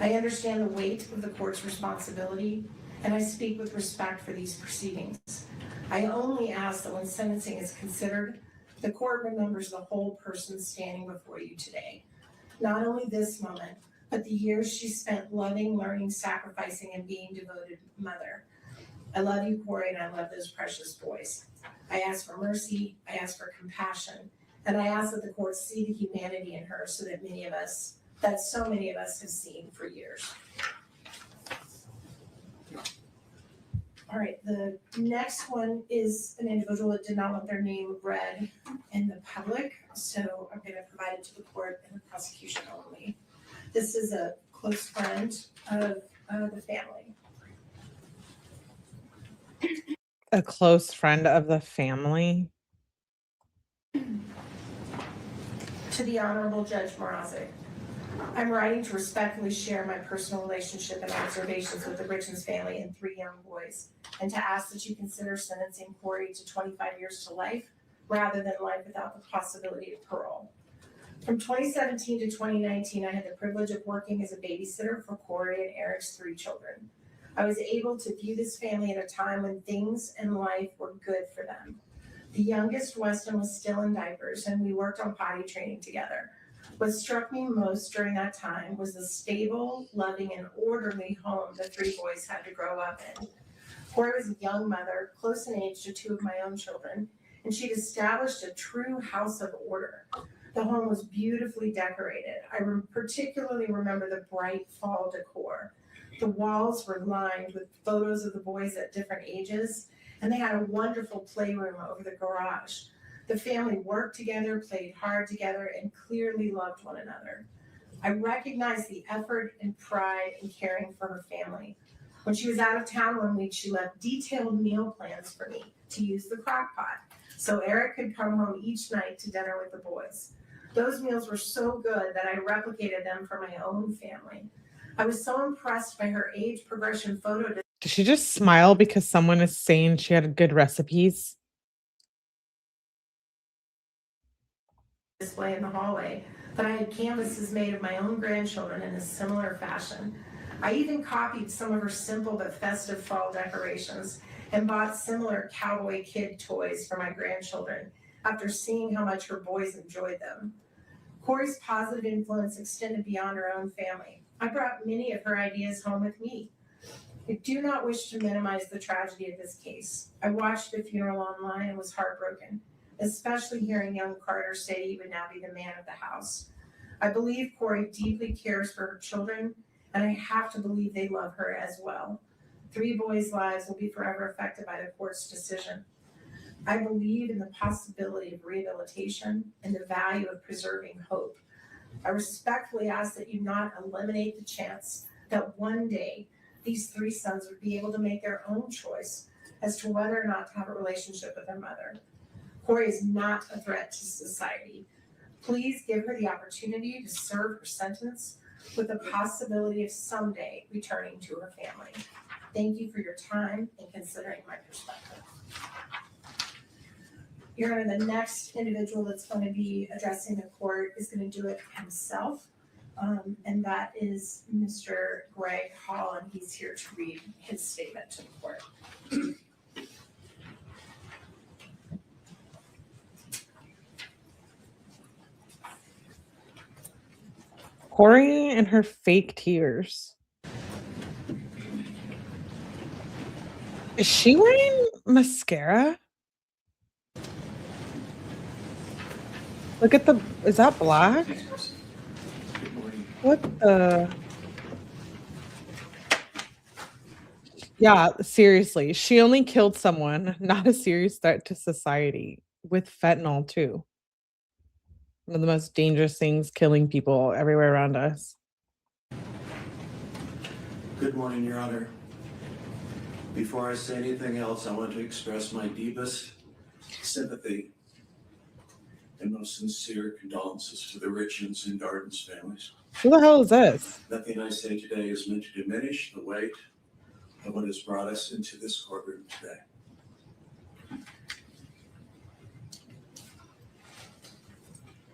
I understand the weight of the court's responsibility, and I speak with respect for these proceedings. I only ask that when sentencing is considered, the court remembers the whole person standing before you today. Not only this moment, but the years she spent loving, learning, sacrificing, and being devoted mother. I love you, Kouri, and I love those precious boys. I ask for mercy, I ask for compassion, and I ask that the court see the humanity in her so that so many of us have seen for years. All right, the next one is an individual that did not want their name read in the public, so I'm going to provide it to the court in the prosecution only. This is a close friend of the family. A close friend of the family. To the Honorable Judge 𝗲𝗄𝗃, I'm writing to respectfully share my personal relationship and observations with the Richins family and 3 young boys, and to ask that you consider sentencing Kouri to 25 years to life rather than life without the possibility of parole. From 2017 to 2019, I had the privilege of working as a babysitter for Kouri and Eric's 3 children. I was able to view this family at a time when things in life were good for them. The youngest, Weston, was still in diapers, and we worked on potty training together. What struck me most during that time was the stable, loving, and orderly home the 3 boys had to grow up in. Kouri was a young mother, close in age to 2 of my own children, and she'd established a true house of order. The home was beautifully decorated. I particularly remember the bright fall decor. The walls were lined with photos of the boys at different ages, and they had a wonderful playroom over the garage. The family worked together, played hard together, and clearly loved one another. I recognized the effort and pride in caring for her family. When she was out of town one week, she left detailed meal plans for me to use the crock pot, so Eric could come home each night to dinner with the boys. Those meals were so good that I replicated them for my own family. I was so impressed by her age progression photo. Did she just smile because someone is saying she had good recipes? Display in the hallway, but I had canvases made of my own grandchildren in a similar fashion. I even copied some of her simple but festive fall decorations and bought similar cowboy kid toys for my grandchildren after seeing how much her boys enjoyed them. Kouri's positive influence extended beyond her own family. I brought many of her ideas home with me. I do not wish to minimize the tragedy of this case. I watched the funeral online and was heartbroken, especially hearing young Carter say he would now be the man of the house. I believe Kouri deeply cares for her children, and I have to believe they love her as well. 3 boys' lives will be forever affected by the court's decision. I believe in the possibility of rehabilitation and the value of preserving hope. I respectfully ask that you not eliminate the chance that one day these 3 sons would be able to make their own choice as to whether or not to have a relationship with their mother. Kouri is not a threat to society. Please give her the opportunity to serve her sentence with the possibility of someday returning to her family. Thank you for your time and considering my perspective. Your Honor, the next individual that's going to be addressing the court is going to do it himself, and that is Mr. Greg Hall, and he's here to read his statement to the court. Kouri and her fake tears. Is she wearing mascara? Look at the, is that black? What the? Yeah, seriously. She only killed someone, not a serious threat to society, with fentanyl too. One of the most dangerous things, killing people everywhere around us. Good morning, Your Honor. Before I say anything else, I want to express my deepest sympathy and most sincere condolences to the Richins and Darden's families. Who the hell is this? Nothing I say today is meant to diminish the weight of what has brought us into this courtroom today.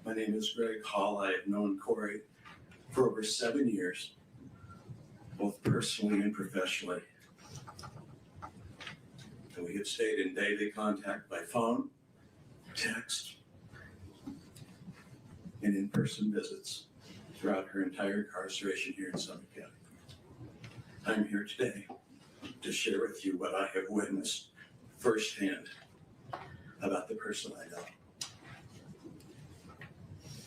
My name is Greg Hall. I have known Kouri for over 7 years, both personally and professionally. And we have stayed in daily contact by phone, text, and in-person visits throughout her entire incarceration here in Suffolk County. I'm here today to share with you what I have witnessed firsthand about the person I know.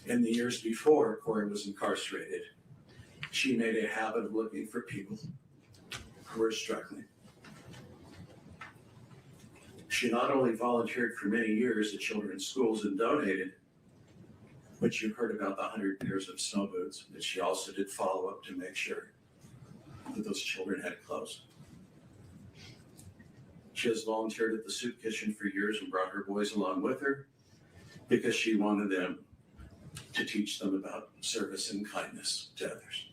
In the years before Kouri was incarcerated, she made a habit of looking for people who were struggling. She not only volunteered for many years at children's schools and donated, but you heard about the 100 pairs of snow boots, but she also did follow up to make sure that those children had clothes. She has volunteered at the soup kitchen for years and brought her boys along with her because she wanted them to teach them about service and kindness to others.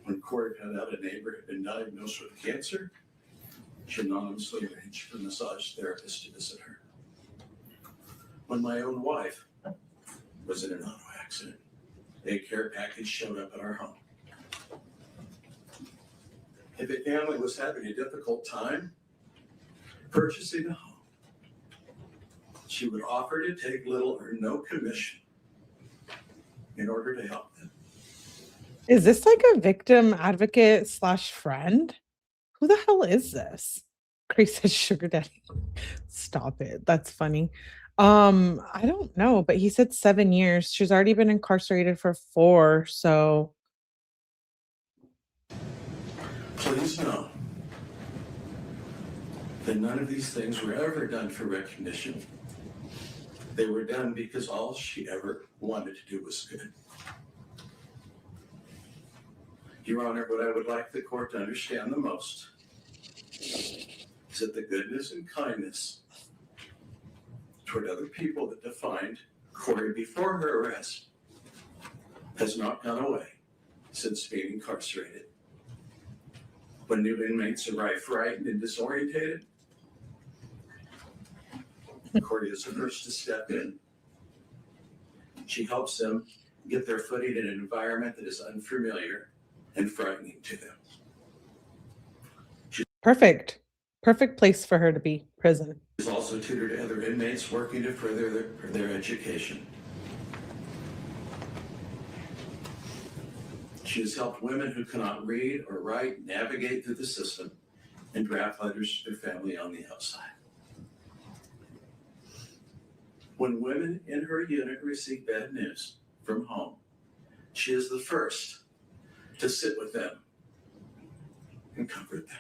When Kouri found out a neighbor had been diagnosed with cancer, she anonymously arranged for a massage therapist to visit her. When my own wife was in an auto accident, a care package showed up at our home. If a family was having a difficult time purchasing a home, she would offer to take little or no commission in order to help them. Is this like a victim advocate / friend? Who the hell is this? Chris says sugar daddy. Stop it. That's funny. I don't know, but he said 7 years. She's already been incarcerated for 4, so. Please know that none of these things were ever done for recognition. They were done because all she ever wanted to do was good. Your Honor, what I would like the court to understand the most is that the goodness and kindness toward other people that defined Kouri before her arrest has not gone away since being incarcerated. When new inmates arrive frightened and disorientated, Kouri is the first to step in. She helps them get their footing in an environment that is unfamiliar and frightening to them. Perfect. Perfect place for her to be. Prison. She's also tutored other inmates working to further their education. She has helped women who cannot read or write navigate through the system and draft letters to their family on the outside. When women in her unit receive bad news from home, she is the first to sit with them and comfort them.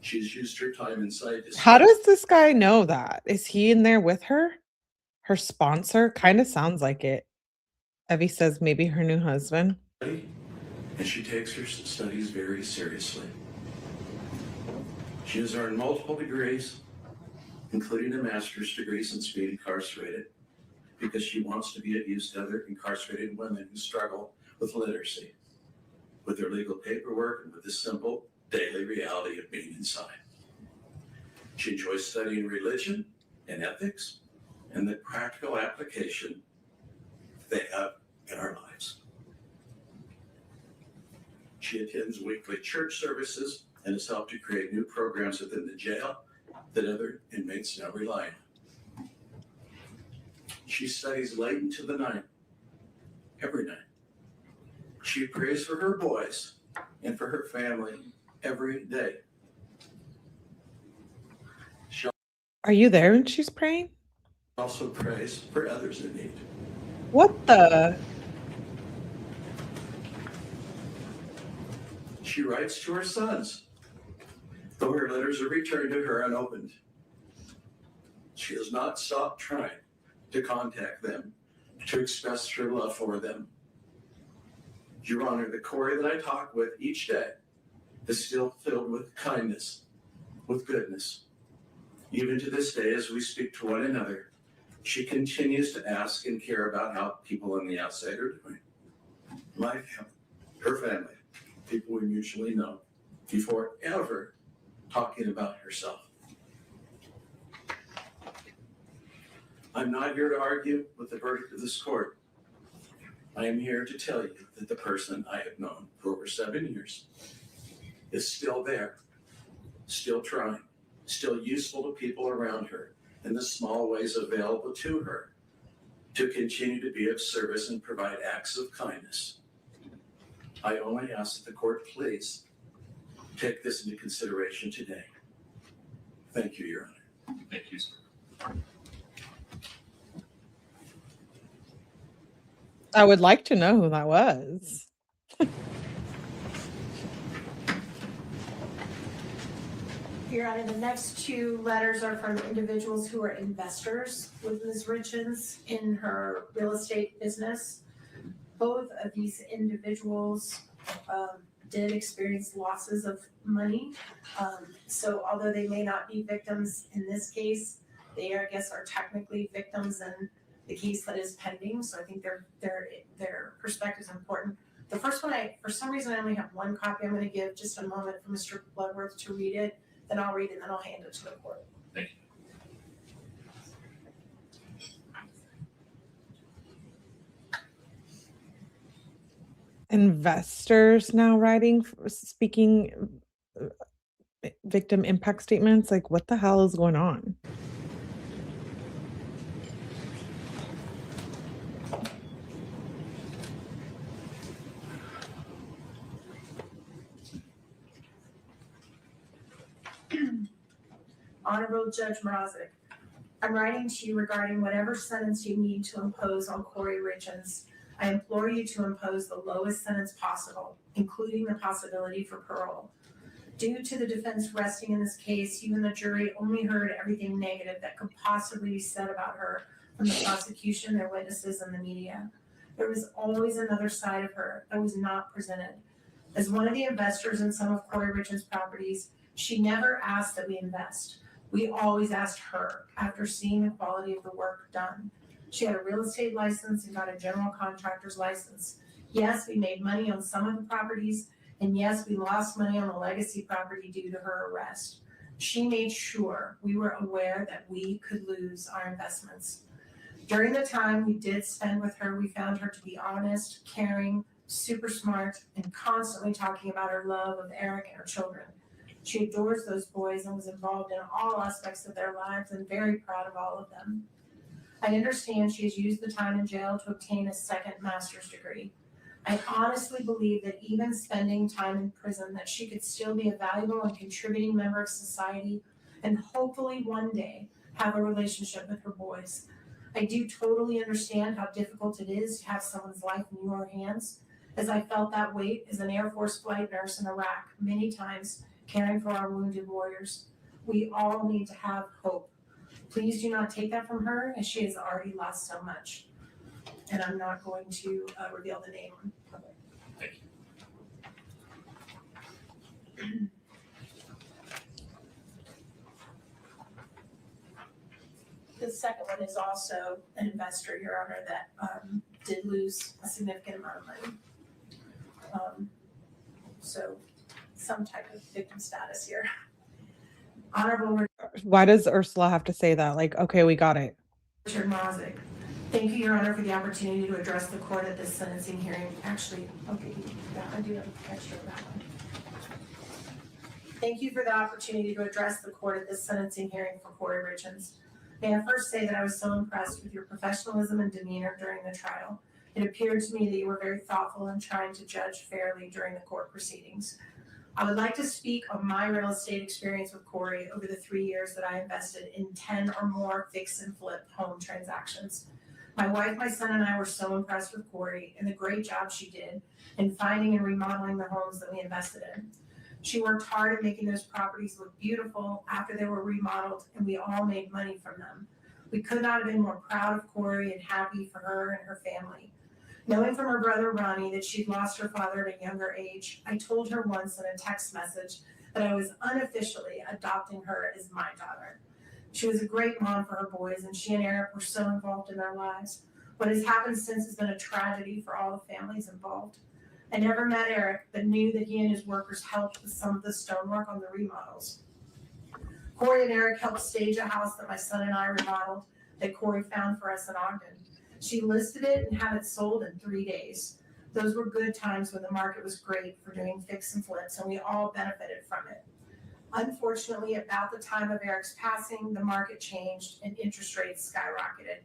She's used her time inside to— How does this guy know that? Is he in there with her? Her sponsor? Kind of sounds like it. Evie says maybe her new husband. And she takes her studies very seriously. She has earned multiple degrees, including a master's degree since being incarcerated, because she wants to be of use to other incarcerated women who struggle with literacy, with their legal paperwork, and with the simple daily reality of being inside. She enjoys studying religion and ethics and the practical application they have in our lives. She attends weekly church services and has helped to create new programs within the jail that other inmates now rely on. She studies late into the night, every night. She prays for her boys and for her family every day. She Are you there when she's praying? also prays for others in need. What the? She writes to her sons, though her letters are returned to her unopened. She has not stopped trying to contact them, to express her love for them. Your Honor, the Kouri that I talk with each day is still filled with kindness, with goodness. Even to this day, as we speak to one another, she continues to ask and care about how people on the outside are doing. My family, her family, people we mutually know, before ever talking about herself. I'm not here to argue with the verdict of this court. I am here to tell you that the person I have known for over 7 years is still there, still trying, still useful to people around her in the small ways available to her to continue to be of service and provide acts of kindness I only ask that the court please take this into consideration today. Thank you, Your Honor. Thank you, sir. I would like to know who that was. Your Honor, the next two letters are from individuals who are investors with Ms. Richins in her real estate business. Both of these individuals did experience losses of money. So although they may not be victims in this case, they, I guess, are technically victims in the case that is pending. So I think their perspective is important. The first one, for some reason, I only have one copy. I'm going to give just a moment for Mr. Bloodworth to read it. Then I'll read it and then I'll hand it to the court. Thank you. Investors now writing, speaking victim impact statements. Like, what the hell is going on? Honorable Judge 𝗲𝗄𝗃, I'm writing to you regarding whatever sentence you need to impose on Kouri Richins. I implore you to impose the lowest sentence possible, including the possibility for parole. Due to the defense resting in this case, you and the jury only heard everything negative that could possibly be said about her from the prosecution, their witnesses, and the media. There was always another side of her that was not presented. As one of the investors in some of Kouri Richins' properties, she never asked that we invest. We always asked her after seeing the quality of the work done. She had a real estate license and got a general contractor's license. Yes, we made money on some of the properties, and yes, we lost money on the legacy property due to her arrest. She made sure we were aware that we could lose our investments. During the time we did spend with her, we found her to be honest, caring, super smart, and constantly talking about her love of Eric and her children. She adores those boys and was involved in all aspects of their lives and very proud of all of them. I understand she has used the time in jail to obtain a second master's degree. I honestly believe that even spending time in prison, that she could still be a valuable and contributing member of society and hopefully one day have a relationship with her boys. I do totally understand how difficult it is to have someone's life in your hands, as I felt that weight as an Air Force flight nurse in Iraq many times, caring for our wounded warriors. We all need to have hope. Please do not take that from her, as she has already lost so much. And I'm not going to reveal the name on public. Thank you. The second one is also an investor, Your Honor, that did lose a significant amount of money. So some type of victim status here. Honorable Why does Ursula have to say that? Like, okay, we got it. Richard 𝗲𝗄𝗃. Thank you, Your Honor, for the opportunity to address the court at this sentencing hearing. Actually, okay, yeah, I do have an extra of that one. Thank you for the opportunity to address the court at this sentencing hearing for Kouri Richins. May I first say that I was so impressed with your professionalism and demeanor during the trial. It appeared to me that you were very thoughtful in trying to judge fairly during the court proceedings. I would like to speak on my real estate experience with Kouri over the 3 years that I invested in 10 or more fix and flip home transactions. My wife, my son, and I were so impressed with Kouri and the great job she did in finding and remodeling the homes that we invested in. She worked hard at making those properties look beautiful after they were remodeled, and we all made money from them. We could not have been more proud of Kouri and happy for her and her family. Knowing from her brother Ronnie that she'd lost her father at a younger age, I told her once in a text message that I was unofficially adopting her as my daughter. She was a great mom for her boys, and she and Eric were so involved in their lives. What has happened since has been a tragedy for all the families involved. I never met Eric, but knew that he and his workers helped with some of the stonework on the remodels. Kouri and Eric helped stage a house that my son and I remodeled that Kouri found for us in Ogden. She listed it and had it sold in 3 days. Those were good times when the market was great for doing fix and flips, and we all benefited from it. Unfortunately, about the time of Eric's passing, the market changed and interest rates skyrocketed.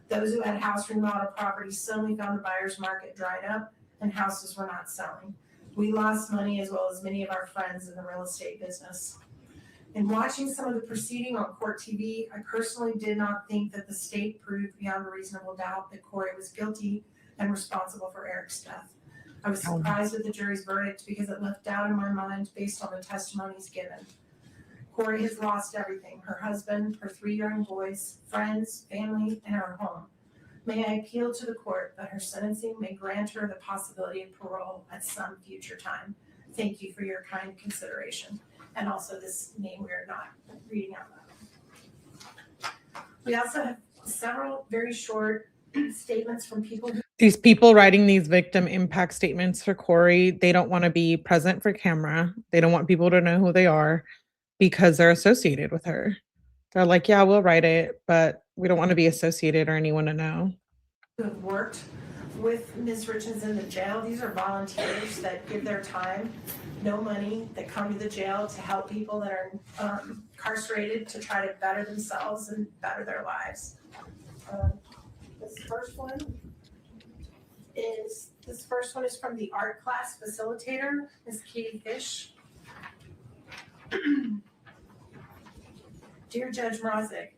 Those who had house remodel properties suddenly found the buyer's market dried up, and houses were not selling. We lost money as well as many of our friends in the real estate business. In watching some of the proceeding on court TV, I personally did not think that the state proved beyond a reasonable doubt that Kouri was guilty and responsible for Eric's death. I was surprised with the jury's verdict because it left doubt in my mind based on the testimonies given. Kouri has lost everything: her husband, her 3 young boys, friends, family, and her home. May I appeal to the court that her sentencing may grant her the possibility of parole at some future time. Thank you for your kind consideration. And also this name we are not reading out loud. We also have several very short statements from people who These people writing these victim impact statements for Kouri, they don't want to be present for camera. They don't want people to know who they are because they're associated with her. They're like, yeah, we'll write it, but we don't want to be associated or anyone to know. who have worked with Ms. Richins in the jail. These are volunteers that give their time, no money, that come to the jail to help people that are incarcerated to try to better themselves and better their lives. This first one is from the art class facilitator, Ms. 𝗝ecie𝗶𝗆 𝗠𝗲𝗆. Dear Judge Mrazek,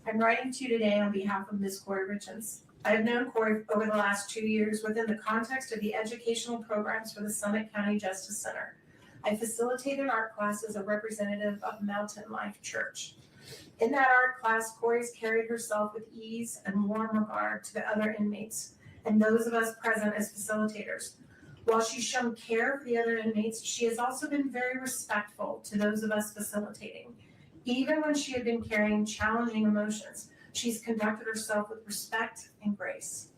I'm writing to you today on behalf of Ms. Kouri Richins. I have known Kouri over the last 2 years within the context of the educational programs for the Summit County Justice Center. I facilitated art class as a representative of Mountain Life Church. In that art class, Kouri's carried herself with ease and warm regard to the other inmates and those of us present as facilitators. While she's shown care for the other inmates, she has also been very respectful to those of us facilitating. Even when she had been carrying challenging emotions, she's conducted herself with respect and grace.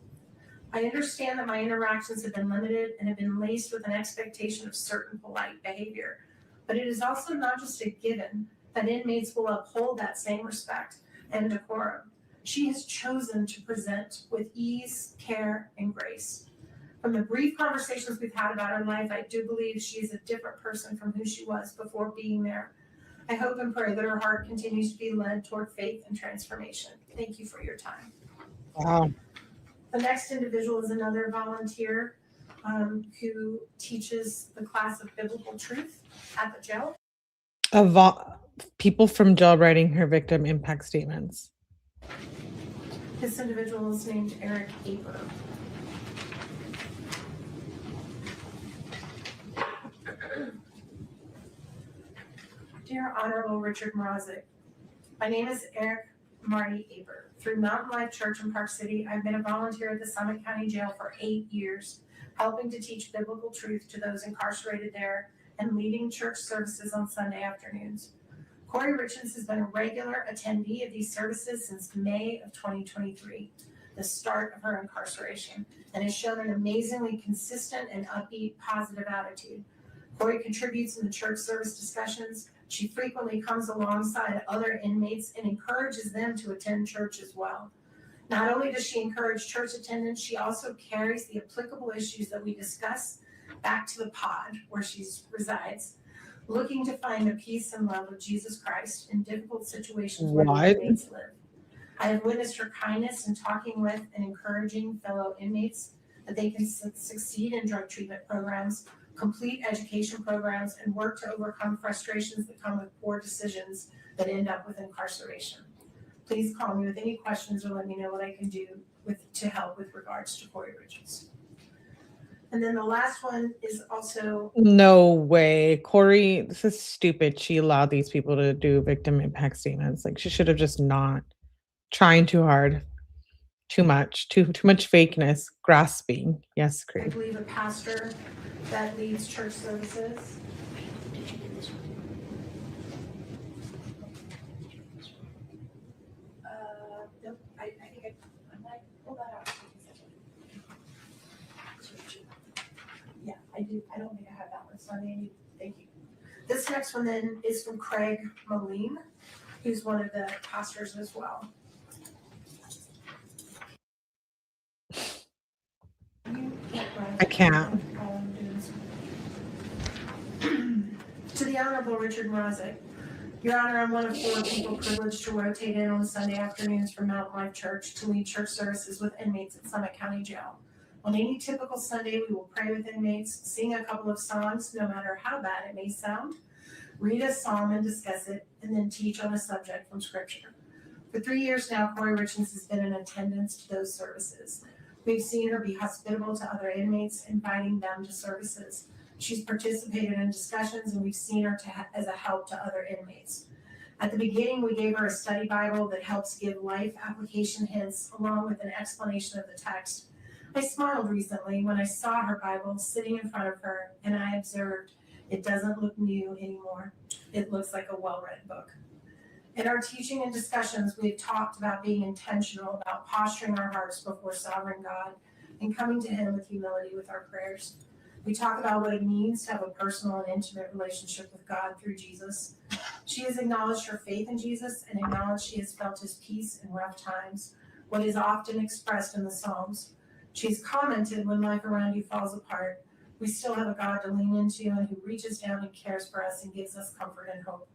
I understand that my interactions have been limited and have been laced with an expectation of certain polite behavior, but it is also not just a given that inmates will uphold that same respect and decorum. She has chosen to present with ease, care, and grace. From the brief conversations we've had about her life, I do believe she is a different person from who she was before being there. I hope and pray that her heart continues to be led toward faith and transformation. Thank you for your time. Wow. The next individual is another volunteer who teaches the class of biblical truth at the jail. People from jail writing her victim impact statements. This individual is named Eric Aber. Dear Honorable Richard Mrazek, my name is Eric Marty Aber. Through Mountain Life Church in Park City, I've been a volunteer at the Summit County Jail for 8 years, helping to teach biblical truth to those incarcerated there and leading church services on Sunday afternoons. Kouri Richins has been a regular attendee of these services since May of 2023, the start of her incarceration, and has shown an amazingly consistent and upbeat, positive attitude. Kouri contributes in the church service discussions. She frequently comes alongside other inmates and encourages them to attend church as well. Not only does she encourage church attendance, she also carries the applicable issues that we discuss back to the pod where she resides, looking to find the peace and love of Jesus Christ in difficult situations where the inmates live. I have witnessed her kindness in talking with and encouraging fellow inmates that they can succeed in drug treatment programs, complete education programs, and work to overcome frustrations that come with poor decisions that end up with incarceration. Please call me with any questions or let me know what I can do to help with regards to Kouri Richins. And then the last one is also... No way. Kouri, this is stupid. She allowed these people to do victim impact statements. Like, she should have just not. Trying too hard. Too much. Too much fakeness. Grasping. Yes, I Kouri. believe a pastor that leads church services. Nope, I think I might pull that out. Yeah, I do. I don't think I have that one, so thank you. This next one then is from Craig Moline, who's one of the pastors as well. I can't. To the Honorable Richard Mrazek, Your Honor, I'm one of 4 people privileged to rotate in on Sunday afternoons for Mountain Life Church to lead church services with inmates at Summit County Jail. On any typical Sunday, we will pray with inmates, sing a couple of songs, no matter how bad it may sound, read a psalm and discuss it, and then teach on a subject from Scripture. For 3 years now, Kouri Richins has been in attendance to those services. We've seen her be hospitable to other inmates, inviting them to services. She's participated in discussions, and we've seen her as a help to other inmates. At the beginning, we gave her a study Bible that helps give life application hints along with an explanation of the text. I smiled recently when I saw her Bible sitting in front of her, and I observed it doesn't look new anymore. It looks like a well-read book. In our teaching and discussions, we've talked about being intentional about posturing our hearts before sovereign God and coming to Him with humility with our prayers. We talk about what it means to have a personal and intimate relationship with God through Jesus. She has acknowledged her faith in Jesus and acknowledged she has felt His peace in rough times, what is often expressed in the Psalms. She's commented when life around you falls apart, we still have a God to lean into and who reaches down and cares for us and gives us comfort and hope.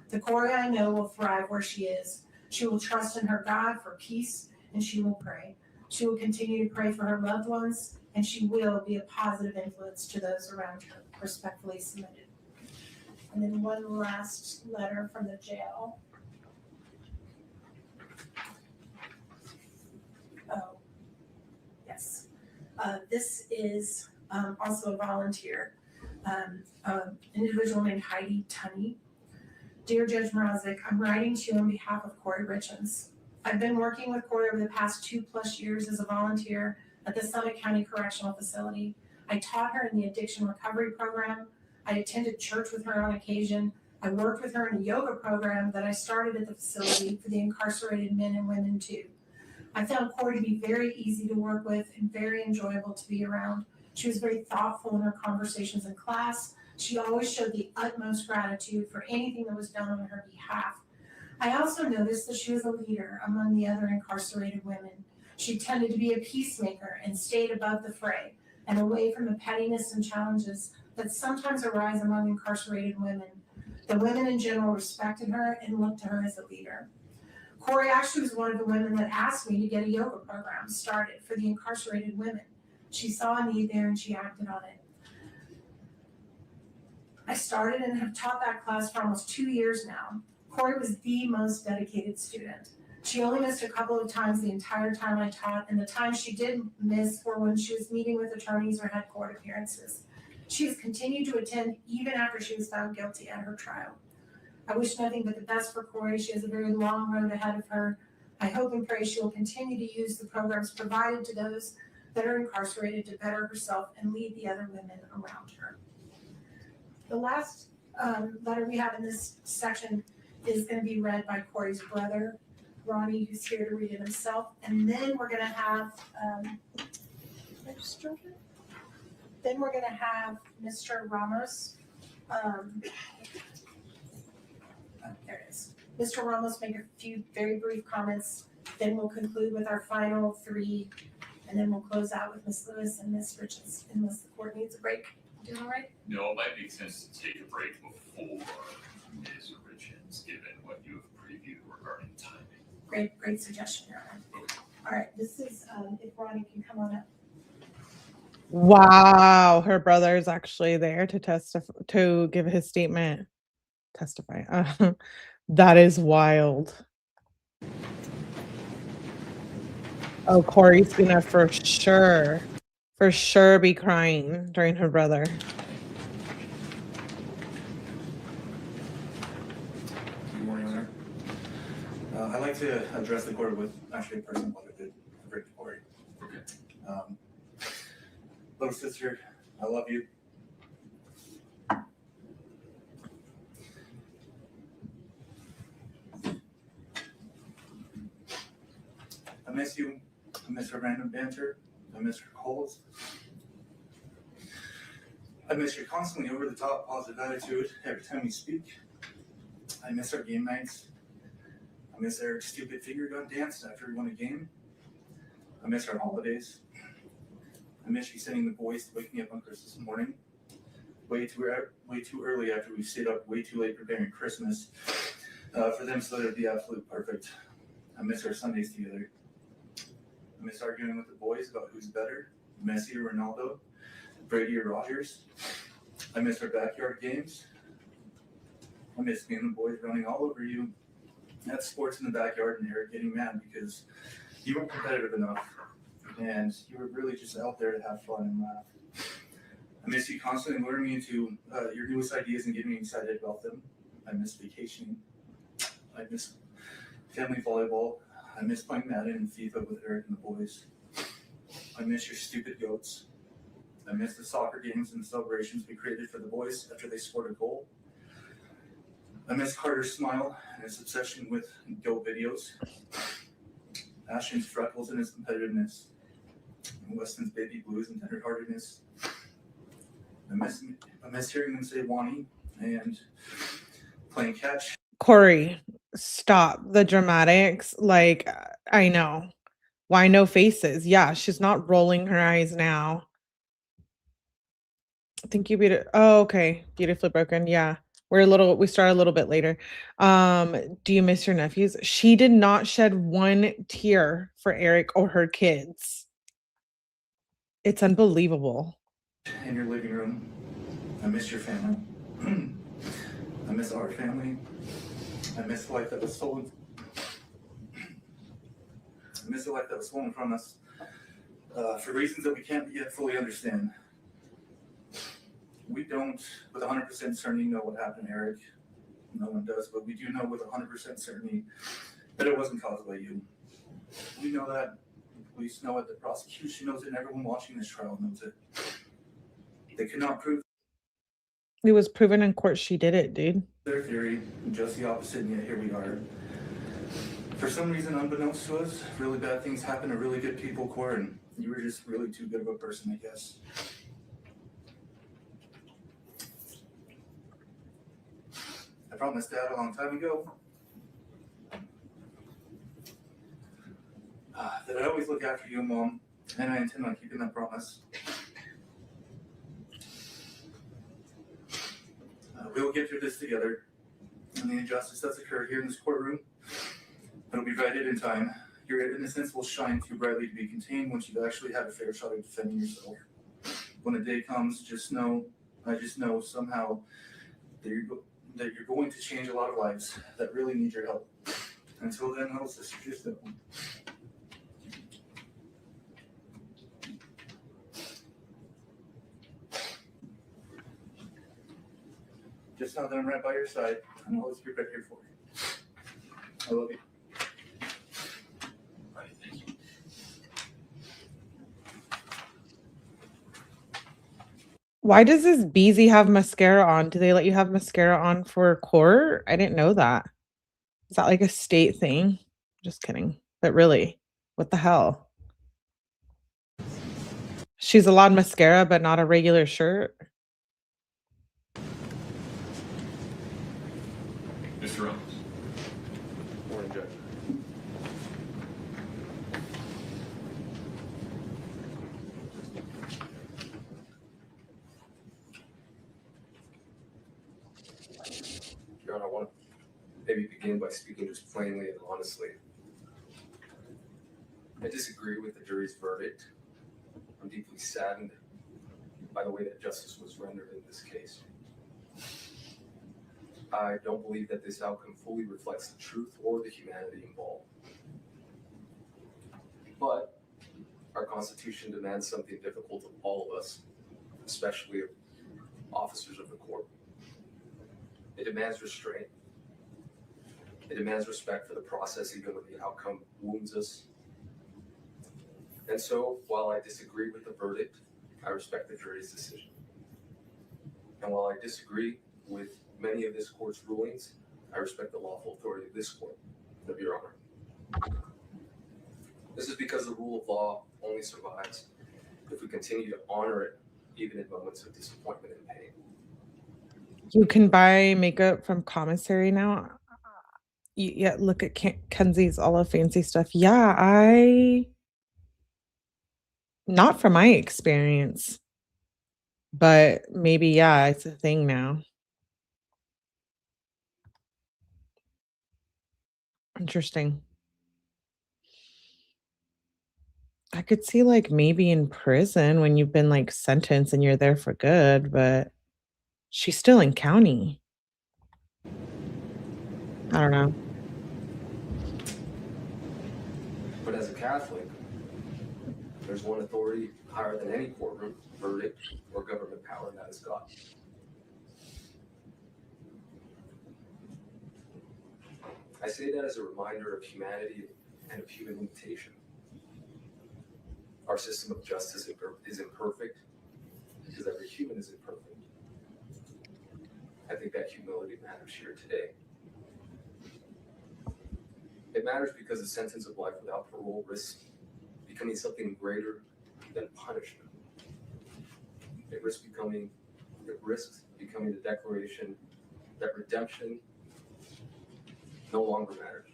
The Kouri I know will thrive where she is. She will trust in her God for peace, and she will pray. She will continue to pray for her loved ones, and she will be a positive influence to those around her. Respectfully submitted. And then one last letter from the jail. Oh, yes. This is also a volunteer, an individual named Heidi Tunney. Dear Judge Mrazek, I'm writing to you on behalf of Kouri Richins. I've been working with Kouri over the past 2+ years as a volunteer at the Summit County Correctional Facility. I taught her in the addiction recovery program. I attended church with her on occasion. I worked with her in a yoga program that I started at the facility for the incarcerated men and women too. I found Kouri to be very easy to work with and very enjoyable to be around. She was very thoughtful in her conversations in class. She always showed the utmost gratitude for anything that was done on her behalf. I also noticed that she was a leader among the other incarcerated women. She tended to be a peacemaker and stayed above the fray and away from the pettiness and challenges that sometimes arise among incarcerated women. The women in general respected her and looked to her as a leader. Kouri actually was one of the women that asked me to get a yoga program started for the incarcerated women. She saw a need there and she acted on it. I started and have taught that class for almost 2 years now. Kouri was the most dedicated student. She only missed a couple of times the entire time I taught, and the times she did miss were when she was meeting with attorneys or had court appearances. She has continued to attend even after she was found guilty at her trial. I wish nothing but the best for Kouri. She has a very long road ahead of her. I hope and pray she will continue to use the programs provided to those that are incarcerated to better herself and lead the other women around her. The last letter we have in this section is going to be read by Kouri's brother, Ronnie, who's here to read it himself. And then we're going to have, Mr. Ramos. There it is. Mr. Ramos make a few very brief comments. Then we'll conclude with our final 3, and then we'll close out with Ms. Lewis and Ms. Richins, unless the court needs a break. Doing all right? No, it might make sense to take a break before Ms. Richins, given what you have previewed regarding timing. Great suggestion, Your Honor. All right, this is, if Ronnie can come on up. Wow, her brother is actually there to testify, to give his statement. Testify. That is wild. Oh, Kouri's gonna for sure be crying during her brother. Good morning, Honor. I'd like to address the court with actually a person what I did to break the Kouri. Okay. Little sister, I love you. I miss you. I miss our random banter. I miss your calls. I miss your constantly over-the-top positive attitude every time you speak. I miss our game nights. I miss our stupid finger gun dance after we won a game. I miss our holidays. I miss you sending the boys to wake me up on Christmas morning. Way too early after we stayed up way too late preparing Christmas for them so that it'd be absolutely perfect. I miss our Sundays together. I miss arguing with the boys about who's better. Messi or Ronaldo, Brady or Rogers. I miss our backyard games. I miss me and the boys running all over you at sports in the backyard and Eric getting mad because you weren't competitive enough and you were really just out there to have fun and laugh. I miss you constantly luring me into your newest ideas and getting me excited about them. I miss vacationing. I miss family volleyball. I miss playing Madden and FIFA with Eric and the boys. I miss your stupid goats. I miss the soccer games and celebrations we created for the boys after they scored a goal. I miss Carter's smile and his obsession with goat videos. Ashton's freckles and his competitiveness. And Weston's baby blues and tenderheartedness. I miss hearing them say Wani and playing catch. Kouri, stop the dramatics. Like, I know. Why no faces? Yeah, she's not rolling her eyes now. I think you beat it. Oh, okay. Beautifully broken. Yeah. We start a little bit later. Do you miss your nephews? She did not shed one tear for Eric or her kids. It's unbelievable. In your living room. I miss your family. I miss our family. I miss the life that was stolen. I miss the life that was stolen from us for reasons that we can't yet fully understand. We don't, with 100% certainty, know what happened to Eric. No one does, but we do know with 100% certainty that it wasn't caused by you. We know that. The police know it. The prosecution knows it. And everyone watching this trial knows it. They could not prove. It was proven in court she did it, dude. Their theory, just the opposite, and yet here we are. For some reason, unbeknownst to us, really bad things happen to really good people, Cor, and you were just really too good of a person, I guess. I promised Dad a long time ago that I'd always look after you and Mom, and I intend on keeping that promise. We will get through this together, and the injustice that's occurred here in this courtroom, it'll be righted in time. Your innocence will shine too brightly to be contained once you've actually had a fair shot at defending yourself. When the day comes, I just know somehow that you're going to change a lot of lives that really need your help. Until then, little sister, just know. Just know that I'm right by your side. I'm always be right here for you. I love you. Why does this 𝗶𝗍𝗄 have mascara on? Do they let you have mascara on for court? I didn't know that. Is that like a state thing? Just kidding. But really, what the hell? She's allowed mascara, but not a regular shirt. Mr. Rhodes. Morning, Judge. Your Honor, I want to maybe begin by speaking just plainly and honestly. I disagree with the jury's verdict. I'm deeply saddened by the way that justice was rendered in this case. I don't believe that this outcome fully reflects the truth or the humanity involved. But our Constitution demands something difficult of all of us, especially of officers of the court. It demands restraint. It demands respect for the process, even when the outcome wounds us. And so, while I disagree with the verdict, I respect the jury's decision. And while I disagree with many of this court's rulings, I respect the lawful authority of this court, of Your Honor. This is because the rule of law only survives if we continue to honor it, even in moments of disappointment and pain. You can buy makeup from commissary now. Yeah, look at Kenzie's all the fancy stuff. Yeah, not from my experience, but maybe, yeah, it's a thing now. Interesting. I could see like maybe in prison when you've been like sentenced and you're there for good, but she's still in county. I don't know. But as a Catholic, there's one authority higher than any courtroom, verdict, or government power, and that is God. I say that as a reminder of humanity and of human limitation. Our system of justice is imperfect because every human is imperfect. I think that humility matters here today. It matters because the sentence of life without parole risks becoming something greater than punishment. It risks becoming the declaration that redemption no longer matters.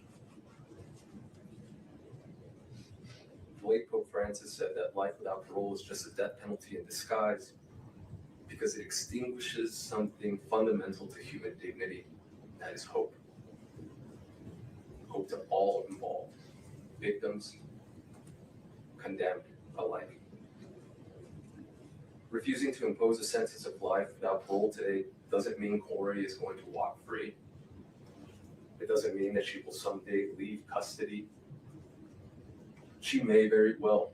Late Pope Francis said that life without parole is just a death penalty in disguise because it extinguishes something fundamental to human dignity, that is hope. Hope to all involved, victims, condemned alike. Refusing to impose a sentence of life without parole today doesn't mean Kouri is going to walk free. It doesn't mean that she will someday leave custody. She may very well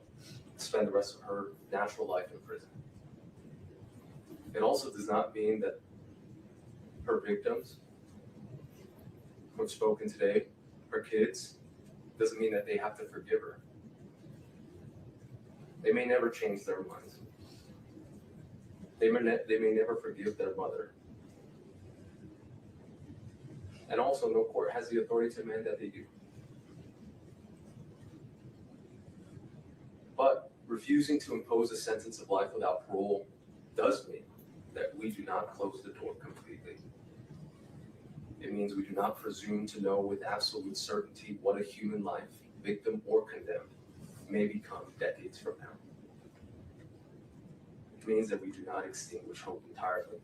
spend the rest of her natural life in prison. It also does not mean that her victims who have spoken today, her kids, doesn't mean that they have to forgive her. They may never change their minds. They may never forgive their mother. And also, no court has the authority to demand that they do. But refusing to impose a sentence of life without parole does mean that we do not close the door completely. It means we do not presume to know with absolute certainty what a human life, victim or condemned, may become decades from now. It means that we do not extinguish hope entirely.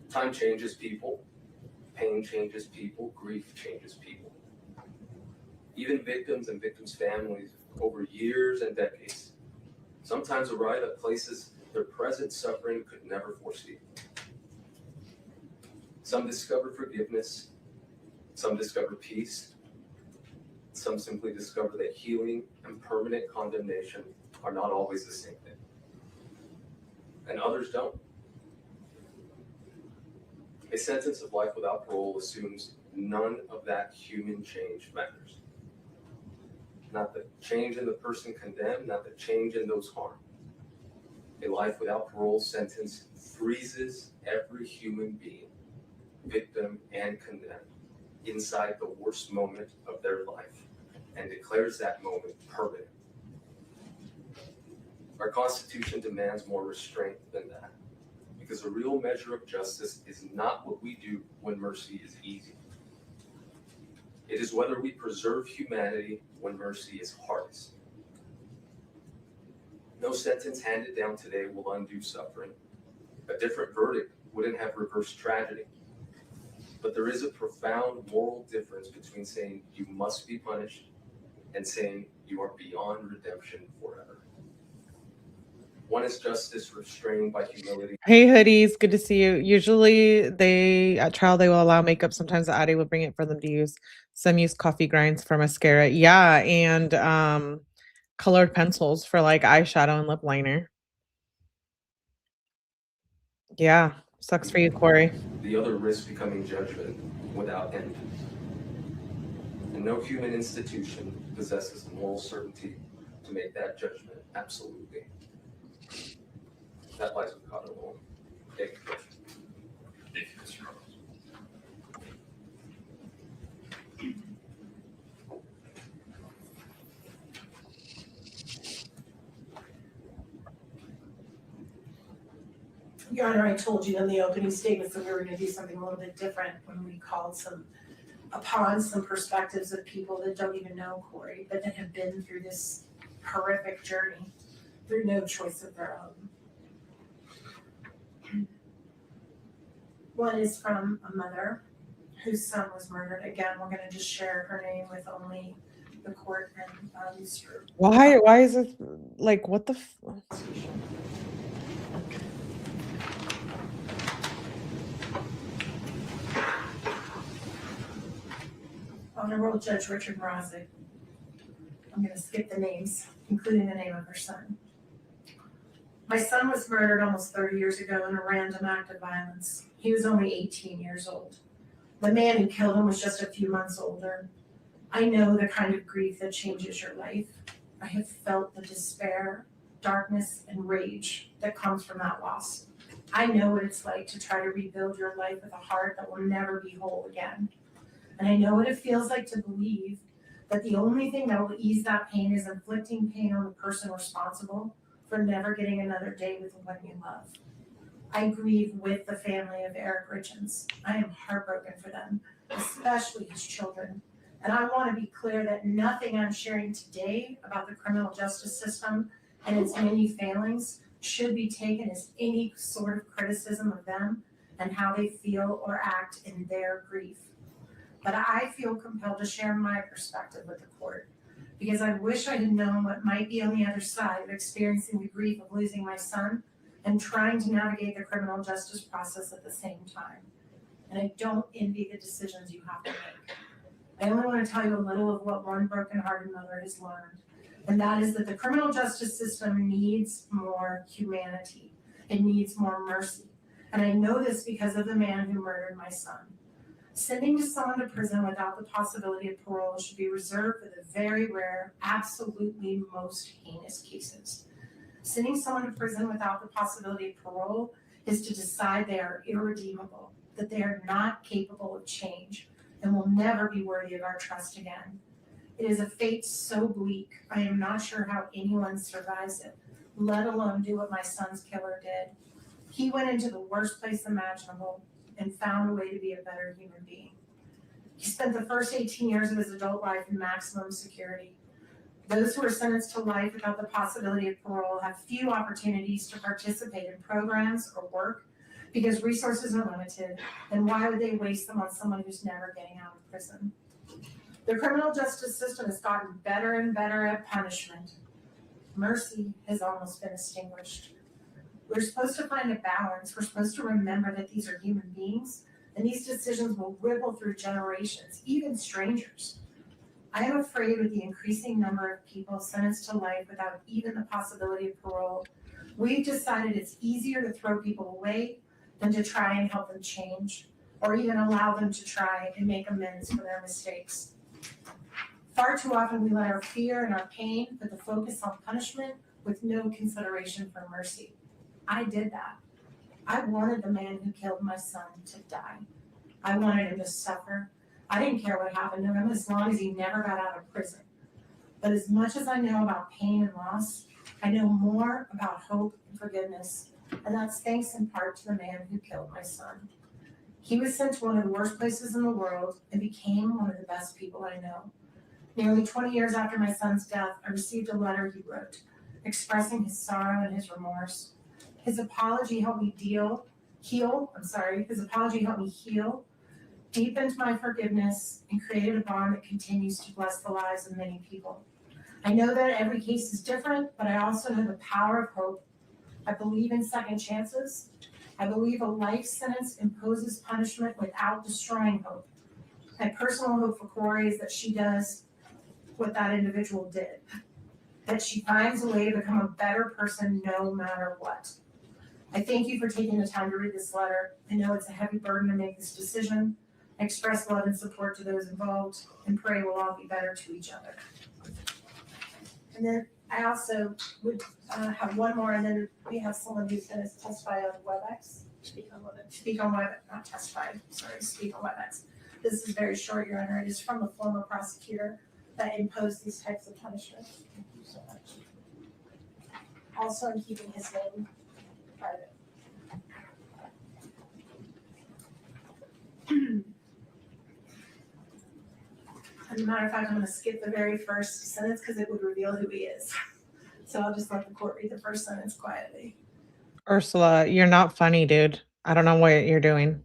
Time changes people, pain changes people, grief changes people. Even victims and victims' families over years and decades sometimes arrive at places their present suffering could never foresee. Some discover forgiveness, some discover peace, some simply discover that healing and permanent condemnation are not always the same thing. And others don't. A sentence of life without parole assumes none of that human change matters. Not the change in the person condemned, not the change in those harmed. A life without parole sentence freezes every human being, victim and condemned, inside the worst moment of their life and declares that moment permanent. Our Constitution demands more restraint than that, because the real measure of justice is not what we do when mercy is easy. It is whether we preserve humanity when mercy is hardest. No sentence handed down today will undo suffering. A different verdict wouldn't have reversed tragedy. But there is a profound moral difference between saying you must be punished and saying you are beyond redemption forever. One is justice restrained by humility. Hey, hoodies, good to see you. Usually at trial, they will allow makeup. Sometimes the Addie will bring it for them to use. Some use coffee grinds for mascara. Yeah, and colored pencils for like eyeshadow and lip liner. Yeah, sucks for you, Kouri. The other risks becoming judgment without end. And no human institution possesses the moral certainty to make that judgment absolutely. That lies with God alone. Thank you. Thank you, Mr. Roberts. Your Honor, I told you in the opening statements that we were going to do something a little bit different when we called upon some perspectives of people that don't even know Kouri, but that have been through this horrific journey through no choice of their own. One is from a mother whose son was murdered. Again, we're going to just share her name with only the court and Mr. Why is it like what the? Honorable Judge Richard Mrazek. I'm going to skip the names, including the name of her son. My son was murdered almost 30 years ago in a random act of violence. He was only 18 years old. The man who killed him was just a few months older. I know the kind of grief that changes your life. I have felt the despair, darkness, and rage that comes from that loss. I know what it's like to try to rebuild your life with a heart that will never be whole again. And I know what it feels like to believe that the only thing that will ease that pain is inflicting pain on the person responsible for never getting another day with the one you love. I grieve with the family of Eric Richins. I am heartbroken for them, especially his children. And I want to be clear that nothing I'm sharing today about the criminal justice system and its many failings should be taken as any sort of criticism of them and how they feel or act in their grief. But I feel compelled to share my perspective with the court because I wish I had known what might be on the other side of experiencing the grief of losing my son and trying to navigate the criminal justice process at the same time. And I don't envy the decisions you have to make. I only want to tell you a little of what one broken-hearted mother has learned, and that is that the criminal justice system needs more humanity. It needs more mercy. And I know this because of the man who murdered my son. Sending someone to prison without the possibility of parole should be reserved for the very rare, absolutely most heinous cases. Sending someone to prison without the possibility of parole is to decide they are irredeemable, that they are not capable of change, and will never be worthy of our trust again. It is a fate so bleak, I am not sure how anyone survives it, let alone do what my son's killer did. He went into the worst place imaginable and found a way to be a better human being. He spent the first 18 years of his adult life in maximum security. Those who are sentenced to life without the possibility of parole have few opportunities to participate in programs or work because resources are limited, and why would they waste them on someone who's never getting out of prison? The criminal justice system has gotten better and better at punishment. Mercy has almost been extinguished. We're supposed to find a balance. We're supposed to remember that these are human beings, and these decisions will ripple through generations, even strangers. I am afraid with the increasing number of people sentenced to life without even the possibility of parole, we've decided it's easier to throw people away than to try and help them change, or even allow them to try and make amends for their mistakes. Far too often we let our fear and our pain put the focus on punishment with no consideration for mercy. I did that. I wanted the man who killed my son to die. I wanted him to suffer. I didn't care what happened to him as long as he never got out of prison. But as much as I know about pain and loss, I know more about hope and forgiveness. And that's thanks in part to the man who killed my son. He was sent to one of the worst places in the world and became one of the best people I know. Nearly 20 years after my son's death, I received a letter he wrote, expressing his sorrow and his remorse. His apology helped me heal, deepened my forgiveness, and created a bond that continues to bless the lives of many people. I know that every case is different, but I also know the power of hope. I believe in second chances. I believe a life sentence imposes punishment without destroying hope. My personal hope for Kouri is that she does what that individual did, that she finds a way to become a better person no matter what. I thank you for taking the time to read this letter. I know it's a heavy burden to make this decision. I express love and support to those involved and pray we'll all be better to each other. And then I also would have one more, and then we have someone who's going to testify on WebEx. Speak on WebEx, not testify, sorry, speak on WebEx. This is very short, Your Honor. It is from the former prosecutor that imposed these types of punishments. Thank you so much. Also, I'm keeping his name private. As a matter of fact, I'm going to skip the very first sentence because it would reveal who he is. So I'll just let the court read the first sentence quietly. Ursula, you're not funny, dude. I don't know what you're doing.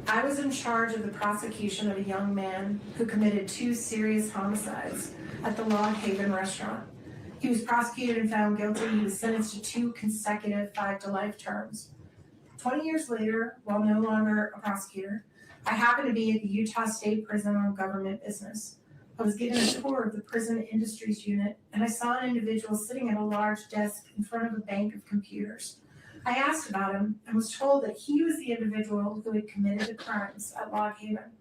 I was in charge of the prosecution of a young man who committed 2 serious homicides at the Log Haven restaurant. He was prosecuted and found guilty. He was sentenced to 2 consecutive 5-to-life terms. 20 years later, while no longer a prosecutor, I happened to be at the Utah State Prison on government business. I was given a tour of the prison industries unit, and I saw an individual sitting at a large desk in front of a bank of computers. I asked about him and was told that he was the individual who had committed the crimes at Log Haven.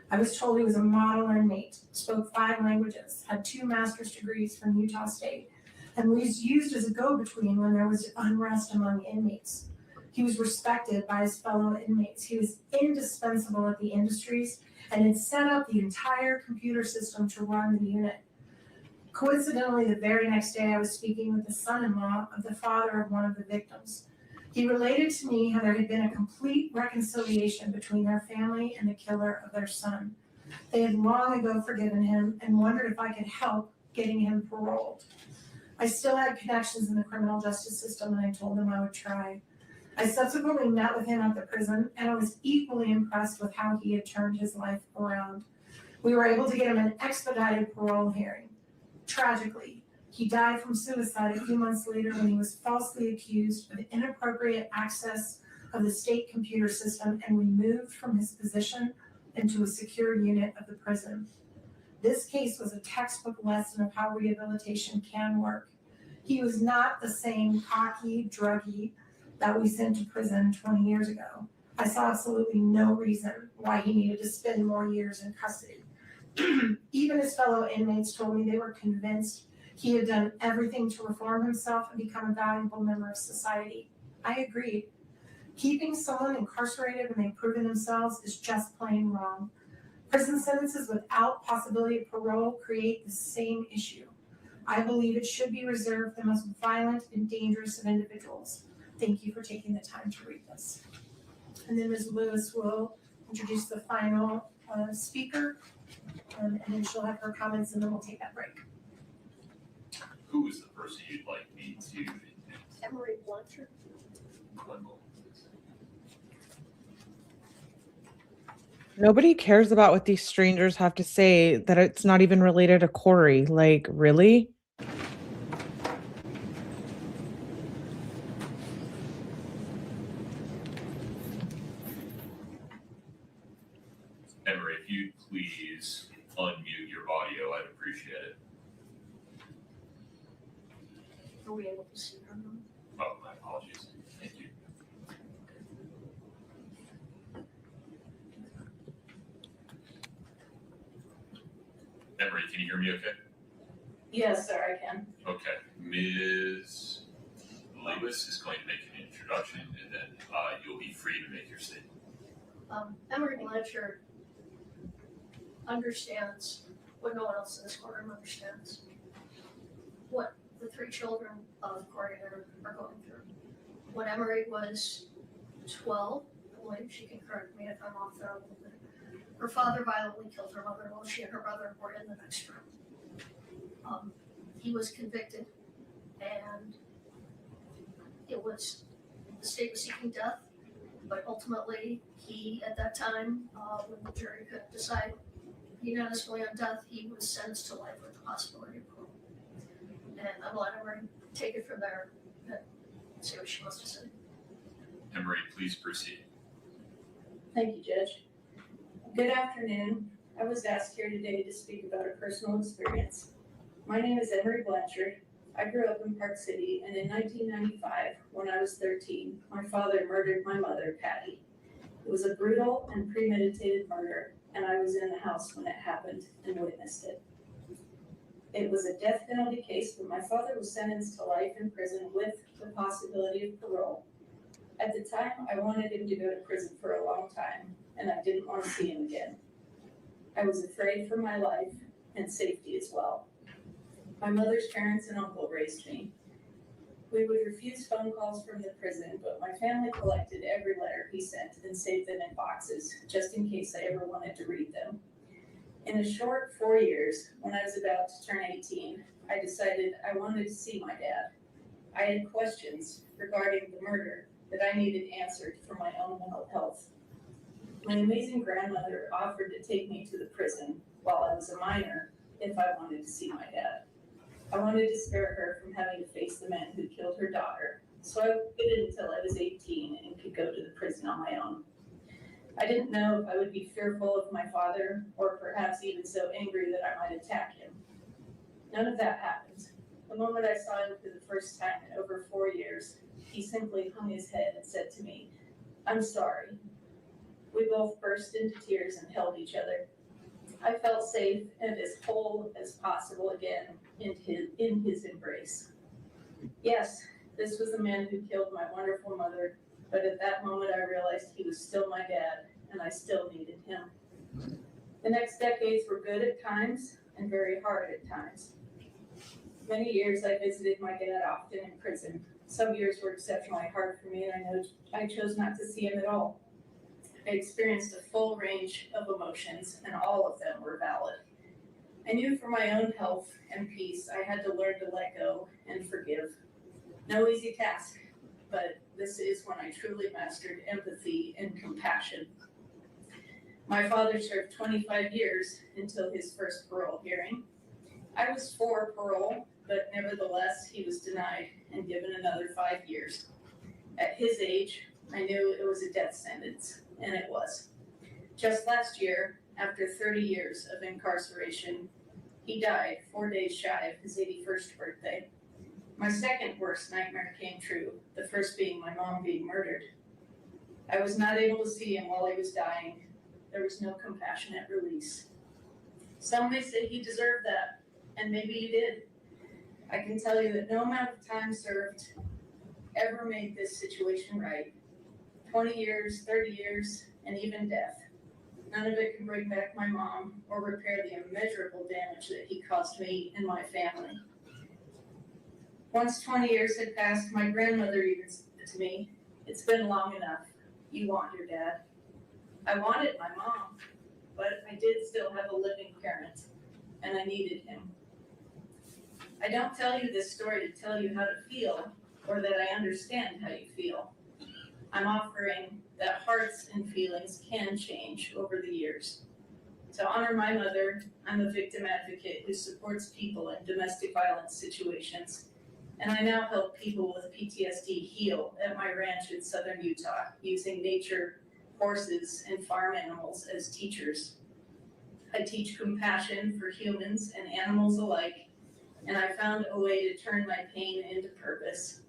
I was told he was a model inmate, spoke 5 languages, had 2 master's degrees from Utah State, and was used as a go-between when there was unrest among inmates. He was respected by his fellow inmates. He was indispensable at the industries and had set up the entire computer system to run the unit. Coincidentally, the very next day I was speaking with the son-in-law of the father of one of the victims. He related to me how there had been a complete reconciliation between their family and the killer of their son. They had long ago forgiven him and wondered if I could help getting him paroled. I still had connections in the criminal justice system, and I told them I would try. I subsequently met with him at the prison, and I was equally impressed with how he had turned his life around. We were able to get him an expedited parole hearing. Tragically, he died from suicide a few months later when he was falsely accused of inappropriate access of the state computer system and removed from his position into a secure unit of the prison. This case was a textbook lesson of how rehabilitation can work. He was not the same cocky druggie that we sent to prison 20 years ago. I saw absolutely no reason why he needed to spend more years in custody. Even his fellow inmates told me they were convinced he had done everything to reform himself and become a valuable member of society. I agreed. Keeping someone incarcerated when they've proven themselves is just plain wrong. Prison sentences without possibility of parole create the same issue. I believe it should be reserved for the most violent and dangerous of individuals. Thank you for taking the time to read this. And then Ms. Lewis will introduce the final speaker, and then she'll have her comments, and then we'll take that break. Who is the person you'd like me to? Emery Blanchard. One moment. Nobody cares about what these strangers have to say, that it's not even related to Kouri. Like, really? Emery, if you'd please unmute your audio, I'd appreciate it. Are we able to see her? Oh, my apologies. Thank you. Emery, can you hear me okay? Yes, sir, I can. Okay. Ms. Lewis is going to make an introduction, and then you'll be free to make your statement. Emery Blanchard understands what no one else in this courtroom understands. What the 3 children of Kouri are going through. When Emery was 12, I believe she can correct me if I'm off there a little bit, her father violently killed her mother while she and her brother were in the next room. He was convicted, and it was, the state was seeking death, but ultimately he, at that time, when the jury could decide unanimously on death, he was sentenced to life with the possibility of parole. And I'm letting Emery take it from there and see what she wants to say. Emery, please proceed. Thank you, Judge. Good afternoon. I was asked here today to speak about a personal experience. My name is Emery Blanchard. I grew up in Park City, and in 1995, when I was 13, my father murdered my mother, Patty. It was a brutal and premeditated murder, and I was in the house when it happened and witnessed it. It was a death penalty case, but my father was sentenced to life in prison with the possibility of parole. At the time, I wanted him to go to prison for a long time, and I didn't want to see him again. I was afraid for my life and safety as well. My mother's parents and uncle raised me. We would refuse phone calls from the prison, but my family collected every letter he sent and saved them in boxes, just in case I ever wanted to read them. In a short 4 years, when I was about to turn 18, I decided I wanted to see my dad. I had questions regarding the murder that I needed answered for my own mental health. My amazing grandmother offered to take me to the prison while I was a minor if I wanted to see my dad. I wanted to spare her from having to face the man who killed her daughter, so I waited until I was 18 and could go to the prison on my own. I didn't know if I would be fearful of my father or perhaps even so angry that I might attack him. None of that happened. The moment I saw him for the first time in over 4 years, he simply hung his head and said to me, "I'm sorry." We both burst into tears and held each other. I felt safe and as whole as possible again in his embrace. Yes, this was the man who killed my wonderful mother, but at that moment I realized he was still my dad and I still needed him. The next decades were good at times and very hard at times. Many years I visited my dad often in prison. Some years were exceptionally hard for me, and I chose not to see him at all. I experienced a full range of emotions, and all of them were valid. I knew for my own health and peace, I had to learn to let go and forgive. No easy task, but this is when I truly mastered empathy and compassion. My father served 25 years until his first parole hearing. I was for parole, but nevertheless, he was denied and given another 5 years. At his age, I knew it was a death sentence, and it was. Just last year, after 30 years of incarceration, he died 4 days shy of his 81st birthday. My second worst nightmare came true, the first being my mom being murdered. I was not able to see him while he was dying. There was no compassionate release. Some may say he deserved that, and maybe he did. I can tell you that no amount of time served ever made this situation right. 20 years, 30 years, and even death. None of it can bring back my mom or repair the immeasurable damage that he caused me and my family. Once 20 years had passed, my grandmother even said to me, "It's been long enough. You want your dad." I wanted my mom, but I did still have a living parent, and I needed him. I don't tell you this story to tell you how to feel or that I understand how you feel. I'm offering that hearts and feelings can change over the years. To honor my mother, I'm a victim advocate who supports people in domestic violence situations, and I now help people with PTSD heal at my ranch in southern Utah using nature, horses, and farm animals as teachers. I teach compassion for humans and animals alike, and I found a way to turn my pain into purpose.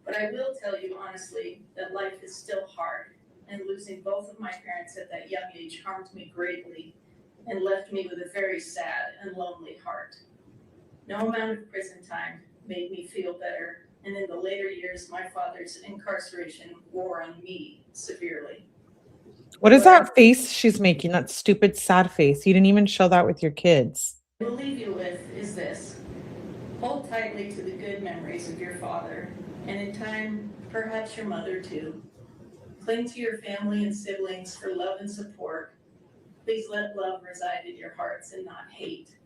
But I will tell you honestly that life is still hard, and losing both of my parents at that young age harmed me greatly and left me with a very sad and lonely heart. No amount of prison time made me feel better, and in the later years, my father's incarceration wore on me severely. What is that face she's making? That stupid, sad face. You didn't even show that with your kids. What I will leave you with is this. Hold tightly to the good memories of your father, and in time, perhaps your mother too. Cling to your family and siblings for love and support. Please let love reside in your hearts and not hate.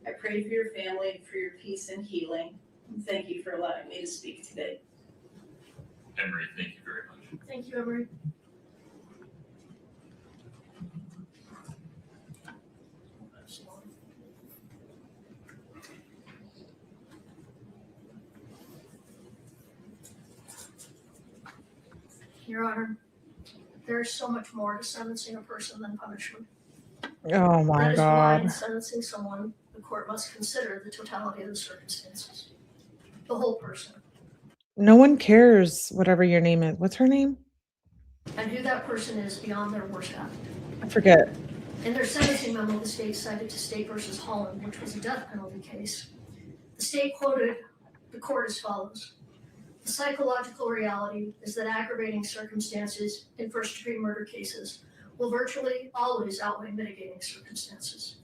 I pray for your family and for your peace and healing. And thank you for allowing me to speak today. Emery, thank you very much. Thank you, Emery. Your Honor, there is so much more to sentencing a person than punishment. Oh my That is why in God. sentencing someone, the court must consider the totality of the circumstances, the whole person, No one cares, whatever your name is. What's her name? and who that person is beyond their worst act. I forget. In their sentencing memo, the state cited to State versus Holland, which was a death penalty case. The state quoted the court as follows: "The psychological reality is that aggravating circumstances in first-degree murder cases will virtually always outweigh mitigating circumstances.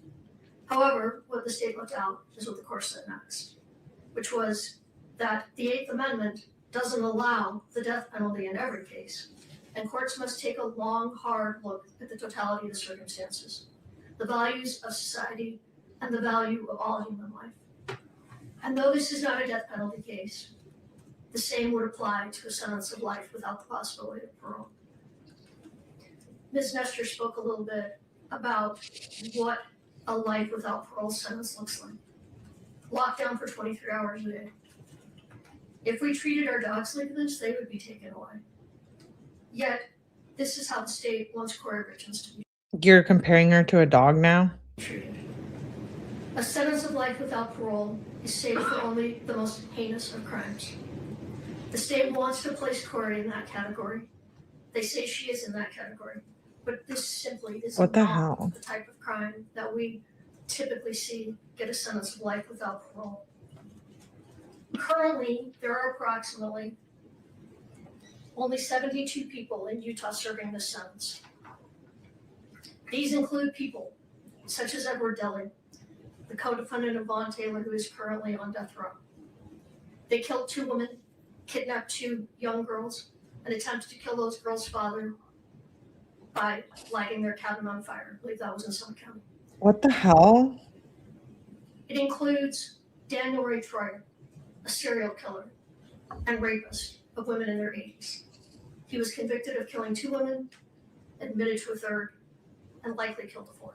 However, what the state left out is what the court said next, which was that the Eighth Amendment doesn't allow the death penalty in every case, and courts must take a long, hard look at the totality of the circumstances, the values of society, and the value of all human life. And though this is not a death penalty case, the same would apply to a sentence of life without the possibility of parole. Ms. Nestor spoke a little bit about what a life without parole sentence looks like. Locked down for 23 hours a day. If we treated our dogs like this, they would be taken away. Yet, this is how the state wants Kouri Richins to be You're comparing her to a dog now? treated. A sentence of life without parole is saved for only the most heinous of crimes. The state wants to place Kouri in that category. They say she is in that category. But this simply is What the not hell? the type of crime that we typically see get a sentence of life without parole. Currently, there are approximately only 72 people in Utah serving this sentence. These include people such as Edward Deli, the co-defendant of Vaughn Taylor, who is currently on death row. They killed 2 women, kidnapped 2 young girls, and attempted to kill those girls' father by lighting their cabin on fire. I believe that was in Summit County. What the hell? It includes Daniel Ray Troyer, a serial killer and rapist of women in their 80s. He was convicted of killing 2 women, admitted to a 3rd, and likely killed a 4th.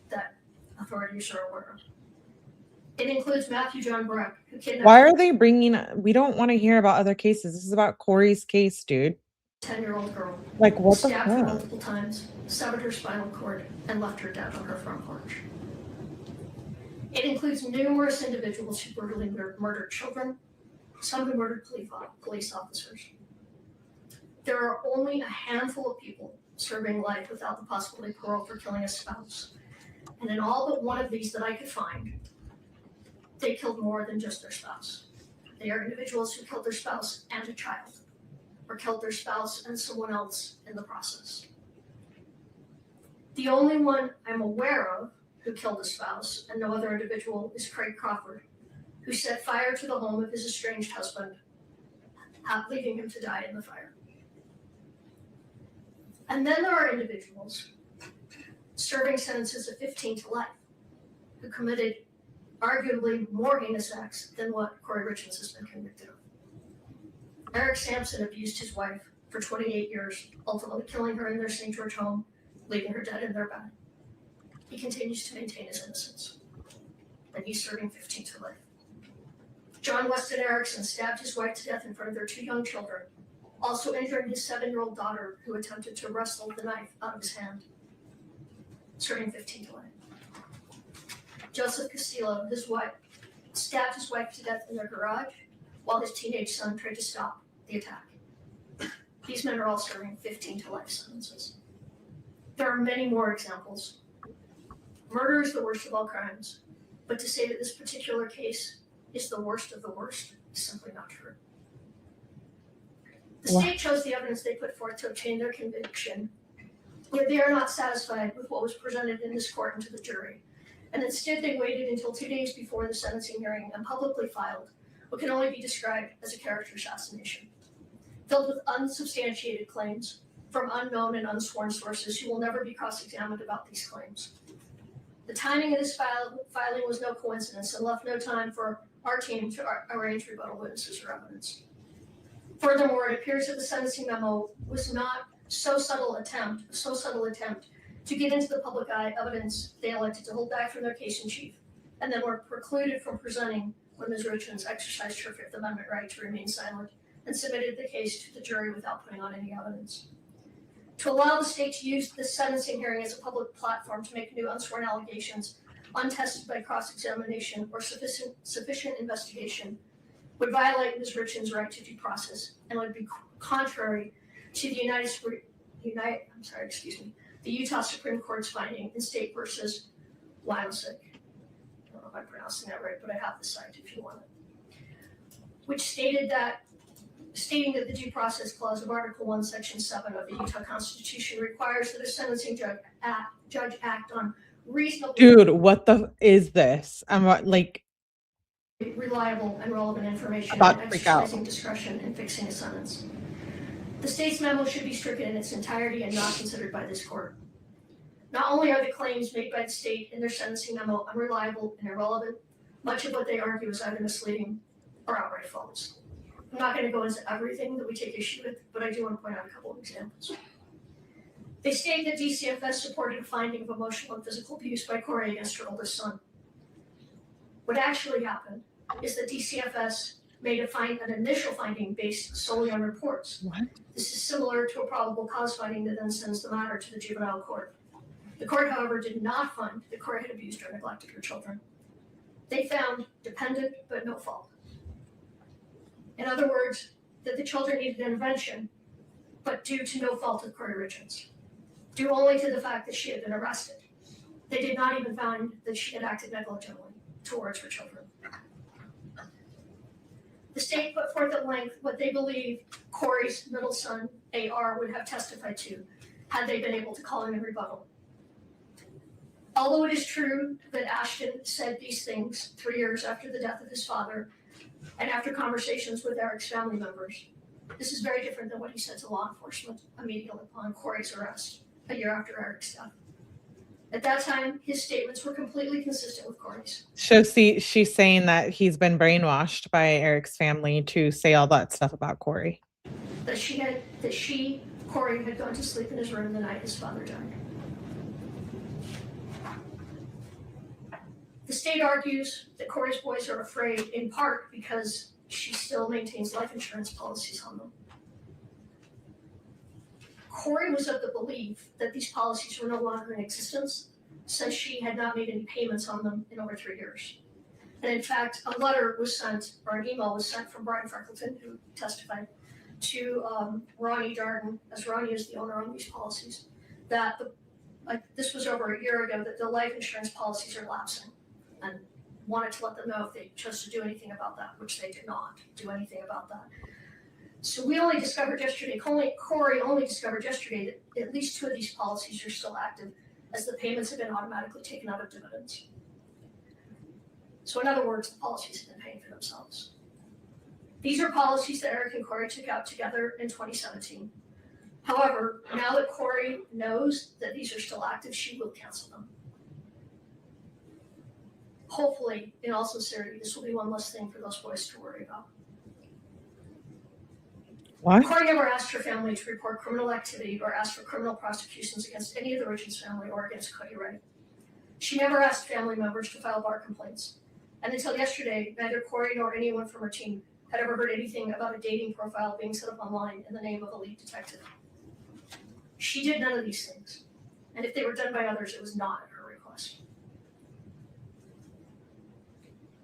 That authorities are aware of. It includes Matthew John Breck, who kidnapped Why are they bringing? We don't want to hear about other cases. This is about Kouri's case, dude. a 10-year-old girl. Like, what the Stabbed her fuck? multiple times, severed her spinal cord, and left her dead on her front porch. It includes numerous individuals who brutally murdered children, some who murdered police officers. There are only a handful of people serving life without the possibility of parole for killing a spouse. And in all but one of these that I could find, they killed more than just their spouse. They are individuals who killed their spouse and a child, or killed their spouse and someone else in the process. The only one I'm aware of who killed a spouse and no other individual is Craig Crawford, who set fire to the home of his estranged husband, leaving him to die in the fire. And then there are individuals serving sentences of 15 to life who committed arguably more heinous acts than what Kouri Richins has been convicted of. Eric Sampson abused his wife for 28 years, ultimately killing her in their St. George home, leaving her dead in their bed. He continues to maintain his innocence, and he's serving 15 to life. John Weston Erickson stabbed his wife to death in front of their 2 young children, also injuring his 7-year-old daughter who attempted to wrestle the knife out of his hand, serving 15 to life. Joseph Castillo, his wife, stabbed his wife to death in their garage while his teenage son tried to stop the attack. These men are all serving 15 to life sentences. There are many more examples. Murder is the worst of all crimes, but to say that this particular case is the worst of the worst is simply not true. The state chose the evidence they put forth to obtain their conviction, yet they are not satisfied with what was presented in this court and to the jury. And instead they waited until 2 days before the sentencing hearing and publicly filed what can only be described as a character assassination, filled with unsubstantiated claims from unknown and unsworn sources who will never be cross-examined about these claims. The timing of this filing was no coincidence and left no time for our team to arrange rebuttal witnesses or evidence. Furthermore, it appears that the sentencing memo was not so subtle attempt to get into the public eye evidence they elected to hold back from their case in chief, and then were precluded from presenting when Ms. Richins exercised her Fifth Amendment right to remain silent and submitted the case to the jury without putting on any evidence. To allow the state to use this sentencing hearing as a public platform to make new unsworn allegations untested by cross-examination or sufficient investigation would violate Ms. Richins' right to due process and would be contrary to the the Utah Supreme Court's finding in State versus 𝗏𝗏𝗏𝗏𝗏𝗏𝗏𝗏. I don't know if I'm pronouncing that right, but I have the site if you want it. Which stating that the due process clause of Article 1, Section 7 of the Utah Constitution requires that a sentencing judge act on reasonable. Dude, what the is this? I'm like reliable and relevant information about and to freak out. exercising discretion in fixing a sentence. The state's memo should be stricken in its entirety and not considered by this court. Not only are the claims made by the state in their sentencing memo unreliable and irrelevant, much of what they argue is either misleading or outright false. I'm not going to go into everything that we take issue with, but I do want to point out a couple of examples. They state that DCFS supported a finding of emotional and physical abuse by Kouri against her oldest son. What actually happened is that DCFS made an initial finding based solely on reports. What? This is similar to a probable cause finding that then sends the matter to the juvenile court. The court, however, did not find that Kouri had abused or neglected her children. They found dependent but no fault. In other words, that the children needed intervention, but due to no fault of Kouri Richins, due only to the fact that she had been arrested. They did not even find that she had acted negligently towards her children. The state put forth at length what they believe Kouri's middle son, AR, would have testified to had they been able to call him in rebuttal. Although it is true that Ashton said these things 3 years after the death of his father and after conversations with Eric's family members, this is very different than what he said to law enforcement immediately upon Kouri's arrest a year after Eric's death. At that time, his statements were completely consistent with Kouri's. So she's saying that he's been brainwashed by Eric's family to say all that stuff about Kouri. That Kouri had gone to sleep in his room the night his father died. The state argues that Kouri's boys are afraid in part because she still maintains life insurance policies on them. Kouri was of the belief that these policies were no longer in existence since she had not made any payments on them in over 3 years. And in fact, a letter was sent, or an email was sent from Brian Freckleton, who testified, to Ronnie Darden, as Ronnie is the owner on these policies, that this was over a year ago, that the life insurance policies are lapsing, and wanted to let them know if they chose to do anything about that, which they did not do anything about that. So we only discovered yesterday, Kouri only discovered yesterday that at least 2 of these policies are still active, as the payments have been automatically taken out of dividends. So in other words, the policies have been paying for themselves. These are policies that Eric and Kouri took out together in 2017. However, now that Kouri knows that these are still active, she will cancel them. Hopefully, in all sincerity, this will be one less thing for those boys to worry about. What? Kouri never asked her family to report criminal activity or asked for criminal prosecutions against any of the Richins family or against Cody Ray. She never asked family members to file bar complaints. And until yesterday, neither Kouri nor anyone from her team had ever heard anything about a dating profile being set up online in the name of a lead detective. She did none of these things. And if they were done by others, it was not at her request.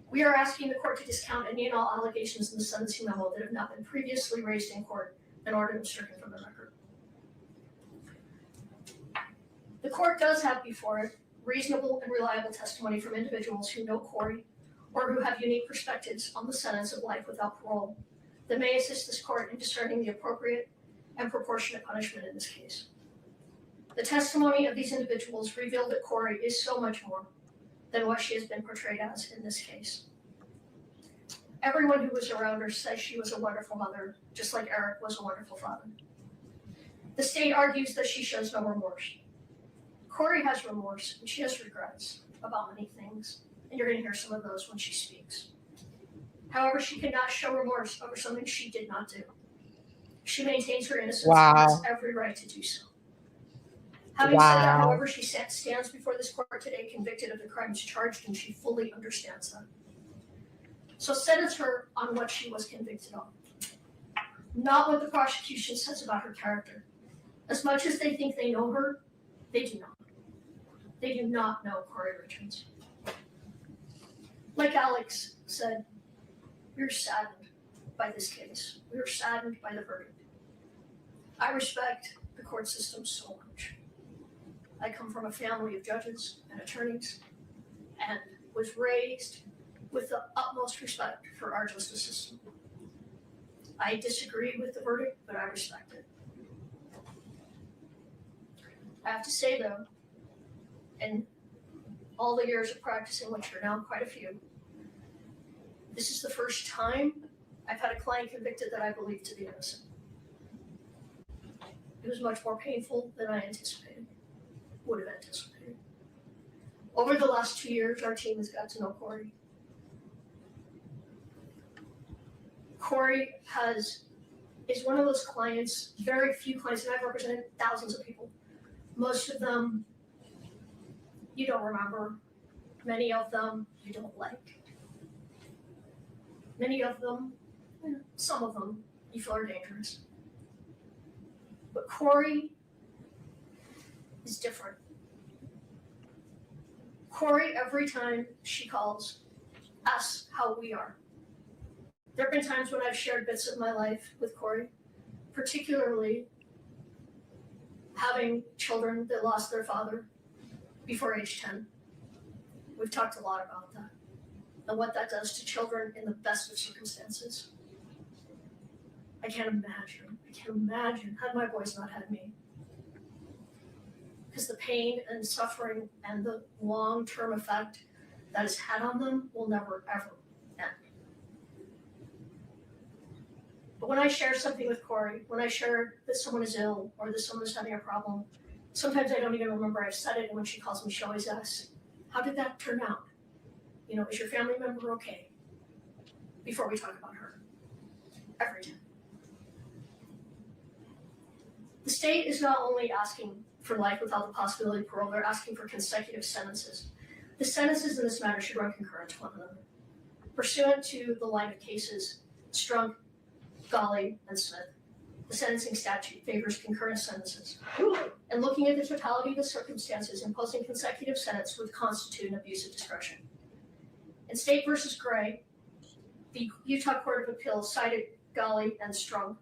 We are asking the court to discount any and all allegations in the sentencing memo that have not been previously raised in court in order to stricken from the record. The court does have before it reasonable and reliable testimony from individuals who know Kouri or who have unique perspectives on the sentence of life without parole that may assist this court in discerning the appropriate and proportionate punishment in this case. The testimony of these individuals revealed that Kouri is so much more than what she has been portrayed as in this case. Everyone who was around her says she was a wonderful mother, just like Eric was a wonderful father. The state argues that she shows no remorse. Kouri has remorse and she has regrets about many things, and you're going to hear some of those when she speaks. However, she cannot show remorse over something she did not do. She maintains her innocence and has every right to do so. Having said that, however, she stands before this court today convicted of the crimes charged, and she fully understands them. So sentence her on what she was convicted of, not what the prosecution says about her character. As much as they think they know her, they do not. They do not know Kouri Richins. Like Alex said, we're saddened by this case. We are saddened by the verdict. I respect the court system so much. I come from a family of judges and attorneys and was raised with the utmost respect for our justice system. I disagree with the verdict, but I respect it. I have to say though, in all the years of practicing, which are now quite a few, this is the first time I've had a client convicted that I believe to be innocent. It was much more painful than I would have anticipated. Over the last 2 years, our team has got to know Kouri. Kouri is one of those clients, very few clients, and I've represented thousands of people, Most of them you don't remember. Many of them you don't like. Many of them, some of them, you feel are dangerous. But Kouri is different. Kouri, every time she calls, asks how we are. There have been times when I've shared bits of my life with Kouri, particularly having children that lost their father before age 10. We've talked a lot about that and what that does to children in the best of circumstances. I can't imagine had my boys not had me. Because the pain and suffering and the long-term effect that it's had on them will never, ever end. But when I share something with Kouri, when I share that someone is ill or that someone is having a problem, sometimes I don't even remember I've said it, and when she calls me, she always asks, how did that turn out? You know, is your family member okay? Before we talk about her. Every time. The state is not only asking for life without the possibility of parole, they're asking for consecutive sentences. The sentences in this matter should run concurrent to one another. Pursuant to the line of cases, Strunk, 𝗏𝗏𝗆𝗆, and Smith, the sentencing statute favors concurrent sentences. And looking at the totality of the circumstances, imposing consecutive sentence would constitute an abuse of discretion. In State versus Gray, the Utah Court of Appeals cited 𝗏𝗏𝗆𝗆 and Strunk,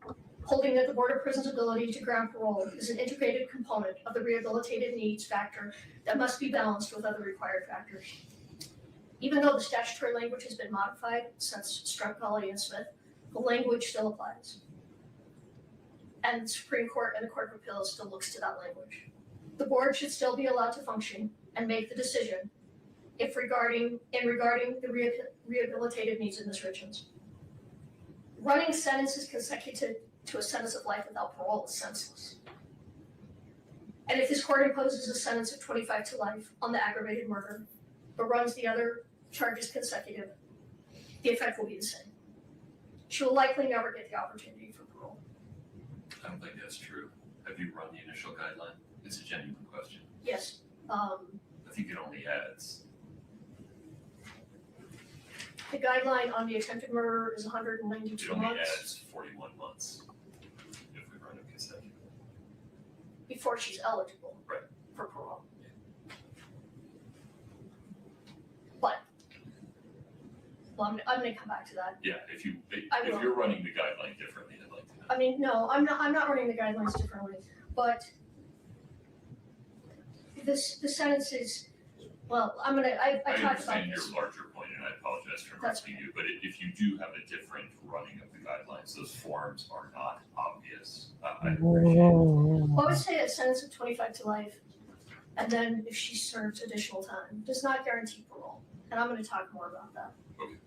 holding that the Board of Prisons' ability to grant parole is an integrated component of the rehabilitative needs factor that must be balanced with other required factors. Even though the statutory language has been modified since Strunk, 𝗏𝗏𝗆𝗏, and Smith, the language still applies. And the Supreme Court and the Court of Appeals still looks to that language. The board should still be allowed to function and make the decision if regarding the rehabilitative needs of Ms. Richins. Running sentences consecutive to a sentence of life without parole is senseless. And if this court imposes a sentence of 25 to life on the aggravated murder, but runs the other charges consecutive, the effect will be the same. She will likely never get the opportunity for parole. I don't think that's true. Have you run the initial guideline? It's a genuine question. Yes. I think it only adds. The guideline on the attempted murder is 192 It only months. adds 41 months if we run it consecutively. Before she's eligible Right. for parole. But, well, I'm gonna come back to that. Yeah, if I will. you're running the guideline differently, I'd like to know. I mean, no, I'm not running the guidelines differently, but the sentence is, well, I talked about understand this. your larger point, and I apologize for That's interrupting you, but if you do have a different running of the guidelines, those forms are not obvious. I appreciate it. Well, I would say a sentence of 25 to life, and then if she serves additional time, does not guarantee parole. And I'm gonna talk more about that. Okay.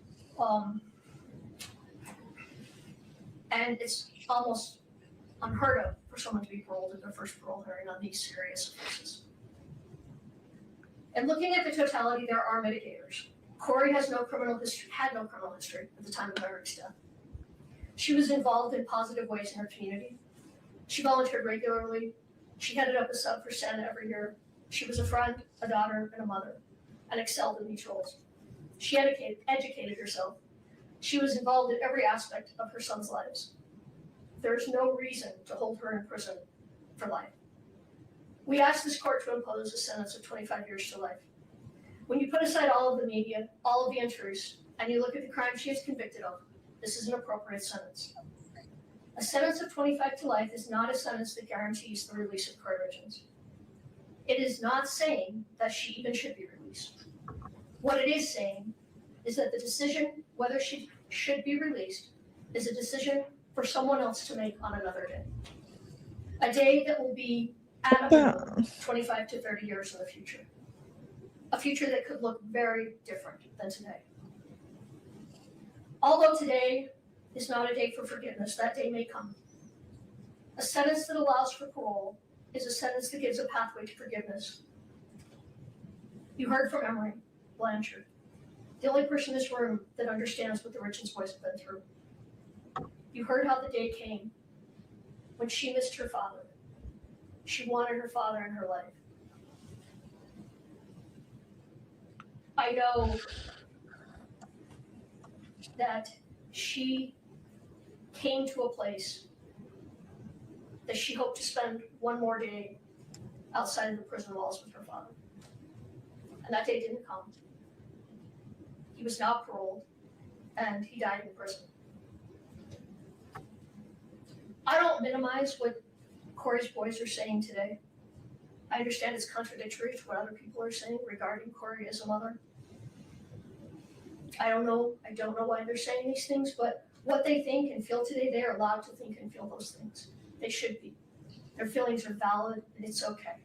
And it's almost unheard of for someone to be paroled at their first parole hearing on these serious offenses. And looking at the totality, there are mitigators. Kouri had no criminal history at the time of Eric's death. She was involved in positive ways in her community. She volunteered regularly. She headed up a sub for Santa every year. She was a friend, a daughter, and a mother, and excelled in these roles. She educated herself. She was involved in every aspect of her son's lives. There is no reason to hold her in prison for life. We asked this court to impose a sentence of 25 years to life. When you put aside all of the media, all of the interest, and you look at the crime she is convicted of, this is an appropriate sentence. A sentence of 25 to life is not a sentence that guarantees the release of Kouri Richins. It is not saying that she even should be released. What it is saying is that the decision whether she should be released is a decision for someone else to make on another day. A day that will be at a minimum 25 to 30 years in the future. A future that could look very different than today. Although today is not a day for forgiveness, that day may come. A sentence that allows for parole is a sentence that gives a pathway to forgiveness. You heard from Emery Blanchard, the only person in this room that understands what the Richins boys have been through. You heard how the day came when she missed her father, She wanted her father in her life. I know that she came to a place that she hoped to spend one more day outside of the prison walls with her father. And that day didn't come. He was not paroled, and he died in prison. I don't minimize what Kouri's boys are saying today. I understand it's contradictory to what other people are saying regarding Kouri as a mother. I don't know why they're saying these things, but what they think and feel today, they are allowed to think and feel those things. They should be. Their feelings are valid, and it's okay.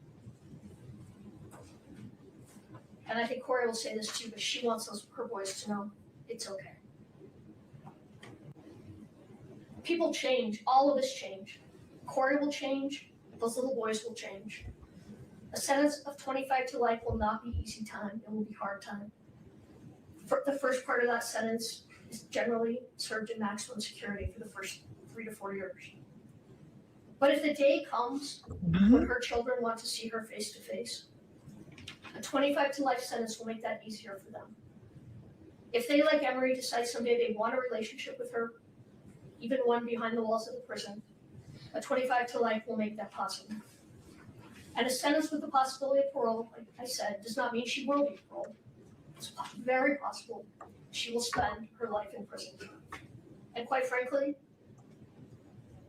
And I think Kouri will say this too, but she wants her boys to know it's okay. People change. All of us change. Kouri will change. Those little boys will change. A sentence of 25 to life will not be easy time. It will be hard time. For the first part of that sentence is generally served in maximum security for the first 3 to 4 years. But if the day comes when her children want to see her face to face, a 25 to life sentence will make that easier for them. If they, like Emery, decide someday they want a relationship with her, even one behind the walls of the prison, a 25 to life will make that possible. And a sentence with the possibility of parole, like I said, does not mean she will be paroled. It's very possible she will spend her life in prison. And quite frankly,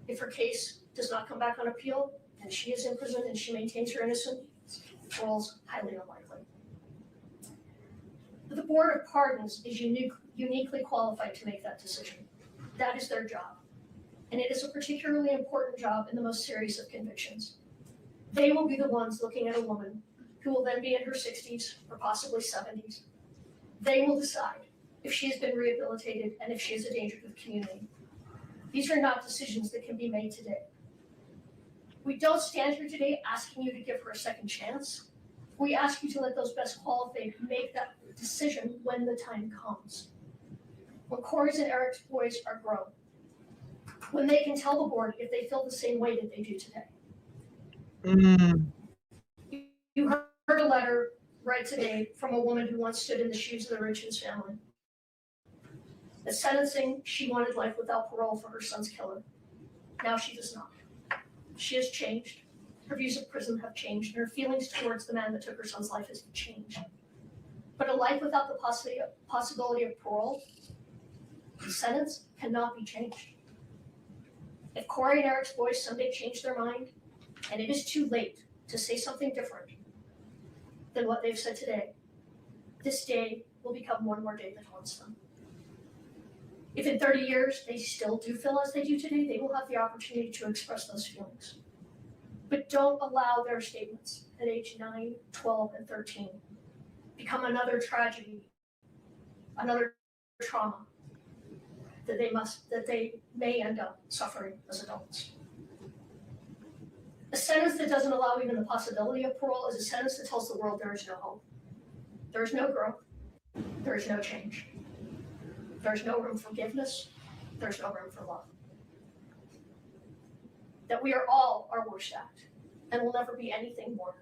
if her case does not come back on appeal, and she is in prison and she maintains her innocence, parole's highly unlikely. The Board of Pardons is uniquely qualified to make that decision. That is their job. And it is a particularly important job in the most serious of convictions. They will be the ones looking at a woman who will then be in her 60s or possibly 70s. They will decide if she has been rehabilitated and if she is a danger to the community. These are not decisions that can be made today. We don't stand here today asking you to give her a second chance. We ask you to let those best qualified make that decision when the time comes. When Kouri's and Eric's boys are grown, when they can tell the board if they feel the same way that they do today. You heard a letter right today from a woman who once stood in the shoes of the Richins family. At sentencing, she wanted life without parole for her son's killer. Now she does not. She has changed. Her views of prison have changed, and her feelings towards the man that took her son's life has changed. But a life without the possibility of parole, the sentence cannot be changed. If Kouri and Eric's boys someday change their mind, and it is too late to say something different than what they've said today, this day will become one more day that haunts them. If in 30 years they still do feel as they do today, they will have the opportunity to express those feelings. But don't allow their statements at age 9, 12, and 13 become another tragedy, another trauma that they may end up suffering as adults. A sentence that doesn't allow even the possibility of parole is a sentence that tells the world there is no hope. There is no growth. There is no change. There's no room for forgiveness. There's no room for love. That we are all our worst act and will never be anything more.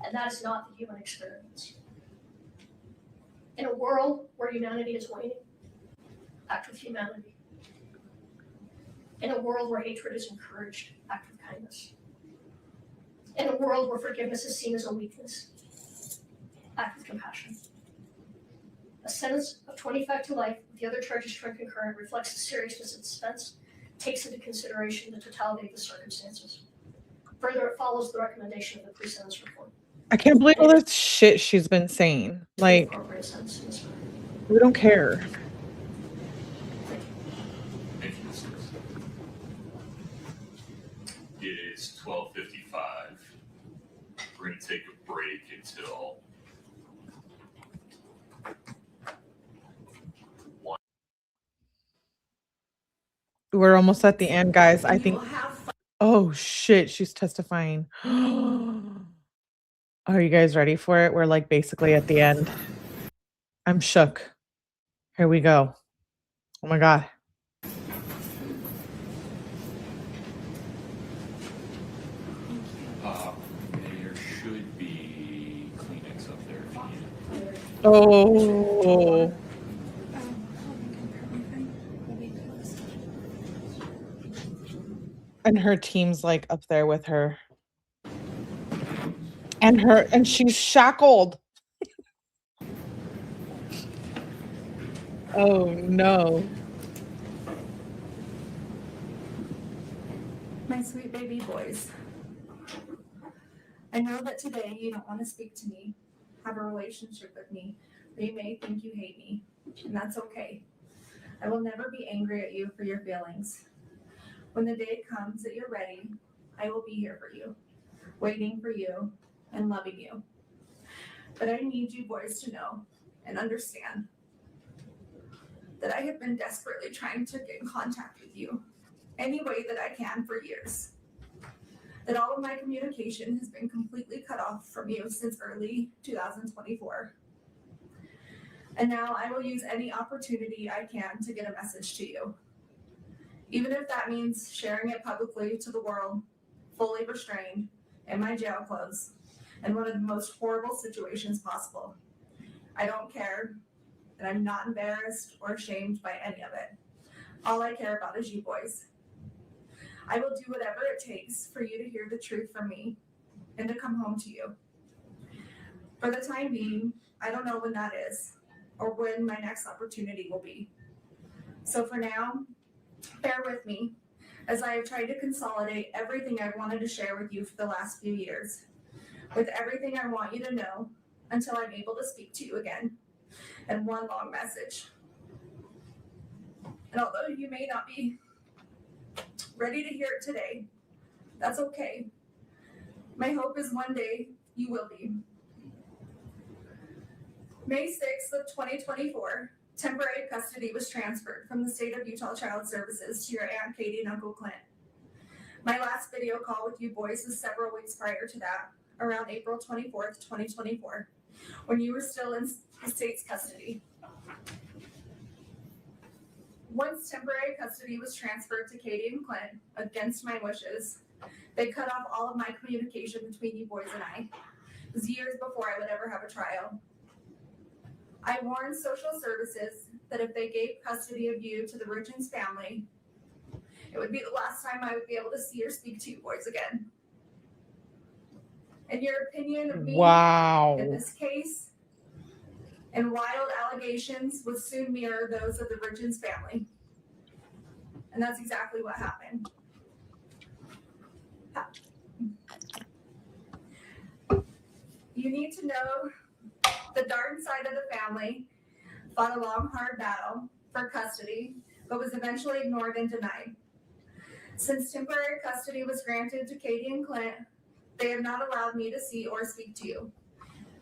And that is not the human experience. In a world where humanity is waning, act with humanity. In a world where hatred is encouraged, act with kindness. In a world where forgiveness is seen as a weakness, act with compassion. A sentence of 25 to life with the other charges turned concurrent reflects the seriousness of this offense, takes into consideration the totality of the circumstances. Further, it follows the recommendation of the pre-sentence report. I can't believe all this shit she's been saying. Like, we don't care. Thank you, Mr. It is 12:55. We're going to take a break until 1. We're almost at the end, guys. I think. Oh shit, she's testifying. Are you guys ready for it? We're like basically at the end. I'm shook. Here we go. Oh my God. Oh. And her team's like up there with her. And she's shackled. Oh no. My sweet baby boys. I know that today you don't want to speak to me, have a relationship with me, or you may think you hate me, and that's okay. I will never be angry at you for your feelings. When the day comes that you're ready, I will be here for you, waiting for you, and loving you. But I need you boys to know and understand that I have been desperately trying to get in contact with you any way that I can for years. That all of my communication has been completely cut off from you since early 2024. And now I will use any opportunity I can to get a message to you. Even if that means sharing it publicly to the world, fully restrained, in my jail clothes, in one of the most horrible situations possible. I don't care, and I'm not embarrassed or ashamed by any of it. All I care about is you boys. I will do whatever it takes for you to hear the truth from me and to come home to you. For the time being, I don't know when that is or when my next opportunity will be. So for now, bear with me as I have tried to consolidate everything I've wanted to share with you for the last few years, with everything I want you to know until I'm able to speak to you again, and one long message. And although you may not be ready to hear it today, that's okay. My hope is one day you will be. May 6th of 2024, temporary custody was transferred from the state of Utah Child Services to your Aunt Katie and Uncle Clint. My last video call with you boys was several weeks prior to that, around April 24th, 2024, when you were still in the state's custody. Once temporary custody was transferred to Katie and Clint, against my wishes, they cut off all of my communication between you boys and I. It was years before I would ever have a trial. I warned social services that if they gave custody of you to the Richins family, it would be the last time I would be able to see or speak to you boys again. And your opinion of me in this case and wild allegations would soon mirror those of the Richins family. And that's exactly what happened. You need to know the Darden side of the family fought a long, hard battle for custody, but was eventually ignored and denied. Since temporary custody was granted to Katie and Clint, they have not allowed me to see or speak to you.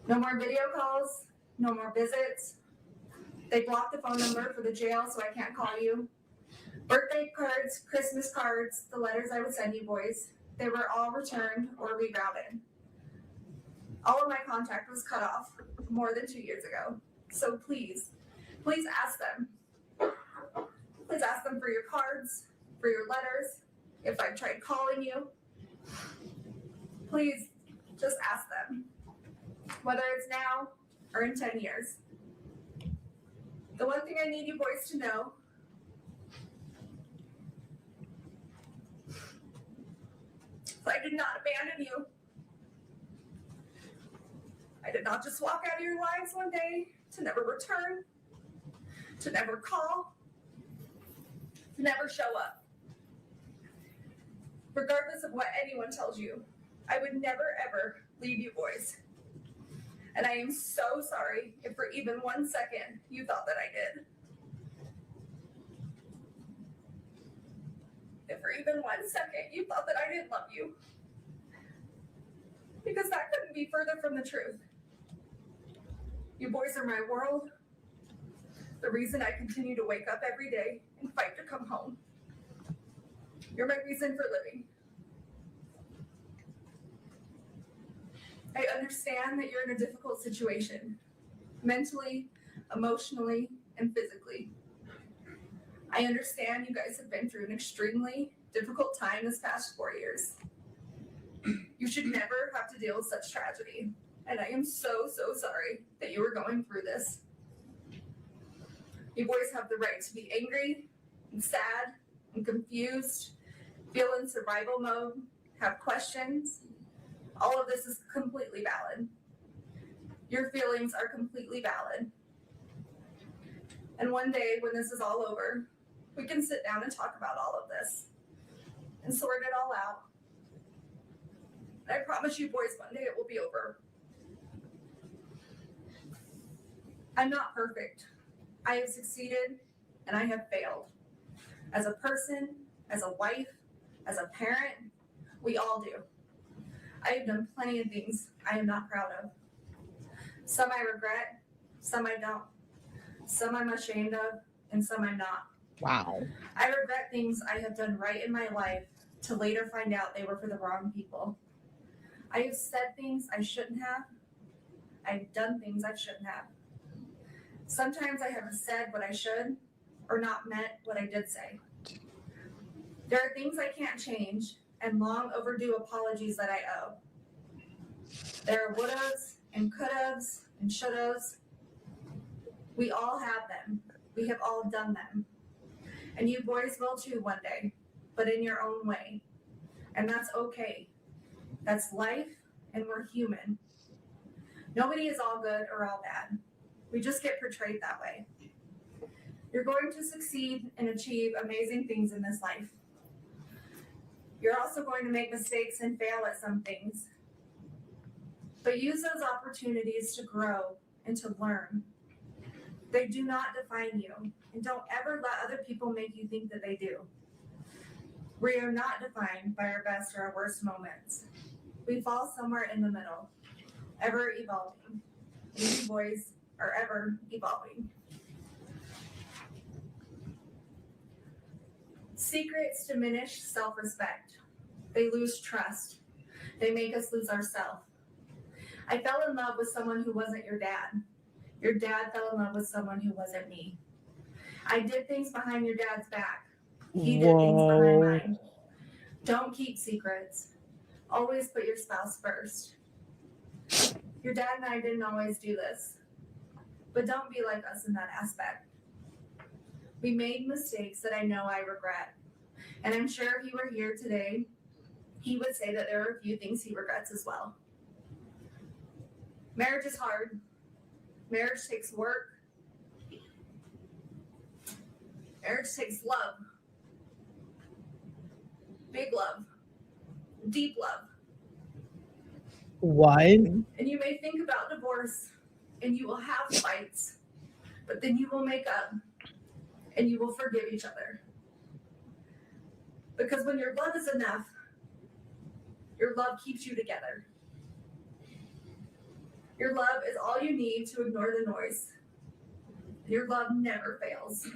No more video calls, no more visits. They blocked the phone number for the jail so I can't call you. Birthday cards, Christmas cards, the letters I would send you boys, they were all returned or rerouted. All of my contact was cut off more than 2 years ago. So please ask them. Please ask them for your cards, for your letters, if I've tried calling you. Please just ask them, whether it's now or in 10 years. The one thing I need you boys to know is I did not abandon you. I did not just walk out of your lives one day to never return, to never call, to never show up. Regardless of what anyone tells you, I would never ever leave you boys. And I am so sorry if for even 1 second you thought that I did. If for even 1 second you thought that I didn't love you. Because that couldn't be further from the truth. You boys are my world. The reason I continue to wake up every day and fight to come home. You're my reason for living. I understand that you're in a difficult situation, mentally, emotionally, and physically. I understand you guys have been through an extremely difficult time this past 4 years. You should never have to deal with such tragedy. and I am so, so sorry that you are going through this. You boys have the right to be angry and sad and confused, feel in survival mode, have questions. All of this is completely valid. Your feelings are completely valid. And one day when this is all over, we can sit down and talk about all of this and sort it all out. And I promise you boys, one day it will be over. I'm not perfect. I have succeeded and I have failed. As a person, as a wife, as a parent, we all do. I have done plenty of things I am not proud of. Some I regret, some I don't. Some I'm ashamed of, and some I'm not. Wow. I regret things I have done right in my life to later find out they were for the wrong people. I have said things I shouldn't have. I've done things I shouldn't have. Sometimes I haven't said what I should or not meant what I did say. There are things I can't change and long overdue apologies that I owe. There are wouldas and couldas and shouldas. We all have them. We have all done them. And you boys will too one day, but in your own way. And that's okay. That's life, and we're human. Nobody is all good or all bad. We just get portrayed that way. You're going to succeed and achieve amazing things in this life. You're also going to make mistakes and fail at some things. But use those opportunities to grow and to learn. They do not define you, and don't ever let other people make you think that they do. We are not defined by our best or our worst moments. We fall somewhere in the middle, ever evolving. And you boys are ever evolving. Secrets diminish self-respect. They lose trust. They make us lose ourselves. I fell in love with someone who wasn't your dad. Your dad fell in love with someone who wasn't me. I did things behind your dad's back. He did things behind mine. Don't keep secrets. Always put your spouse first. Your dad and I didn't always do this, but don't be like us in that aspect. We made mistakes that I know I regret. And I'm sure if he were here today, he would say that there are a few things he regrets as well. Marriage is hard. Marriage takes work. Marriage takes love. Big love. Deep love. What? And you may think about divorce and you will have fights, but then you will make up and you will forgive each other. Because when your love is enough, your love keeps you together. Your love is all you need to ignore the noise. Your love never fails.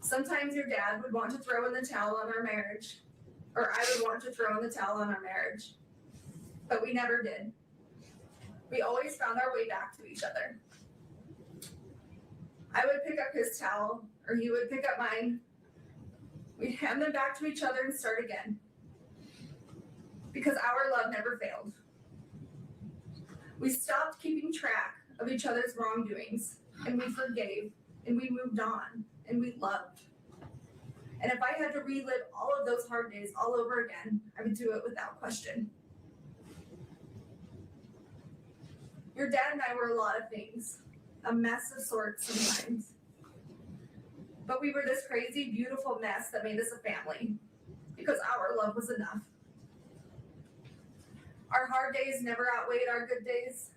Sometimes your dad would want to throw in the towel on our marriage, or I would want to throw in the towel on our marriage, but we never did. We always found our way back to each other. I would pick up his towel, or he would pick up mine. We'd hand them back to each other and start again. Because our love never failed. We stopped keeping track of each other's wrongdoings, and we forgave, and we moved on, and we loved. And if I had to relive all of those hard days all over again, I would do it without question. Your dad and I were a lot of things, a mess of sorts sometimes. But we were this crazy, beautiful mess that made us a family, because our love was enough. Our hard days never outweighed our good days.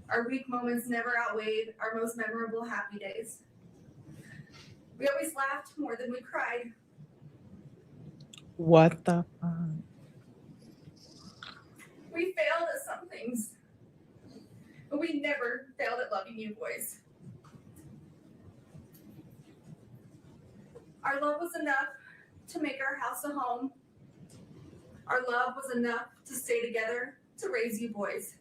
Our weak moments never outweighed our most memorable happy days. We always laughed more than we cried. What the fuck? We failed at some things, but we never failed at loving you boys. Our love was enough to make our house a home. Our love was enough to stay together, to raise you boys.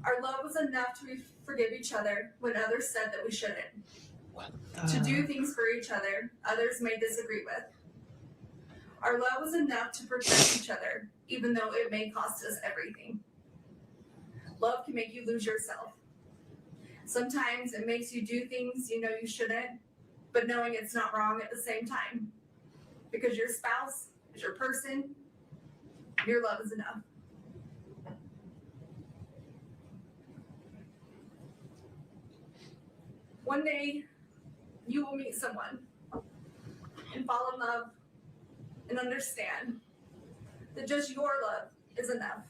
Our love was enough to forgive each other when others said that we shouldn't. To do things for each other others may disagree with. Our love was enough to protect each other, even though it may cost us everything. Love can make you lose yourself. Sometimes it makes you do things you know you shouldn't, but knowing it's not wrong at the same time. Because your spouse is your person, your love is enough. One day, you will meet someone and fall in love and understand that just your love is enough.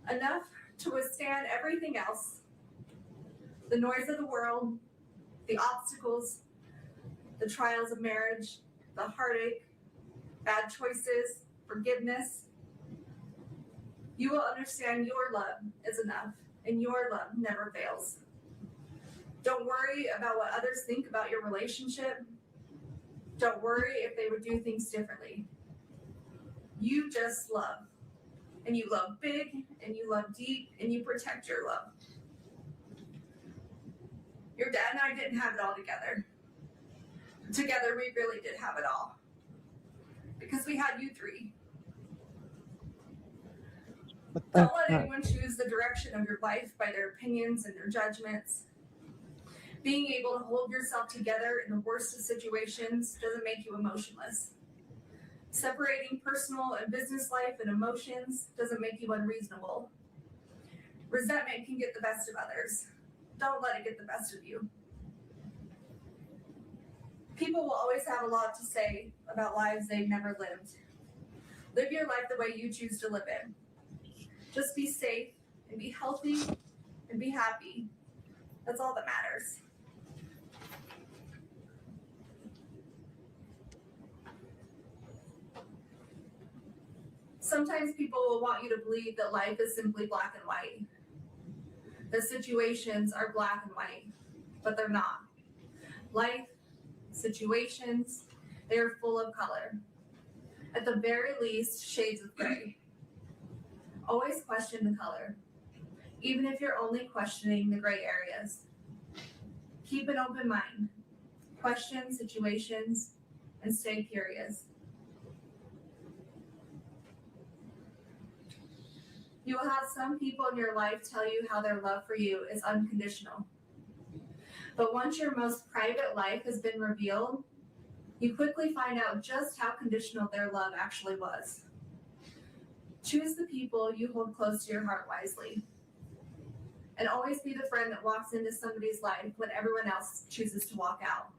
Enough to withstand everything else, the noise of the world, the obstacles, the trials of marriage, the heartache, bad choices, forgiveness. You will understand your love is enough and your love never fails. Don't worry about what others think about your relationship. Don't worry if they would do things differently. You just love. And you love big, and you love deep, and you protect your love. Your dad and I didn't have it all together. Together, we really did have it all. Because we had you three. Don't let anyone choose the direction of your life by their opinions and their judgments. Being able to hold yourself together in the worst of situations doesn't make you emotionless. Separating personal and business life and emotions doesn't make you unreasonable. Resentment can get the best of others. Don't let it get the best of you. People will always have a lot to say about lives they've never lived. Live your life the way you choose to live it. Just be safe and be healthy and be happy. That's all that matters. Sometimes people will want you to believe that life is simply black and white. The situations are black and white, but they're not. Life, situations, they are full of color. At the very least, shades of gray. Always question the color, even if you're only questioning the gray areas. Keep an open mind. Question situations and stay curious. You will have some people in your life tell you how their love for you is unconditional. But once your most private life has been revealed, you quickly find out just how conditional their love actually was. Choose the people you hold close to your heart wisely. And always be the friend that walks into somebody's life when everyone else chooses to walk out.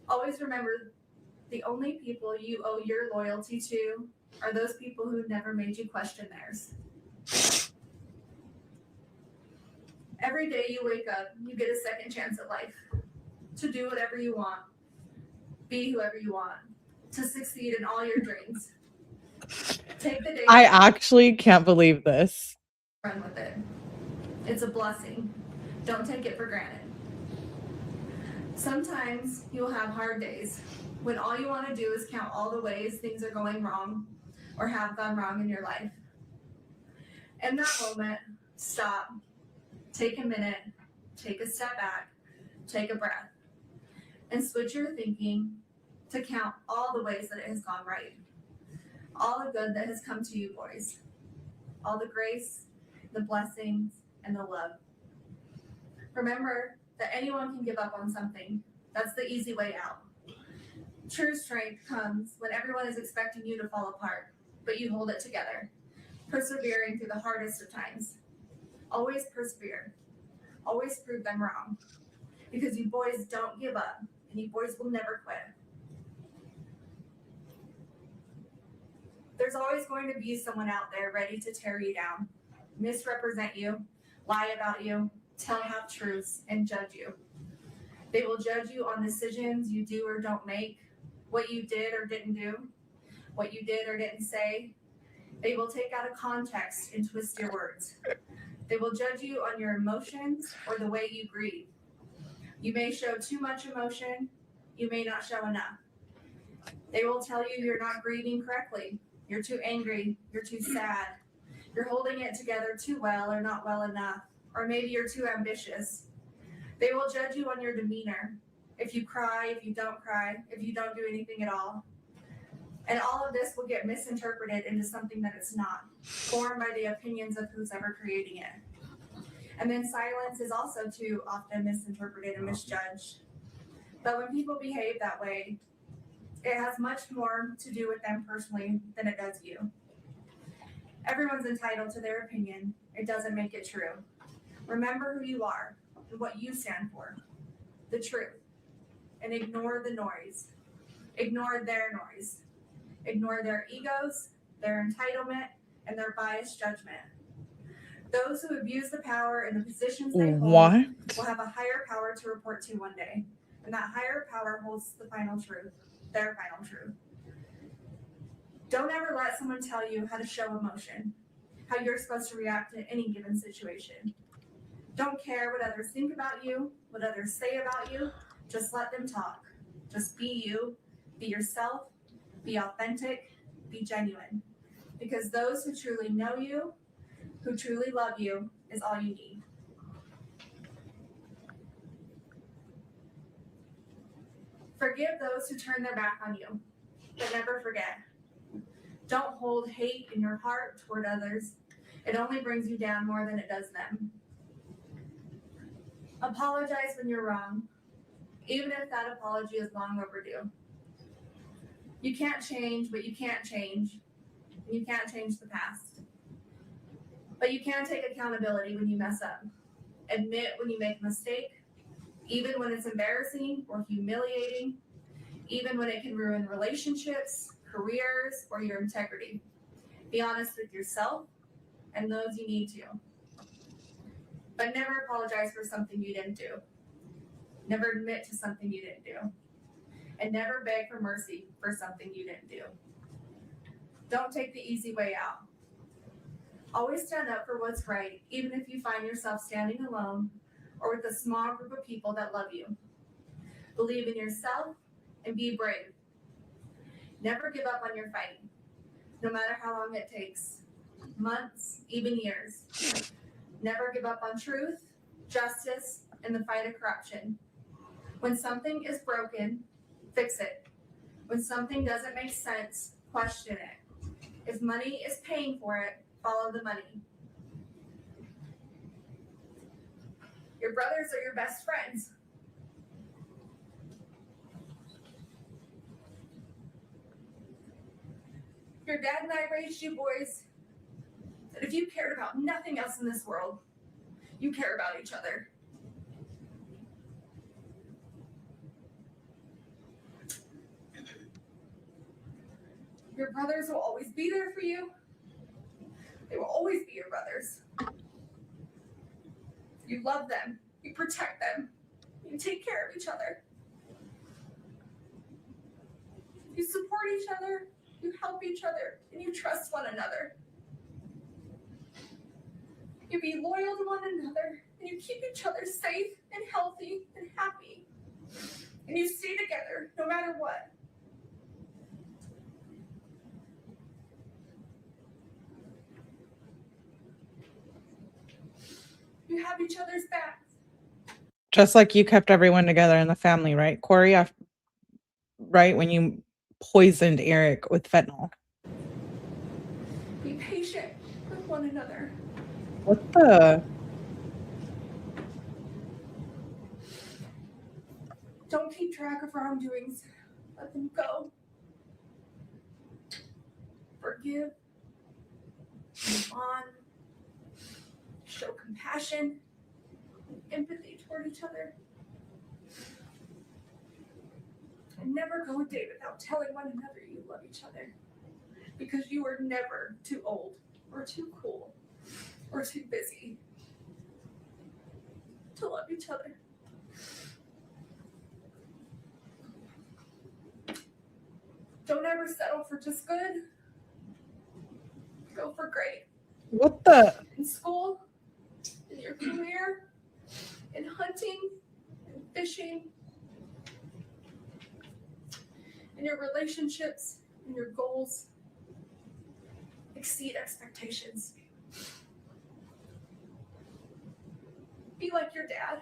Always remember, the only people you owe your loyalty to are those people who never made you question theirs. Every day you wake up, you get a second chance at life. To do whatever you want. Be whoever you want. To succeed in all your dreams. Take the day. I actually can't believe this. Run with it. It's a blessing. Don't take it for granted. Sometimes you'll have hard days when all you want to do is count all the ways things are going wrong or have gone wrong in your life. In that moment, stop, take a minute, take a step back, take a breath, and switch your thinking to count all the ways that it has gone right. All the good that has come to you, boys. All the grace, the blessings, and the love. Remember that anyone can give up on something. That's the easy way out. True strength comes when everyone is expecting you to fall apart, but you hold it together, persevering through the hardest of times. Always persevere. Always prove them wrong. Because you boys don't give up, and you boys will never quit. There's always going to be someone out there ready to tear you down, misrepresent you, lie about you, tell half-truths, and judge you. They will judge you on decisions you do or don't make, what you did or didn't do, what you did or didn't say. They will take out of context and twist your words. They will judge you on your emotions or the way you grieve. You may show too much emotion, you may not show enough. They will tell you you're not grieving correctly, you're too angry, you're too sad, you're holding it together too well or not well enough, or maybe you're too ambitious. They will judge you on your demeanor, if you cry, if you don't cry, if you don't do anything at all. And all of this will get misinterpreted into something that it's not, formed by the opinions of who's ever creating it. And then silence is also too often misinterpreted and misjudged. But when people behave that way, it has much more to do with them personally than it does you. Everyone's entitled to their opinion. It doesn't make it true. Remember who you are and what you stand for, the truth, and ignore the noise. Ignore their noise. Ignore their egos, their entitlement, and their biased judgment. Those who abuse the power and the positions they hold will have a higher power to report to one day. And that higher power holds the final truth, their final truth. Don't ever let someone tell you how to show emotion, how you're supposed to react to any given situation. Don't care what others think about you, what others say about you. Just let them talk. Just be you, be yourself, be authentic, be genuine. Because those who truly know you, who truly love you, is all you need. Forgive those who turn their back on you, but never forget. Don't hold hate in your heart toward others. It only brings you down more than it does them. Apologize when you're wrong, even if that apology is long overdue. You can't change what you can't change, and you can't change the past. But you can take accountability when you mess up. Admit when you make a mistake, even when it's embarrassing or humiliating, even when it can ruin relationships, careers, or your integrity. Be honest with yourself and those you need to. But never apologize for something you didn't do. Never admit to something you didn't do. And never beg for mercy for something you didn't do. Don't take the easy way out. Always stand up for what's right, even if you find yourself standing alone or with a small group of people that love you. Believe in yourself and be brave. Never give up on your fight, no matter how long it takes, months, even years. Never give up on truth, justice, and the fight of corruption. When something is broken, fix it. When something doesn't make sense, question it. If money is paying for it, follow the money. Your brothers are your best friends. Your dad and I raised you boys that if you cared about nothing else in this world, you care about each other. Your brothers will always be there for you. They will always be your brothers. You love them. You protect them. You take care of each other. You support each other. You help each other. And you trust one another. You be loyal to one another. And you keep each other safe and healthy and happy. And you stay together no matter what. You have each other's backs. Just like you kept everyone together in the family, right, Kouri? Right, when you poisoned Eric with fentanyl. Be patient with one another. What the? Don't keep track of wrongdoings. Let them go. Forgive. Move on. Show compassion, empathy toward each other. And never go a day without telling one another you love each other. Because you are never too old or too cool or too busy to love each other. Don't ever settle for just good. Go for great. What the? In school, in your career, in hunting, in fishing, in your relationships, in your goals. Exceed expectations. Be like your dad.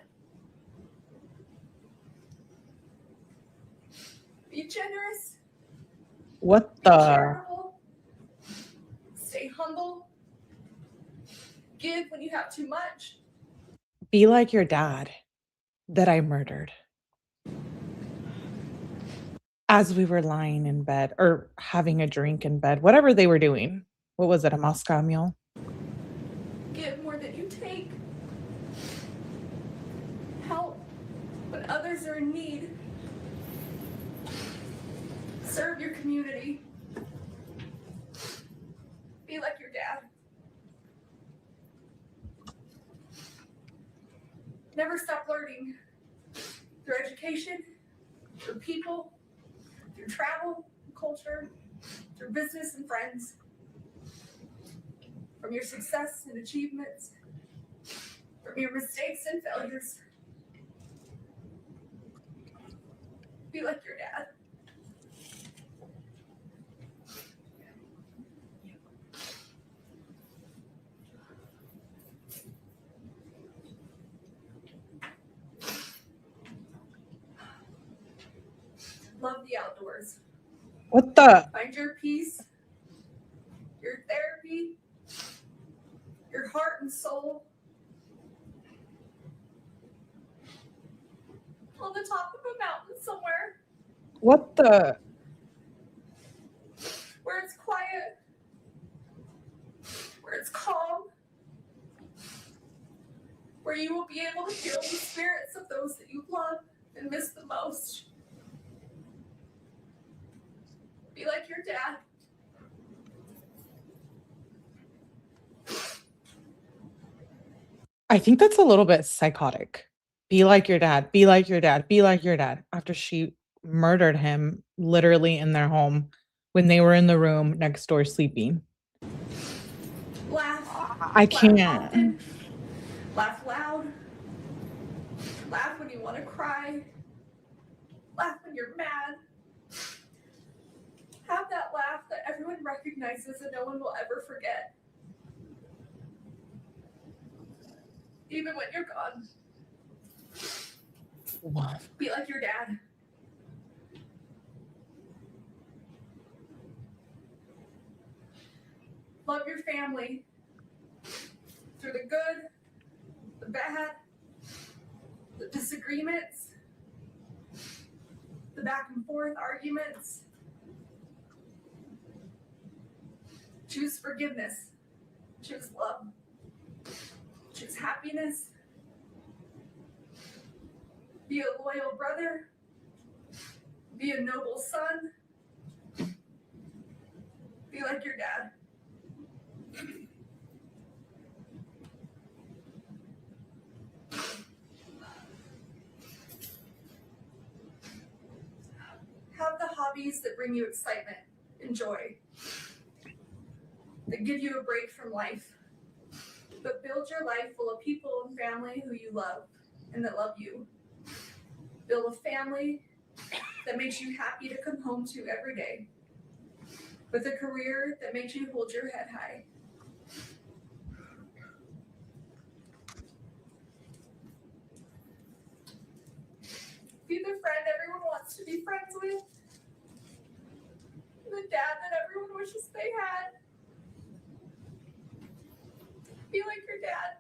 Be generous, What be the? charitable, stay humble, give when you have too much. Be like your dad that I murdered. As we were lying in bed or having a drink in bed, whatever they were doing. What was it, a Moscow Mule? Give more than you take. Help when others are in need. Serve your community. Be like your dad. Never stop learning through education, through people, through travel, culture, through business and friends. From your success and achievements, from your mistakes and failures. Be like your dad. Love the outdoors. What the? Find your peace, your therapy, your heart and soul on the top of a mountain somewhere What the? where it's quiet, where it's calm, where you will be able to feel the spirits of those that you love and miss the most. Be like your dad. I think that's a little bit psychotic. Be like your dad. Be like your dad. Be like your dad. After she murdered him literally in their home when they were in the room next door sleeping. Laugh. I Laugh can't. often. Laugh loud. Laugh when you want to cry. Laugh when you're mad. Have that laugh that everyone recognizes and no one will ever forget. Even when you're gone. Wow. Be like your dad. Love your family through the good, the bad, the disagreements, the back and forth arguments. Choose forgiveness. Choose love. Choose happiness. Be a loyal brother. Be a noble son. Be like your dad. Have the hobbies that bring you excitement and joy, that give you a break from life, but build your life full of people and family who you love and that love you. Build a family that makes you happy to come home to every day, with a career that makes you hold your head high. Be the friend everyone wants to be friends with. The dad that everyone wishes they had. Be like your dad.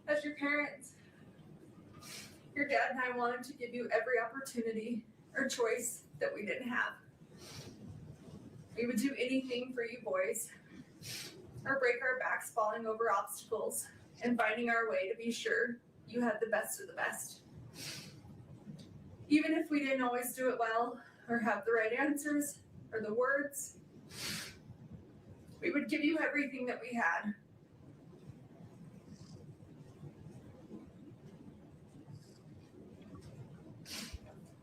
As your parents, your dad and I wanted to give you every opportunity or choice that we didn't have. We would do anything for you boys, or break our backs falling over obstacles and finding our way to be sure you had the best of the best. Even if we didn't always do it well, or have the right answers, or the words, we would give you everything that we had.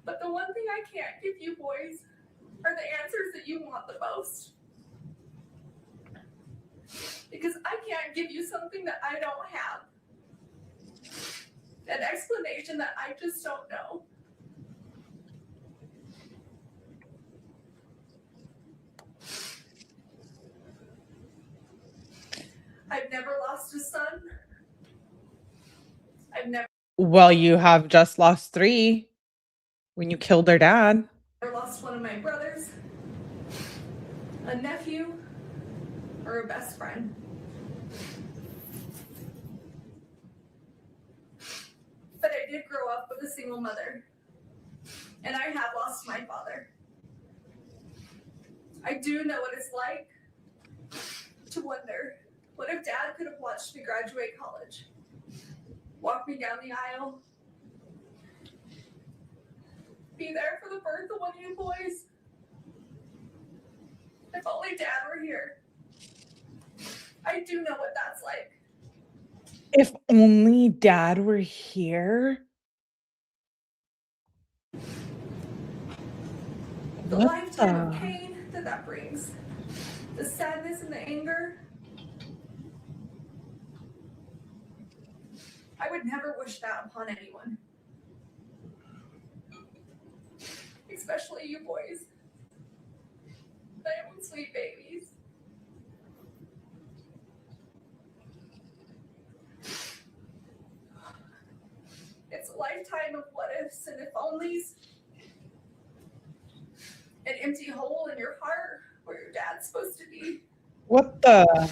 But the one thing I can't give you boys are the answers that you want the most. Because I can't give you something that I don't have. An explanation information that I just don't know. I've never lost a son. I've never Well, you have just lost 3 when you killed their dad. lost one of my brothers, a nephew, or a best friend. But I did grow up with a single mother, and I have lost my father. I do know what it's like to wonder, what if Dad could have watched me graduate college, walk me down the aisle, be there for the birth of one of you boys? If only Dad were here. I do know what that's like. If only Dad were here. The What lifetime of the- pain that brings, the sadness and the anger. I would never wish that upon anyone, especially you boys. My own sweet babies. It's a lifetime of what ifs and if onlys. An empty hole in your heart where your dad's supposed to be. What the?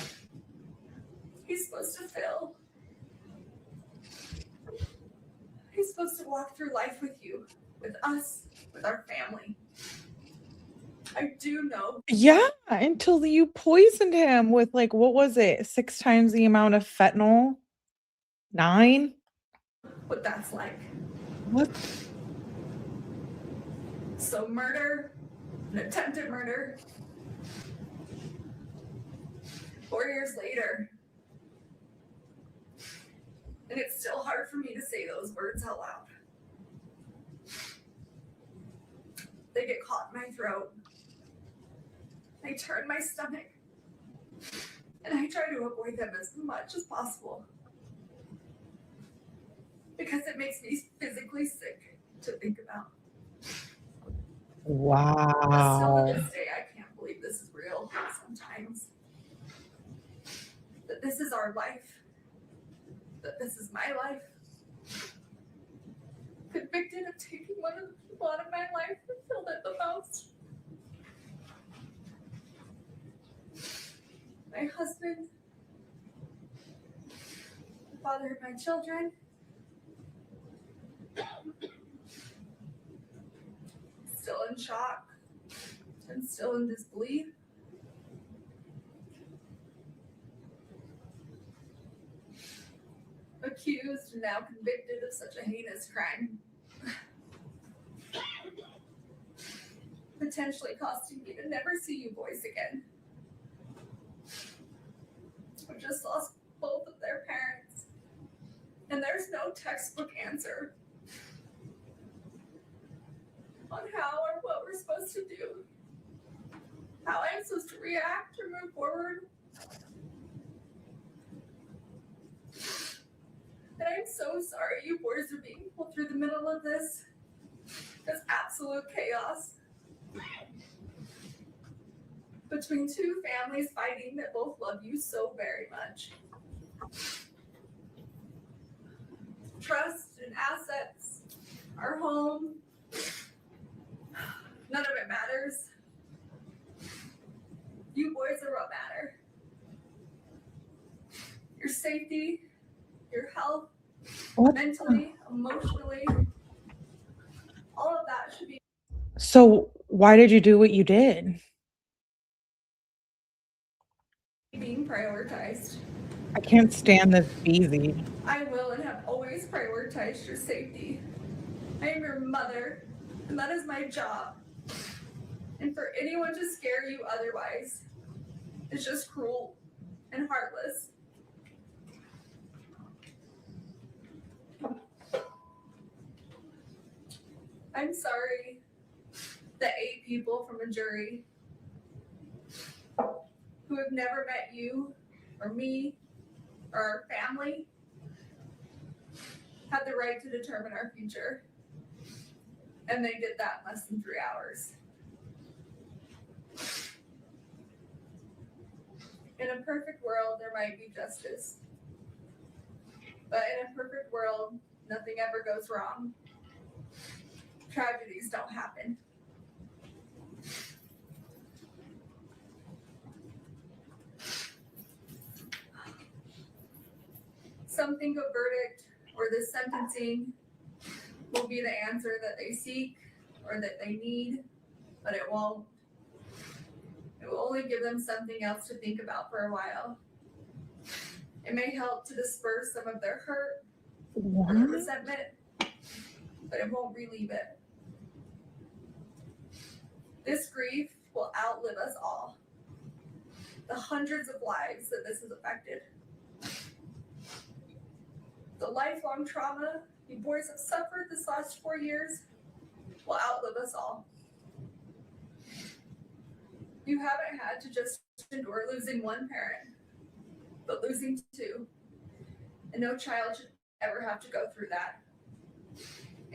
He's supposed to fill. He's supposed to walk through life with you, with us, with our family. I do know. Yeah, until you poisoned him with, like, what was it? 6 times the amount of fentanyl? 9? What that's like. What? So murder, an attempted murder. 4 years later. And it's still hard for me to say those words out loud. They get caught in my throat. I turn my stomach. And I try to avoid them as much as possible. Because it makes me physically sick to think about. Wow. But still to this day, I can't believe this is real sometimes. That this is our life. That this is my life. Convicted of taking one of the people out of my life who filled it the most. My husband, the father of my children, still in shock and still in disbelief. Accused and now convicted of such a heinous crime. Potentially costing me to never see you boys again. I just lost both of their parents. And there's no textbook answer on how or what we're supposed to do. How I'm supposed to react or move forward. And I'm so sorry you boys are being pulled through the middle of this. It's absolute chaos. Between 2 families fighting that both love you so very much. Trust and assets, our home, none of it matters. You boys are what matter. Your safety, your health, mentally, emotionally, all of that should be. So why did you do what you did? Being prioritized. I can't stand this 𝗶𝗍. I will and have always prioritized your safety. I am your mother, and that is my job. And for anyone to scare you otherwise is just cruel and heartless. I'm sorry that 8 people from a jury who have never met you or me or our family had the right to determine our future. And they did that in less than 3 hours. In a perfect world, there might be justice. But in a perfect world, nothing ever goes wrong. Tragedies don't happen. Some think a verdict or the sentencing will be the answer that they seek or that they need, but it won't. It will only give them something else to think about for a while. It may help to disperse some of their hurt or their resentment, but it won't relieve it. This grief will outlive us all. The hundreds of lives that this has affected. The lifelong trauma you boys have suffered this last 4 years will outlive us all. You haven't had to just endure losing one parent, but losing two. And no child should ever have to go through that,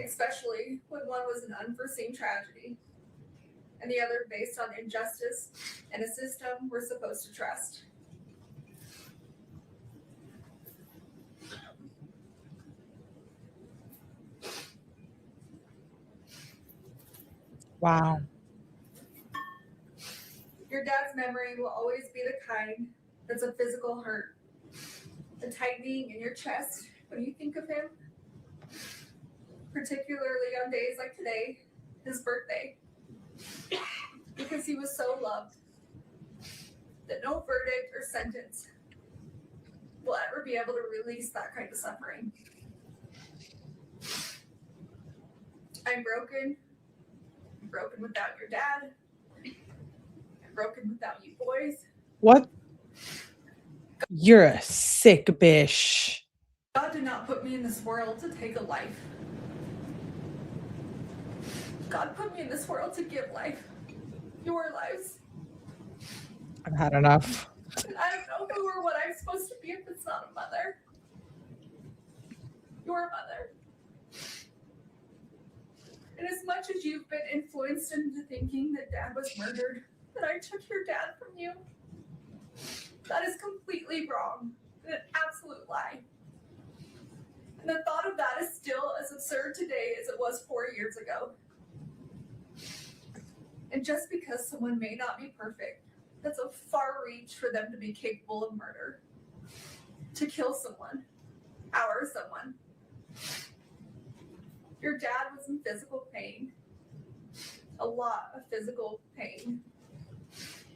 especially when one was an unforeseen tragedy and the other based on injustice and a system we're supposed to trust. Wow. Your dad's memory will always be the kind that's a physical hurt. The tightening in your chest when you think of him, particularly on days like today, his birthday, because he was so loved that no verdict or sentence will ever be able to release that kind of suffering. I'm broken. I'm broken without your dad. I'm broken without you boys. What? You're a sick bitch. God did not put me in this world to take a life. God put me in this world to give life. Your lives. I've had enough. And I don't know who or what I'm supposed to be if it's not a mother. Your mother. And as much as you've been influenced into thinking that Dad was murdered, that I took your dad from you, that is completely wrong and an absolute lie. And the thought of that is still as absurd today as it was 4 years ago. And just because someone may not be perfect, that's a far reach for them to be capable of murder. To kill someone, our someone. Your dad was in physical pain. A lot of physical pain.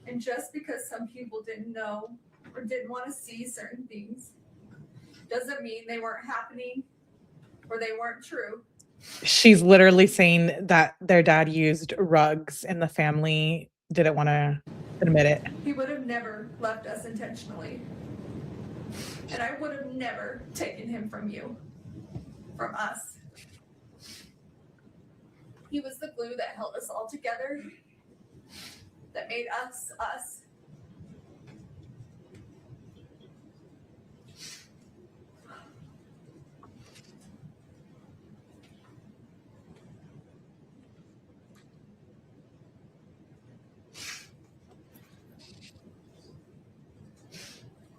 And just because some people didn't know or didn't want to see certain things, doesn't mean they weren't happening or they weren't true. She's literally saying that their dad used rugs and the family didn't want to admit it. He would have never left us intentionally. And I would have never taken him from you, from us. He was the glue that held us all together, that made us, us.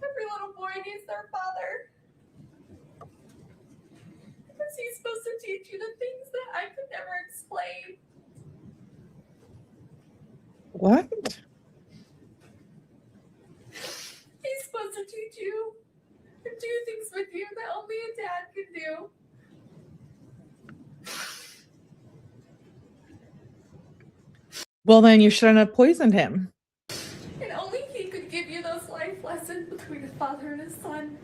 Every little boy needs their father. Because he's supposed to teach you the things that I could never explain. What? He's supposed to teach you and do things with you that only a dad can do. Well, then you shouldn't have poisoned him. And only he could give you those life lessons between a father and a son.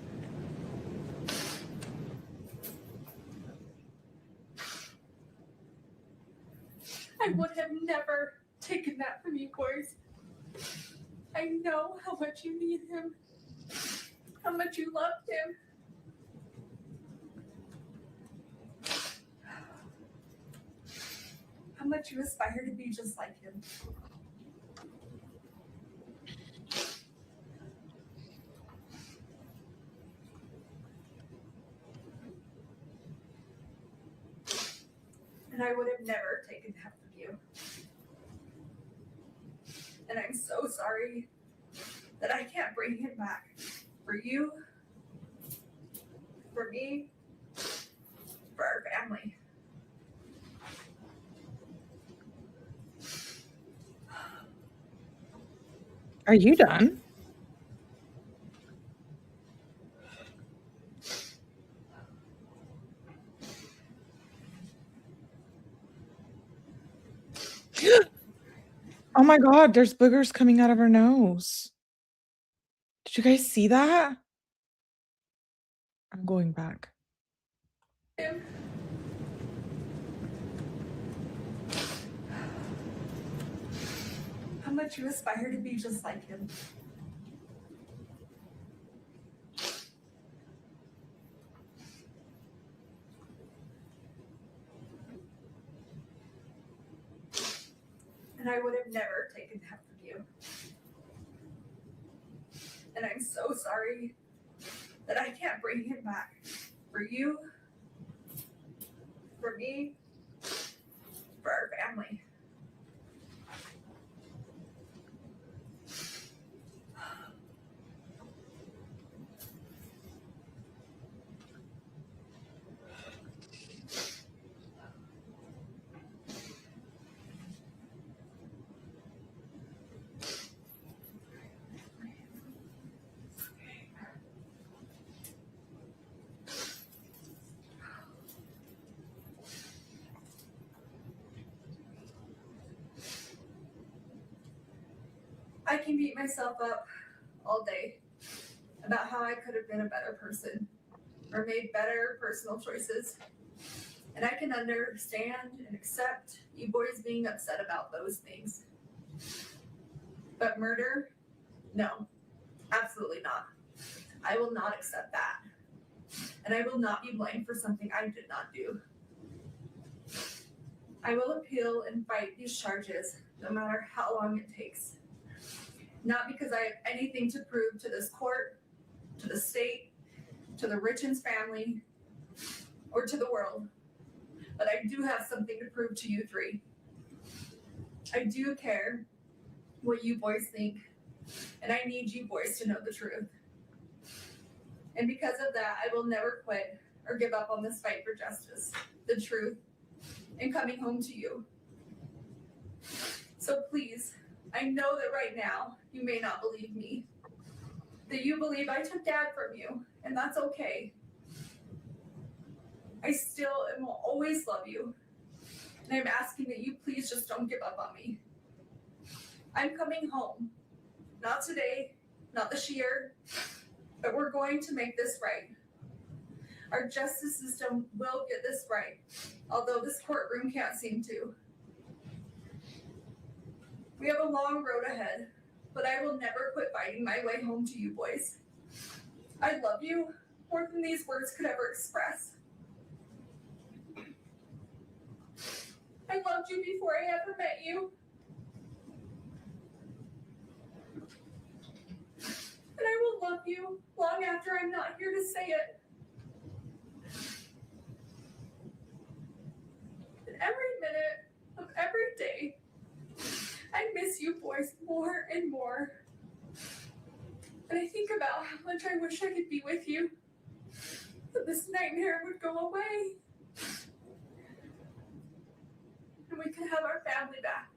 I would have never taken that from you boys. I know how much you need him, how much you loved him. How much you aspire to be just like him. and I would have never taken that from you. And I'm so sorry that I can't bring him back for you, for me, for our family. Are you done? Oh my God, there's boogers coming out of her nose. Did you guys see that? I'm going back. How much you aspire to be just like him. And I would have never taken that from you. And I'm so sorry that I can't bring him back for you, for me, for our family. I can beat myself up all day about how I could have been a better person or made better personal choices. And I can understand and accept you boys being upset about those things. But murder? No, absolutely not. I will not accept that. And I will not be blamed for something I did not do. I will appeal and fight these charges no matter how long it takes. Not because I have anything to prove to this court, to the state, to the Richins family, or to the world, but I do have something to prove to you three. I do care what you boys think, and I need you boys to know the truth. And because of that, I will never quit or give up on this fight for justice, the truth, and coming home to you. So please, I know that right now you may not believe me, that you believe I took Dad from you, and that's okay. I still and will always love you, and I'm asking that you please just don't give up on me. I'm coming home, not today, not this year, but we're going to make this right. Our justice system will get this right, although this courtroom can't seem to. We have a long road ahead, but I will never quit fighting my way home to you boys. I love you more than these words could ever express. I loved you before I ever met you. And I will love you long after I'm not here to say it. And every minute of every day, I miss you boys more and more. And I think about how much I wish I could be with you, that this nightmare would go away, and we could have our family back.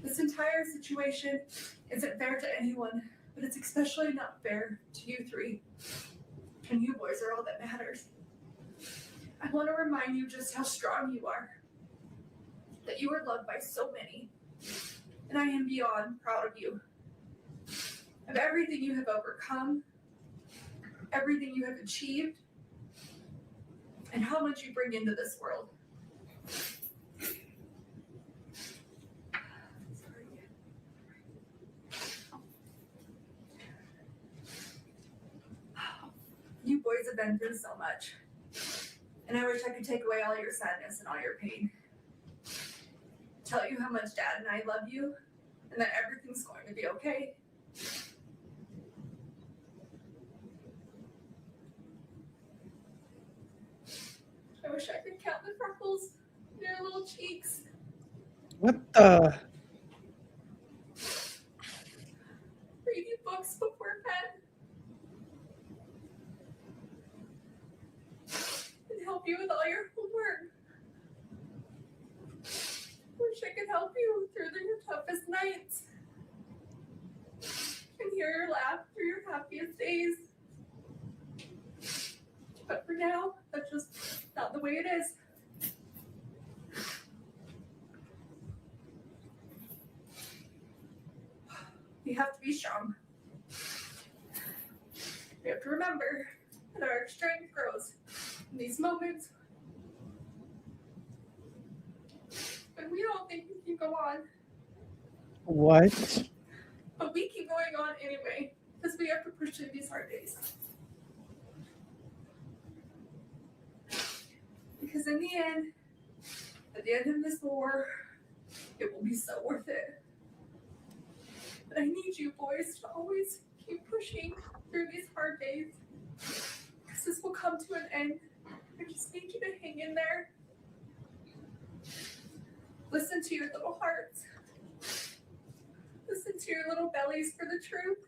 This entire situation isn't fair to anyone, but it's especially not fair to you three. And you boys are all that matters. I want to remind you just how strong you are, that you are loved by so many, and I am beyond proud of you, of everything you have overcome, everything you have achieved, and how much you bring into this world. You boys have been through so much, and I wish I could take away all your sadness and all your pain. Tell you how much Dad and I love you, and that everything's going to be okay. sparkles in your little cheeks. What the? Read you books before bed. And help you with all your homework. Wish I could help you through your toughest nights. And hear your laugh through your happiest days. But for now, that's just not the way it is. You have to be strong. We have to remember that our strength grows in these moments when we don't think we can go on. What? But we keep going on anyway, because we have to push through these hard days. Because in the end, at the end of this war, it will be so worth it. But I need you boys to always keep pushing through these hard days. Because this will come to an end. I just need you to hang in there. Listen to your little hearts. Listen to your little bellies for the truth.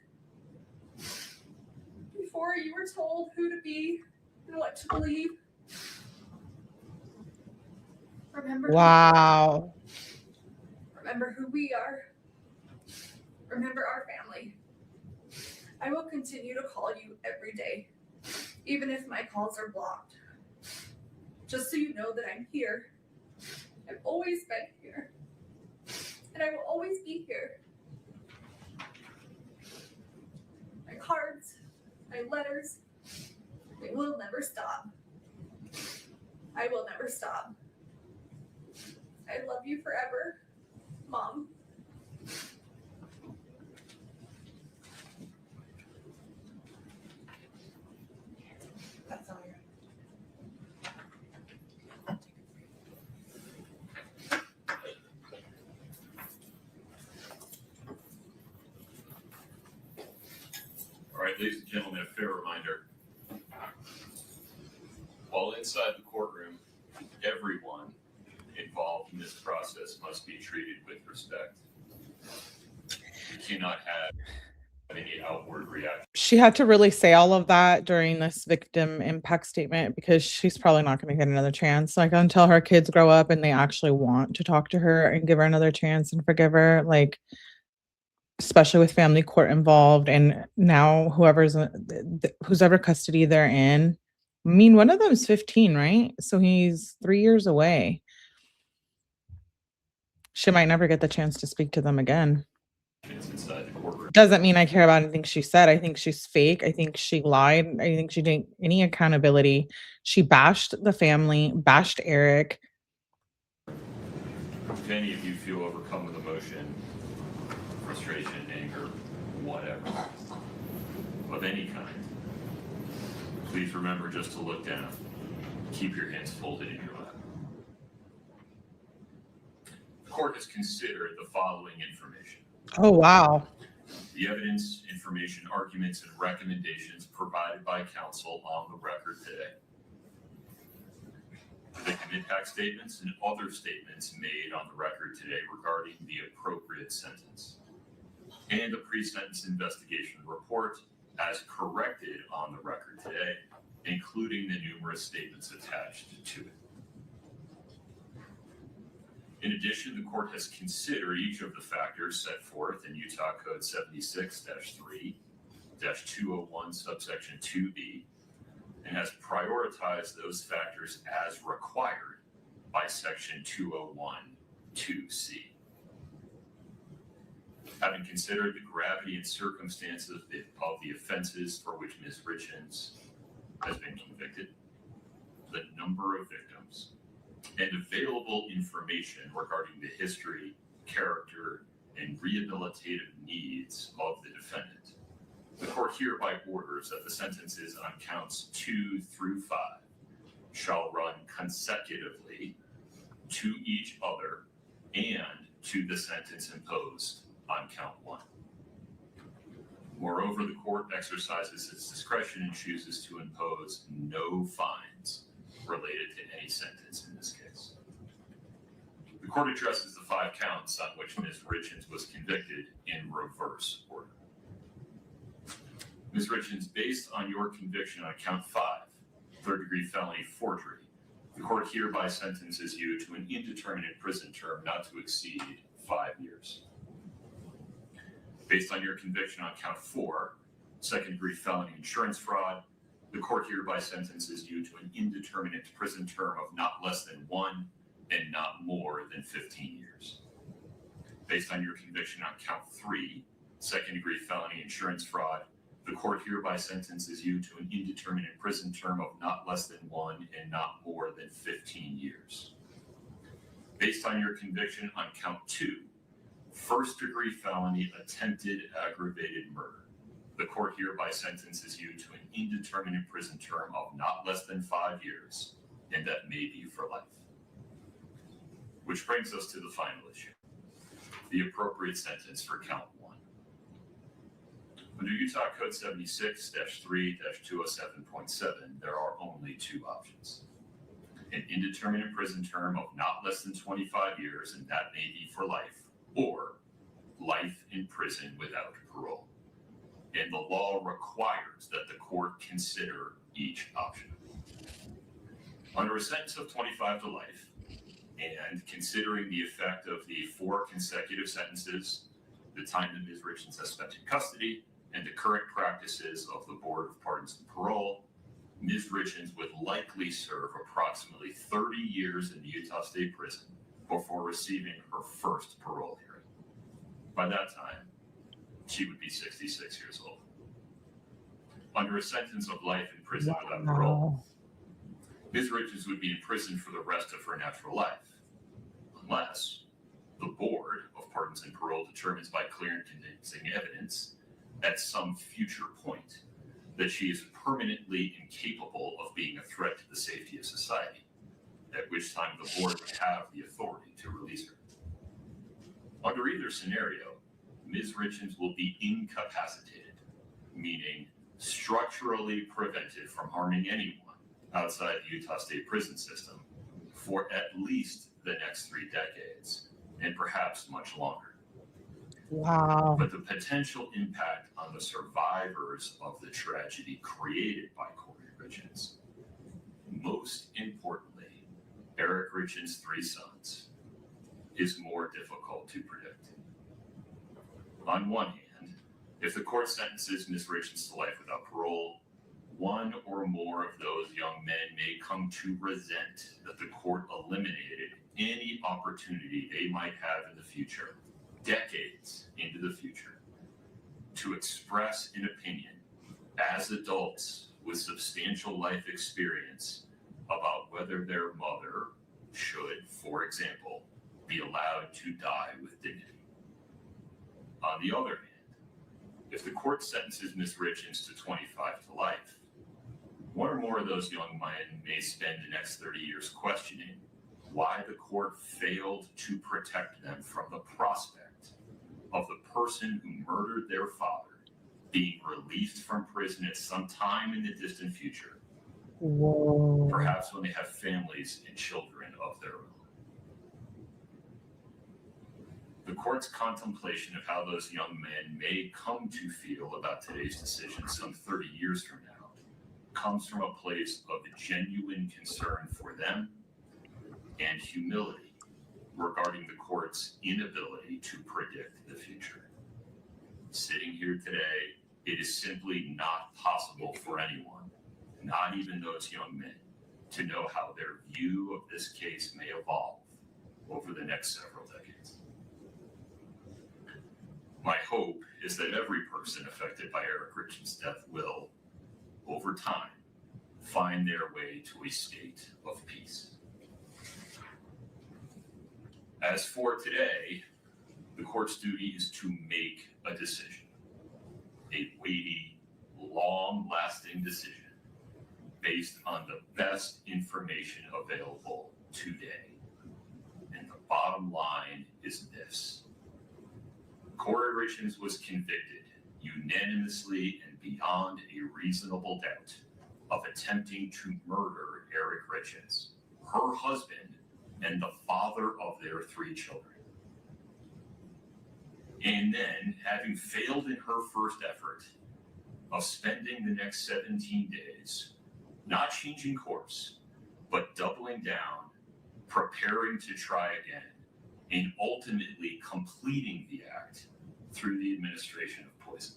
Before you were told who to be and what to believe. Remember. Wow. Remember who we are. Remember our family. I will continue to call you every day, even if my calls are blocked. Just so you know that I'm here. I've always been here. And I will always be here. My cards, my letters, they will never stop. I will never stop. I love you forever, Mom. That's all right. All right, ladies and gentlemen, a fair reminder. While inside the courtroom, everyone involved in this process must be treated with respect. You cannot have any outward reaction. She had to really say all of that during this victim impact statement because she's probably not going to get another chance. Like until her kids grow up and they actually want to talk to her and give her another chance and forgive her, like especially with family court involved and now whoever custody they're in. I mean, one of them is 15, right? So he's 3 years away. She might never get the chance to speak to them again. Inside the courtroom. Doesn't mean I care about anything she said. I think she's fake. I think she lied. I think she didn't any accountability. She bashed the family, bashed Eric. If any of you feel overcome with emotion, frustration, anger, whatever, of any kind, please remember just to look down. Keep your hands folded in your lap. The court has considered the following information. Oh, wow. The evidence, information, arguments, and recommendations provided by counsel on the record today. Victim impact statements and other statements made on the record today regarding the appropriate sentence. And the pre-sentence investigation report as corrected on the record today, including the numerous statements attached to it. In addition, the court has considered each of the factors set forth in Utah Code 76-3-201 subsection 2B and has prioritized those factors as required by section 201-2C. Having considered the gravity and circumstances of the offenses for which Ms. Richins has been convicted, the number of victims, and available information regarding the history, character, and rehabilitative needs of the defendant, the court hereby orders that the sentences on counts 2 through 5 shall run consecutively to each other and to the sentence imposed on count 1. Moreover, the court exercises its discretion and chooses to impose no fines related to any sentence in this case. The court addresses the 5 counts on which Ms. Richins was convicted in reverse order. Ms. Richins, based on your conviction on count 5, third-degree felony forgery, the court hereby sentences you to an indeterminate prison term not to exceed 5 years. Based on your conviction on count 4, second-degree felony insurance fraud, the court hereby sentences you to an indeterminate prison term of not less than 1 and not more than 15 years. Based on your conviction on count 3, second-degree felony insurance fraud, the court hereby sentences you to an indeterminate prison term of not less than 1 and not more than 15 years. Based on your conviction on count 2, first-degree felony attempted aggravated murder, the court hereby sentences you to an indeterminate prison term of not less than 5 years, and that may be for life. Which brings us to the final issue, the appropriate sentence for count 1. Under Utah Code 76-3-207.7, there are only 2 options. An indeterminate prison term of not less than 25 years, and that may be for life, or life in prison without parole. And the law requires that the court consider each option. Under a sentence of 25 to life, and considering the effect of the 4 consecutive sentences, the time that Ms. Richins has spent in custody, and the current practices of the Board of Pardons and Parole, Ms. Richins would likely serve approximately 30 years in the Utah State Prison before receiving her first parole hearing. By that time, she would be 66 years old. Under a sentence of life in prison without parole, Ms. Richins would be in prison for the rest of her natural life, unless the Board of Pardons and Parole determines by clear and convincing evidence at some future point that she is permanently incapable of being a threat to the safety of society, at which time the board would have the authority to release her. Under either scenario, Ms. Richins will be incapacitated, meaning structurally prevented from harming anyone outside the Utah State prison system for at least the next 3 decades, and perhaps much longer. Wow. But the potential impact on the survivors of the tragedy created by Kouri Richins, most importantly, Eric Richins' 3 sons, is more difficult to predict. On one hand, if the court sentences Ms. Richins to life without parole, one or more of those young men may come to resent that the court eliminated any opportunity they might have in the future, decades into the future, to express an opinion as adults with substantial life experience about whether their mother should, for example, be allowed to die with dignity. On the other hand, if the court sentences Ms. Richins to 25 to life, one or more of those young men may spend the next 30 years questioning why the court failed to protect them from the prospect of the person who murdered their father being released from prison at some time in the distant future. Whoa. Perhaps when they have families and children of their own. The court's contemplation of how those young men may come to feel about today's decision some 30 years from now comes from a place of genuine concern for them and humility regarding the court's inability to predict the future. Sitting here today, it is simply not possible for anyone, not even those young men, to know how their view of this case may evolve over the next several decades. My hope is that every person affected by Eric Richins' death will, over time, find their way to a state of peace. As for today, the court's duty is to make a decision, a weighty, long-lasting decision based on the best information available today. And the bottom line is this. Kouri Richins was convicted unanimously and beyond a reasonable doubt of attempting to murder Eric Richins, her husband, and the father of their 3 children. And then, having failed in her first effort of spending the next 17 days, not changing course, but doubling down, preparing to try again, and ultimately completing the act through the administration of poison.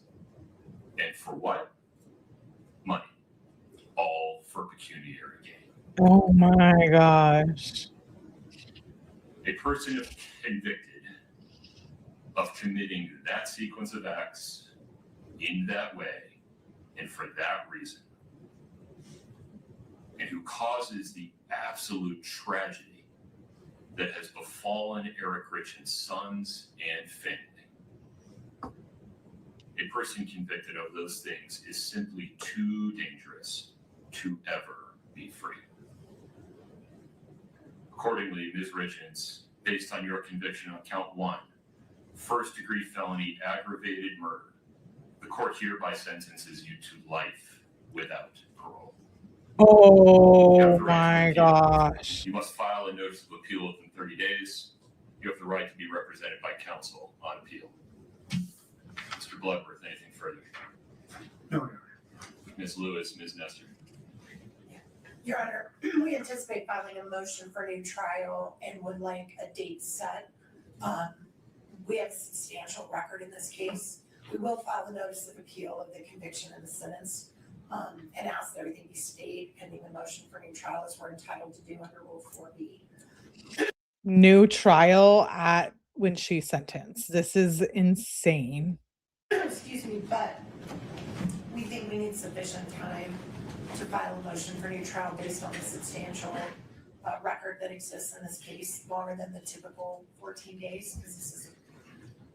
And for what? Money. All for pecuniary gain. Oh my gosh. A person convicted of committing that sequence of acts in that way and for that reason, and who causes the absolute tragedy that has befallen Eric Richins' sons and family. A person convicted of those things is simply too dangerous to ever be free. Accordingly, Ms. Richins, based on your conviction on count 1, first-degree felony aggravated murder, the court hereby sentences you to life without parole. Oh my gosh. You must file a notice of appeal within 30 days. You have the right to be represented by counsel on appeal. Mr. Bloodworth, anything further? No, Your Honor. Ms. Lewis, Ms. Nestor. Your Honor, we anticipate filing a motion for new trial and would like a date set. We have a substantial record in this case. We will file a notice of appeal of the conviction and the sentence, and ask that everything be stayed pending the motion for new trial as we're entitled to do under Rule 4B. New trial at when she's sentenced. This is insane. Excuse me, but we think we need sufficient time to file a motion for new trial based on the substantial record that exists in this case, longer than the typical 14 days, because this is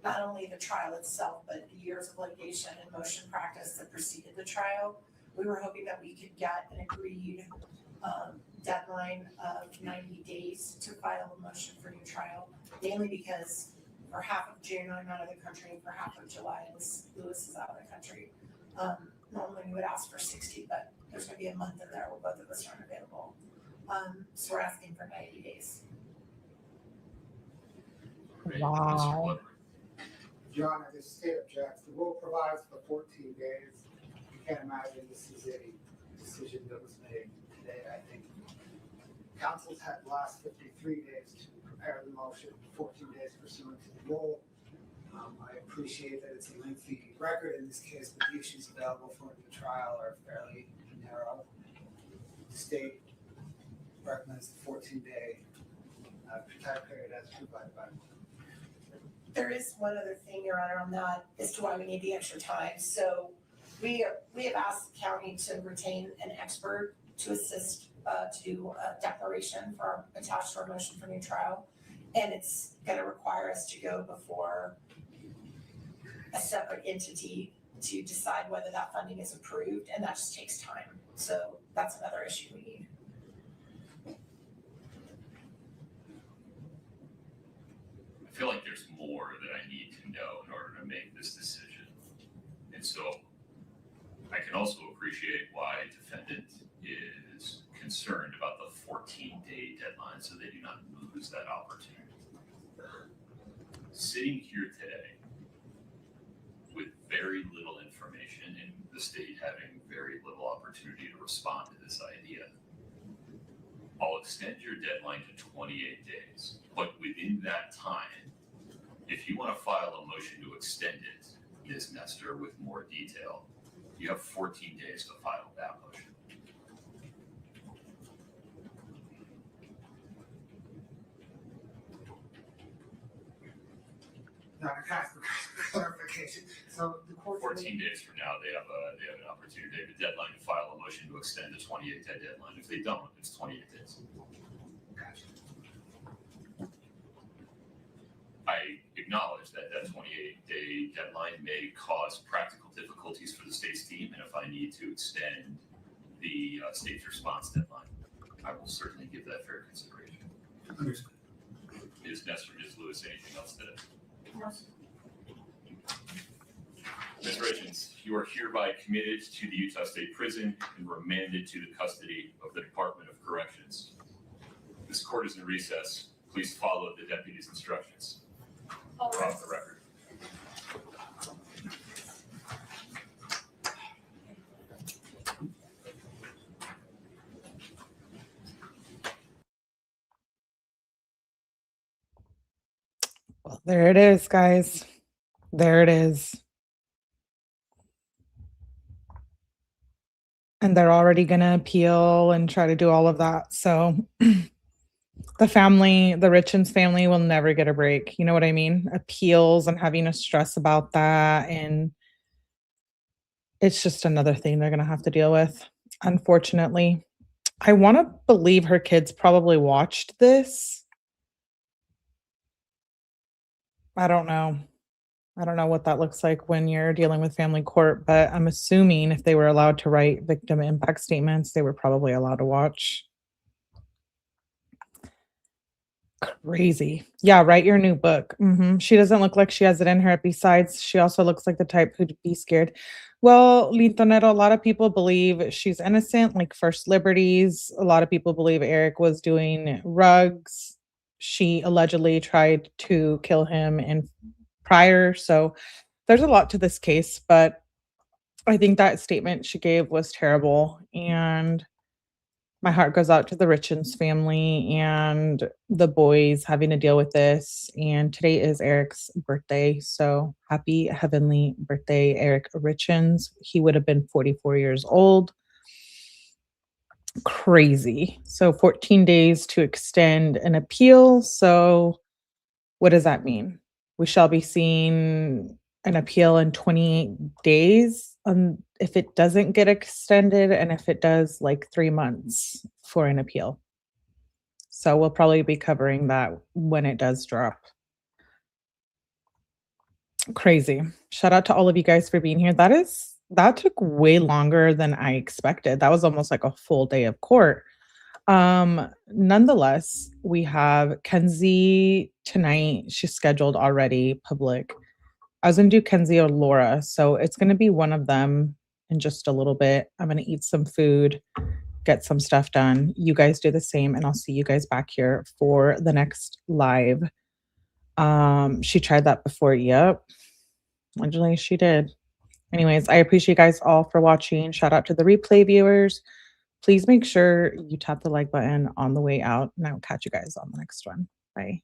not only the trial itself, but the years of litigation and motion practice that preceded the trial. We were hoping that we could get an agreed deadline of 90 days to file a motion for new trial, mainly because for half of June I'm out of the country and for half of July Lewis is out of the country. Normally we would ask for 60, but there's going to be a month in there where both of us aren't available. So we're asking for 90 days. Wow. Your Honor, the state objects. The rule provides for 14 days. You can't imagine this is a decision that was made today. I think council's had the last 53 days to prepare the motion, 14 days pursuant to the rule. I appreciate that it's a lengthy record in this case, but the issues available for the trial are fairly narrow. The state recommends the 14-day time period as provided by the law. There is one other thing, Your Honor, on that as to why we need the extra time. So we have asked the county to retain an expert to assist to do a declaration for our attached to our motion for new trial. And it's going to require us to go before a separate entity to decide whether that funding is approved, and that just takes time. So that's another issue we need. I feel like there's more that I need to know in order to make this decision. And so I can also appreciate why defendant is concerned about the 14-day deadline so they do not lose that opportunity. Sitting here today with very little information and the state having very little opportunity to respond to this idea, I'll extend your deadline to 28 days. But within that time, if you want to file a motion to extend it, Ms. Nestor, with more detail, you have 14 days to file that motion. Now, I can ask for clarification. So the court 14 days from now, they have an opportunity. They have a deadline to file a motion to extend the 28-day deadline. If they don't, it's 28 days. Gotcha. I acknowledge that that 28-day deadline may cause practical difficulties for the state's team, and if I need to extend the state's response deadline, I will certainly give that fair consideration. Understood. Ms. Nestor, Ms. Lewis, anything else today? Ms. Richins, you are hereby committed to the Utah State Prison and remanded to the custody of the Department of Corrections. This court is in recess. Please follow the deputy's instructions. Off the record. Well, there it is, guys. There it is. And they're already going to appeal and try to do all of that. So the family, the Richins family, will never get a break. You know what I mean? Appeals and having to stress about that. And it's just another thing they're going to have to deal with, unfortunately. I want to believe her kids probably watched this. I don't know. I don't know what that looks like when you're dealing with family court, but I'm assuming if they were allowed to write victim impact statements, they were probably allowed to watch. Crazy. Yeah, write your new book. She doesn't look like she has it in her. Besides, she also looks like the type who'd be scared. Well, Lintonero, a lot of people believe she's innocent, like First Liberties. A lot of people believe Eric was doing rugs. She allegedly tried to kill him in prior. So there's a lot to this case, but I think that statement she gave was terrible. And my heart goes out to the Richins family and the boys having to deal with this. And today is Eric's birthday. So happy heavenly birthday, Eric Richins. He would have been 44 years old. Crazy. So 14 days to extend an appeal. So what does that mean? We shall be seeing an appeal in 28 days. If it doesn't get extended, and if it does, like 3 months for an appeal. So we'll probably be covering that when it does drop. Crazy. Shout out to all of you guys for being here. That took way longer than I expected. That was almost like a full day of court. Nonetheless, we have 𝗠𝗲𝗃 tonight. She's scheduled already, public. I was gonna do 𝗠𝗲𝗃 or Laura, so it's gonna be one of them in just a little bit. I'm gonna eat some food, get some stuff done. You guys do the same, and I'll see you guys back here for the next live. She tried that before. Yep. Actually, she did. Anyways, I appreciate you guys all for watching. Shout out to the replay viewers. Please make sure you tap the like button on the way out, and I will catch you guys on the next one. Bye.